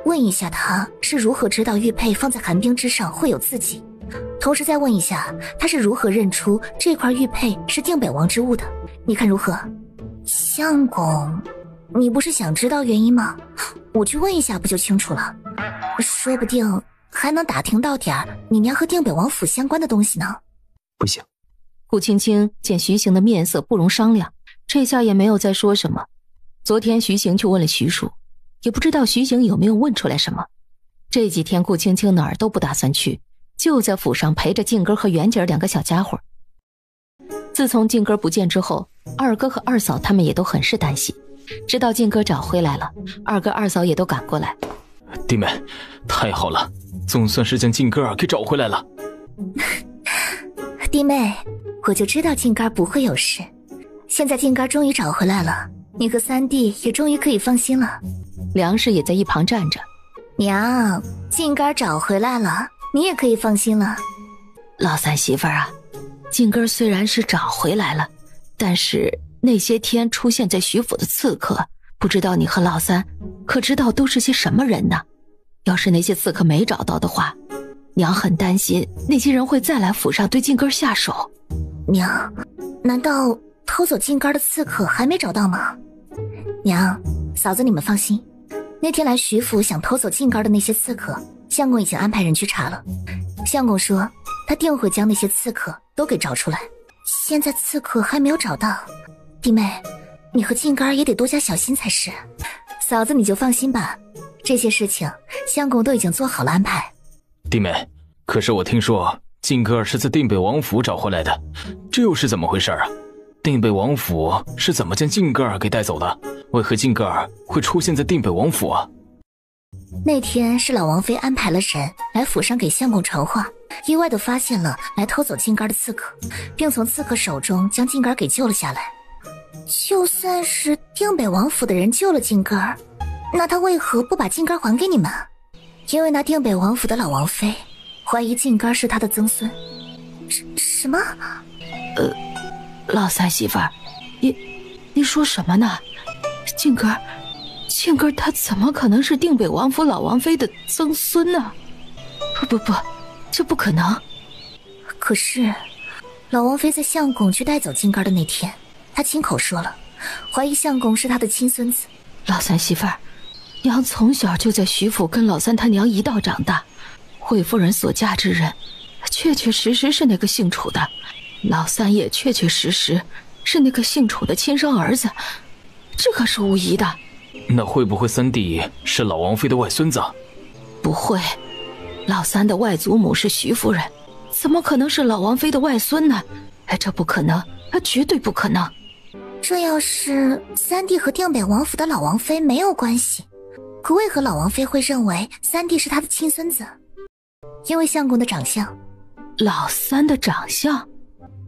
问一下他是如何知道玉佩放在寒冰之上会有字迹，同时再问一下他是如何认出这块玉佩是定北王之物的，你看如何？相公，你不是想知道原因吗？我去问一下不就清楚了，说不定还能打听到点你娘和定北王府相关的东西呢。不行。顾青青见徐行的面色不容商量，这下也没有再说什么。昨天徐行去问了徐庶，也不知道徐行有没有问出来什么。这几天顾青青哪儿都不打算去，就在府上陪着静哥和元姐2个小家伙。自从静哥不见之后，二哥和二嫂他们也都很是担心。知道静哥找回来了，二哥二嫂也都赶过来。弟妹，太好了，总算是将静哥给找回来了。弟妹，我就知道静哥不会有事，现在静哥终于找回来了，你和三弟也终于可以放心了。梁氏也在一旁站着。娘，静哥找回来了，你也可以放心了。老三媳妇儿啊，静哥虽然是找回来了，但是那些天出现在徐府的刺客，不知道你和老三可知道都是些什么人呢？要是那些刺客没找到的话，娘很担心那些人会再来府上对静哥下手。娘，难道偷走静哥的刺客还没找到吗？娘，嫂子你们放心，那天来徐府想偷走静哥的那些刺客，相公已经安排人去查了。相公说他定会将那些刺客都给找出来。现在刺客还没有找到，弟妹，你和静哥也得多加小心才是。嫂子你就放心吧，这些事情相公都已经做好了安排。弟妹，可是我听说静哥是在定北王府找回来的，这又是怎么回事啊？定北王府是怎么将静哥给带走的？为何静哥会出现在定北王府啊？那天是老王妃安排了人来府上给相公传话，意外地发现了来偷走静哥的刺客，并从刺客手中将静哥给救了下来。就算是定北王府的人救了静哥，那他为何不把静哥还给你们？因为那定北王府的老王妃怀疑静哥是他的曾孙。什么？老三媳妇儿，你说什么呢？静哥他怎么可能是定北王府老王妃的曾孙呢？不，这不可能。可是老王妃在相公去带走静哥的那天，她亲口说了，怀疑相公是他的亲孙子。老三媳妇儿，娘从小就在徐府跟老三他娘一道长大，惠夫人所嫁之人确确实实是那个姓楚的，老三也确确实实是那个姓楚的亲生儿子，这可是无疑的。那会不会三弟是老王妃的外孙子？不会，老三的外祖母是徐夫人，怎么可能是老王妃的外孙呢？这不可能，绝对不可能。这要是三弟和定北王府的老王妃没有关系，可为何老王妃会认为三弟是他的亲孙子？因为相公的长相。老三的长相？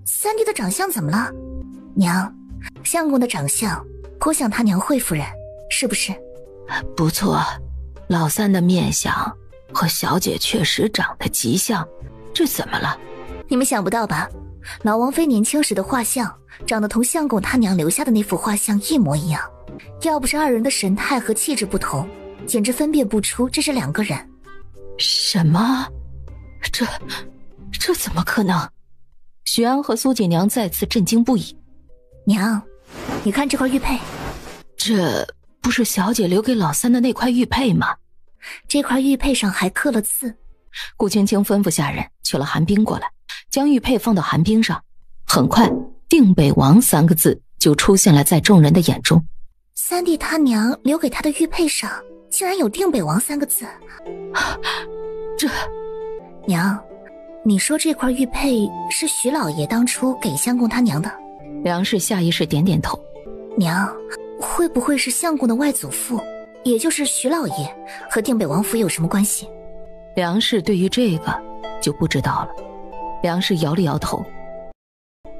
三弟的长相怎么了？娘，相公的长相颇像他娘惠夫人，是不是？不错，老三的面相和小姐确实长得极像，这怎么了？你们想不到吧？老王妃年轻时的画像长得同相公他娘留下的那幅画像一模一样，要不是二人的神态和气质不同，简直分辨不出这是两个人。什么？这怎么可能？许安和苏锦娘再次震惊不已。娘，你看这块玉佩。这不是小姐留给老三的那块玉佩吗？这块玉佩上还刻了字。顾青青吩咐下人取了寒冰过来，将玉佩放到寒冰上。很快，定北王3个字就出现了在众人的眼中。三弟他娘留给他的玉佩上竟然有定北王3个字。这……娘，你说这块玉佩是徐老爷当初给相公他娘的？梁氏下意识点点头。娘，会不会是相公的外祖父，也就是徐老爷和定北王府有什么关系？梁氏对于这个就不知道了。梁氏摇了摇头。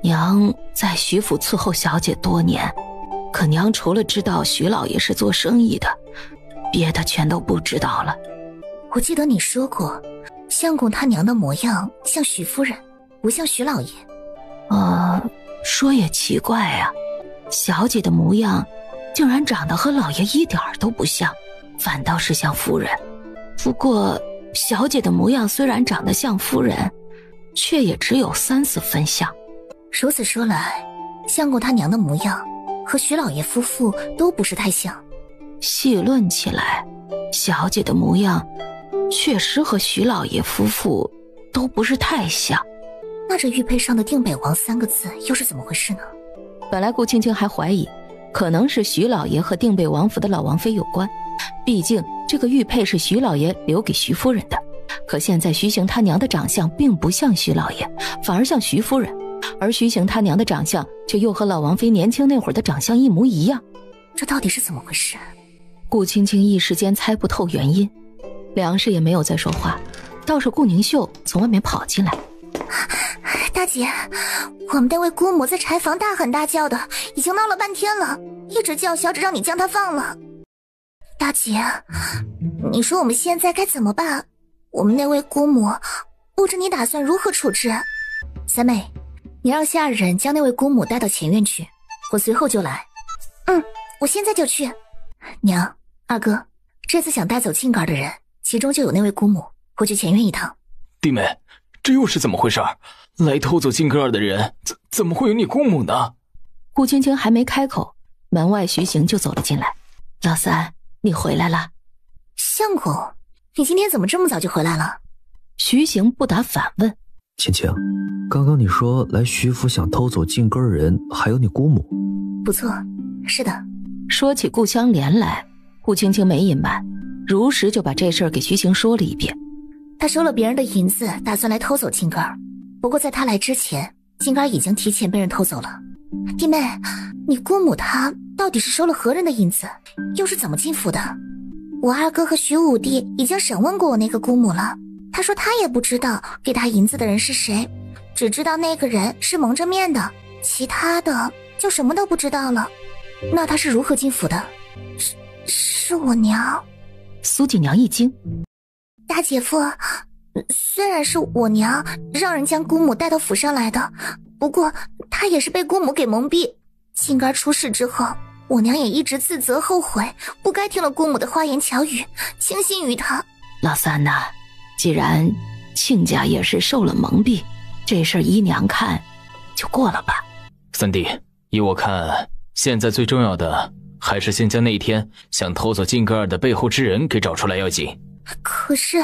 娘在徐府伺候小姐多年，可娘除了知道徐老爷是做生意的，别的全都不知道了。我记得你说过，相公他娘的模样像徐夫人，不像徐老爷。说也奇怪啊，小姐的模样竟然长得和老爷一点都不像，反倒是像夫人。不过小姐的模样虽然长得像夫人，却也只有3-4分像。如此说来，相公他娘的模样和徐老爷夫妇都不是太像。细论起来，小姐的模样确实和徐老爷夫妇都不是太像。那这玉佩上的定北王3个字又是怎么回事呢？本来顾青青还怀疑可能是徐老爷和定北王府的老王妃有关，毕竟这个玉佩是徐老爷留给徐夫人的。可现在徐行他娘的长相并不像徐老爷，反而像徐夫人，而徐行他娘的长相却又和老王妃年轻那会儿的长相一模一样。这到底是怎么回事？顾青青一时间猜不透原因。梁氏也没有再说话，倒是顾宁秀从外面跑进来。大姐，我们那位姑母在柴房大喊大叫的，已经闹了半天了，一直叫嚣着让你将她放了。大姐，你说我们现在该怎么办？我们那位姑母不知你打算如何处置？三妹，你让下人将那位姑母带到前院去，我随后就来。我现在就去。娘，二哥，这次想带走静儿的人，其中就有那位姑母，我去前院一趟。弟妹，这又是怎么回事？来偷走静哥儿的人怎么会有你姑母呢？顾青青还没开口，门外徐行就走了进来。老三，你回来了。相公，你今天怎么这么早就回来了？徐行不答反问。青青，刚刚你说来徐府想偷走静根人还有你姑母？不错，是的。说起顾香莲来，顾青青没隐瞒，如实就把这事儿给徐行说了一遍。他收了别人的银子，打算来偷走静根儿，不过在他来之前，静根儿已经提前被人偷走了。弟妹，你姑母她到底是收了何人的银子，又是怎么进府的？我二哥和徐武帝已经审问过我那个姑母了，他说他也不知道给他银子的人是谁，只知道那个人是蒙着面的，其他的就什么都不知道了。那他是如何进府的？是我娘。苏锦娘一惊。大姐夫，虽然是我娘让人将姑母带到府上来的，不过她也是被姑母给蒙蔽。静儿出事之后，我娘也一直自责后悔，不该听了姑母的花言巧语，轻信于她。老三呐，既然亲家也是受了蒙蔽，这事儿依娘看就过了吧。三弟，依我看，现在最重要的还是先将那天想偷走静格尔的背后之人给找出来要紧。可是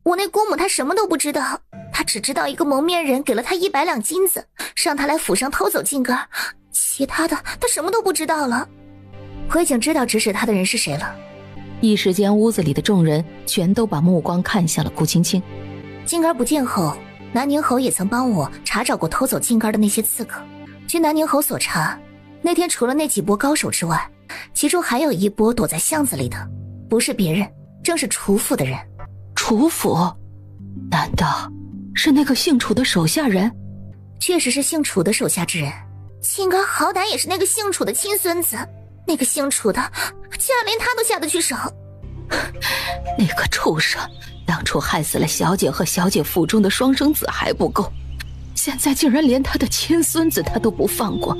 我那姑母她什么都不知道，她只知道一个蒙面人给了她100两金子，让她来府上偷走静格尔，其他的她什么都不知道了。我已经知道指使她的人是谁了。一时间屋子里的众人全都把目光看向了顾青青。静儿不见后，南宁侯也曾帮我查找过偷走静儿的那些刺客。据南宁侯所查，那天除了那几波高手之外，其中还有一波躲在巷子里的，不是别人，正是楚府的人。楚府？难道是那个姓楚的手下人？确实是姓楚的手下之人。静儿好歹也是那个姓楚的亲孙子，那个姓楚的竟然连他都下得去手。那个畜生当初害死了小姐和小姐腹中的双生子还不够，现在竟然连他的亲孙子他都不放过。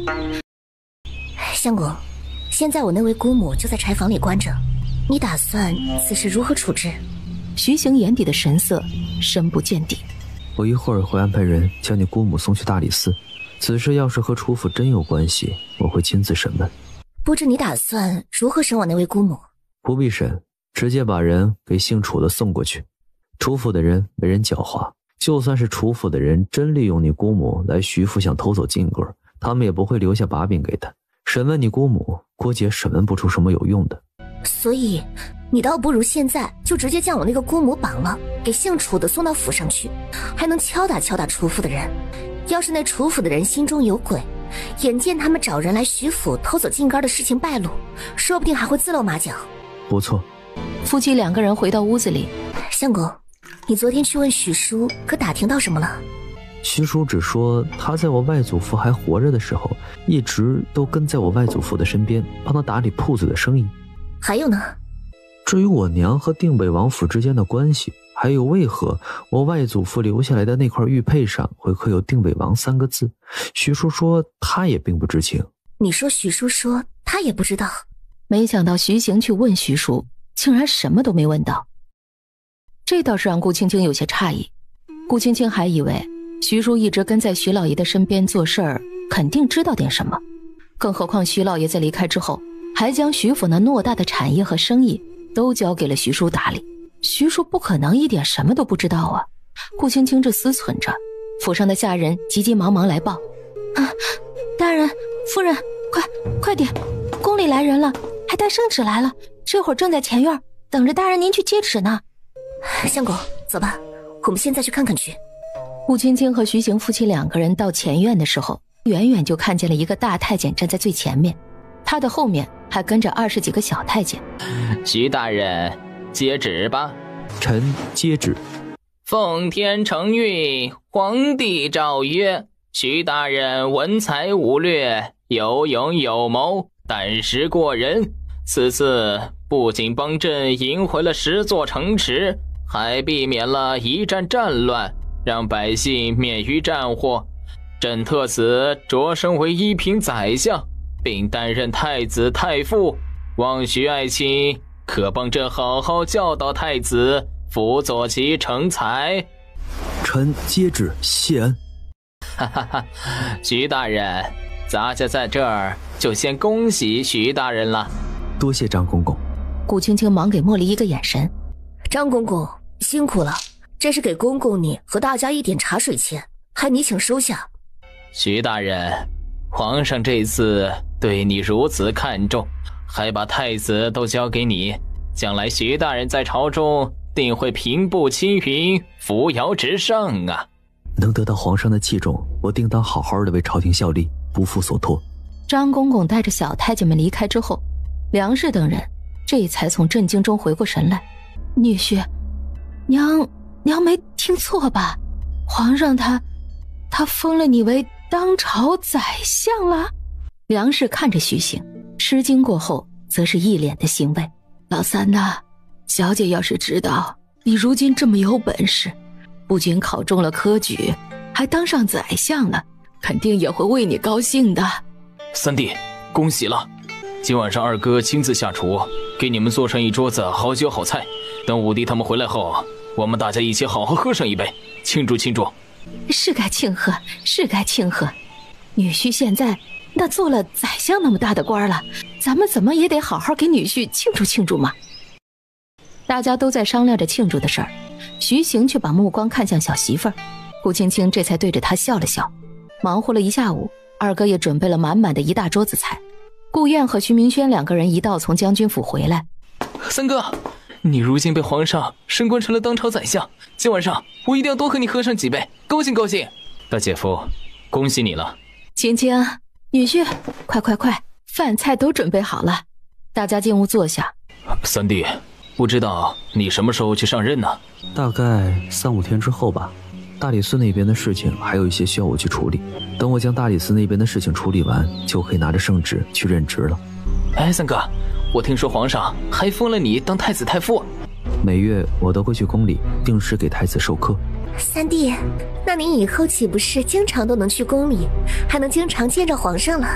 相公，现在我那位姑母就在柴房里关着，你打算此事如何处置？徐行眼底的神色深不见底。我一会儿会安排人将你姑母送去大理寺，此事要是和楚府真有关系，我会亲自审问。不知你打算如何审我那位姑母？不必审，直接把人给姓楚的送过去。楚府的人为人狡猾，就算是楚府的人真利用你姑母来徐府想偷走静儿，他们也不会留下把柄给他。审问你姑母，郭姐审问不出什么有用的。所以你倒不如现在就直接将我那个姑母绑了，给姓楚的送到府上去，还能敲打敲打楚府的人。要是那楚府的人心中有鬼，眼见他们找人来徐府偷走净杆的事情败露，说不定还会自露马脚。不错。夫妻2个人回到屋子里。相公，你昨天去问许叔，可打听到什么了？徐叔只说他在我外祖父还活着的时候，一直都跟在我外祖父的身边，帮他打理铺子的生意。还有呢？至于我娘和定北王府之间的关系，还有为何我外祖父留下来的那块玉佩上会刻有定北王3个字，徐叔说他也并不知情。你说许叔说他也不知道？没想到徐行去问徐叔，竟然什么都没问到，这倒是让顾青青有些诧异。顾青青还以为徐叔一直跟在徐老爷的身边做事儿，肯定知道点什么，更何况徐老爷在离开之后，还将徐府那偌大的产业和生意都交给了徐叔打理，徐叔不可能一点什么都不知道啊。顾青青这思忖着，府上的下人急急忙忙来报：大人夫人，快点，宫里来人了，还带圣旨来了，这会儿正在前院等着大人您去接旨呢。相公，走吧，我们现在去看看去。顾青青和徐行夫妻2个人到前院的时候，远远就看见了一个大太监站在最前面，他的后面还跟着20几个小太监。徐大人，接旨吧。臣接旨。奉天承运，皇帝诏曰：徐大人文才武略，有勇有谋，胆识过人。此次不仅帮朕赢回了10座城池，还避免了一战战乱，让百姓免于战祸。朕特此擢升为1品宰相，并担任太子太傅，望徐爱卿可帮朕好好教导太子，辅佐其成才。臣接旨，谢恩。哈哈哈，徐大人，咱家在这儿就先恭喜徐大人了。多谢张公公。顾青青忙给茉莉一个眼神。张公公辛苦了，这是给公公你和大家一点茶水钱，还你请收下。徐大人，皇上这次对你如此看重，还把太子都交给你，将来徐大人在朝中定会平步青云，扶摇直上啊。能得到皇上的器重，我定当好好的为朝廷效力，不负所托。张公公带着小太监们离开之后，梁氏等人这才从震惊中回过神来。女婿，娘没听错吧？皇上他封了你为当朝宰相了？梁氏看着徐行，吃惊过后则是一脸的欣慰。老三呐，小姐要是知道你如今这么有本事，不仅考中了科举，还当上宰相了，肯定也会为你高兴的。三弟，恭喜了！今晚上二哥亲自下厨，给你们做上一桌子好酒好菜，等五弟他们回来后，我们大家一起好好喝上一杯，庆祝庆祝。是该庆贺，是该庆贺。女婿现在那做了宰相那么大的官了，咱们怎么也得好好给女婿庆祝庆祝嘛。大家都在商量着庆祝的事儿，徐行却把目光看向小媳妇儿，顾青青这才对着他笑了笑。忙活了一下午，二哥也准备了满满的一大桌子菜。顾燕和徐明轩2个人一道从将军府回来。三哥，你如今被皇上升官成了当朝宰相，今晚上我一定要多和你喝上几杯，高兴高兴。大姐夫，恭喜你了。青青，女婿，快，饭菜都准备好了。大家进屋坐下。三弟，不知道你什么时候去上任呢？大概3-5天之后吧。大理寺那边的事情还有一些需要我去处理，等我将大理寺那边的事情处理完，就可以拿着圣旨去任职了。哎，三哥，我听说皇上还封了你当太子太傅。每月我都会去宫里定时给太子授课。三弟，那您以后岂不是经常都能去宫里，还能经常见着皇上了？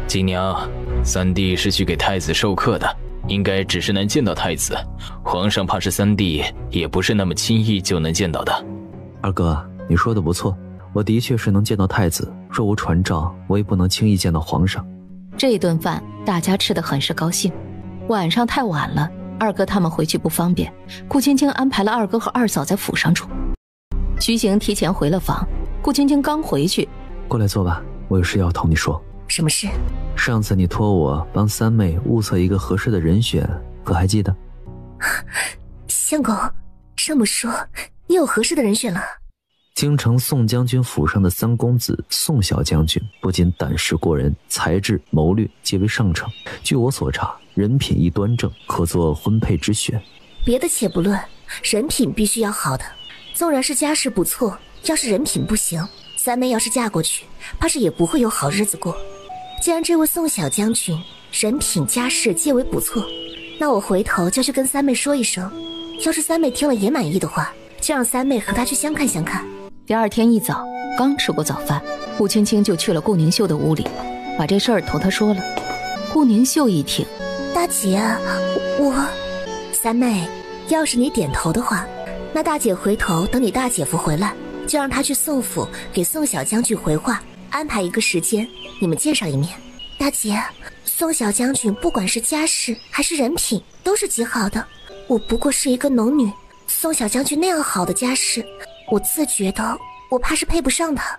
锦娘，三弟是去给太子授课的，应该只是能见到太子，皇上怕是三弟也不是那么轻易就能见到的。二哥，你说的不错，我的确是能见到太子，若无传召，我也不能轻易见到皇上。这顿饭大家吃得很是高兴。晚上太晚了，二哥他们回去不方便，顾青青安排了二哥和二嫂在府上住。徐行提前回了房，顾青青刚回去，过来坐吧，我有事要同你说。什么事？上次你托我帮三妹物色一个合适的人选，可还记得？相公，这么说，你有合适的人选了？京城宋将军府上的三公子宋小将军，不仅胆识过人，才智谋略皆为上乘。据我所查，人品亦端正，可做婚配之选。别的且不论，人品必须要好的。纵然是家世不错，要是人品不行，三妹要是嫁过去，怕是也不会有好日子过。既然这位宋小将军人品家世皆为不错，那我回头就去跟三妹说一声，要是三妹听了也满意的话，就让三妹和她去相看相看。第二天一早，刚吃过早饭，顾青青就去了顾宁秀的屋里，把这事儿同她说了。顾宁秀一听，大姐，三妹，要是你点头的话，那大姐回头等你大姐夫回来，就让他去宋府给宋小将军回话，安排一个时间，你们见上一面。大姐，宋小将军不管是家世还是人品都是极好的，我不过是一个农女，宋小将军那样好的家世，我自觉得我怕是配不上他。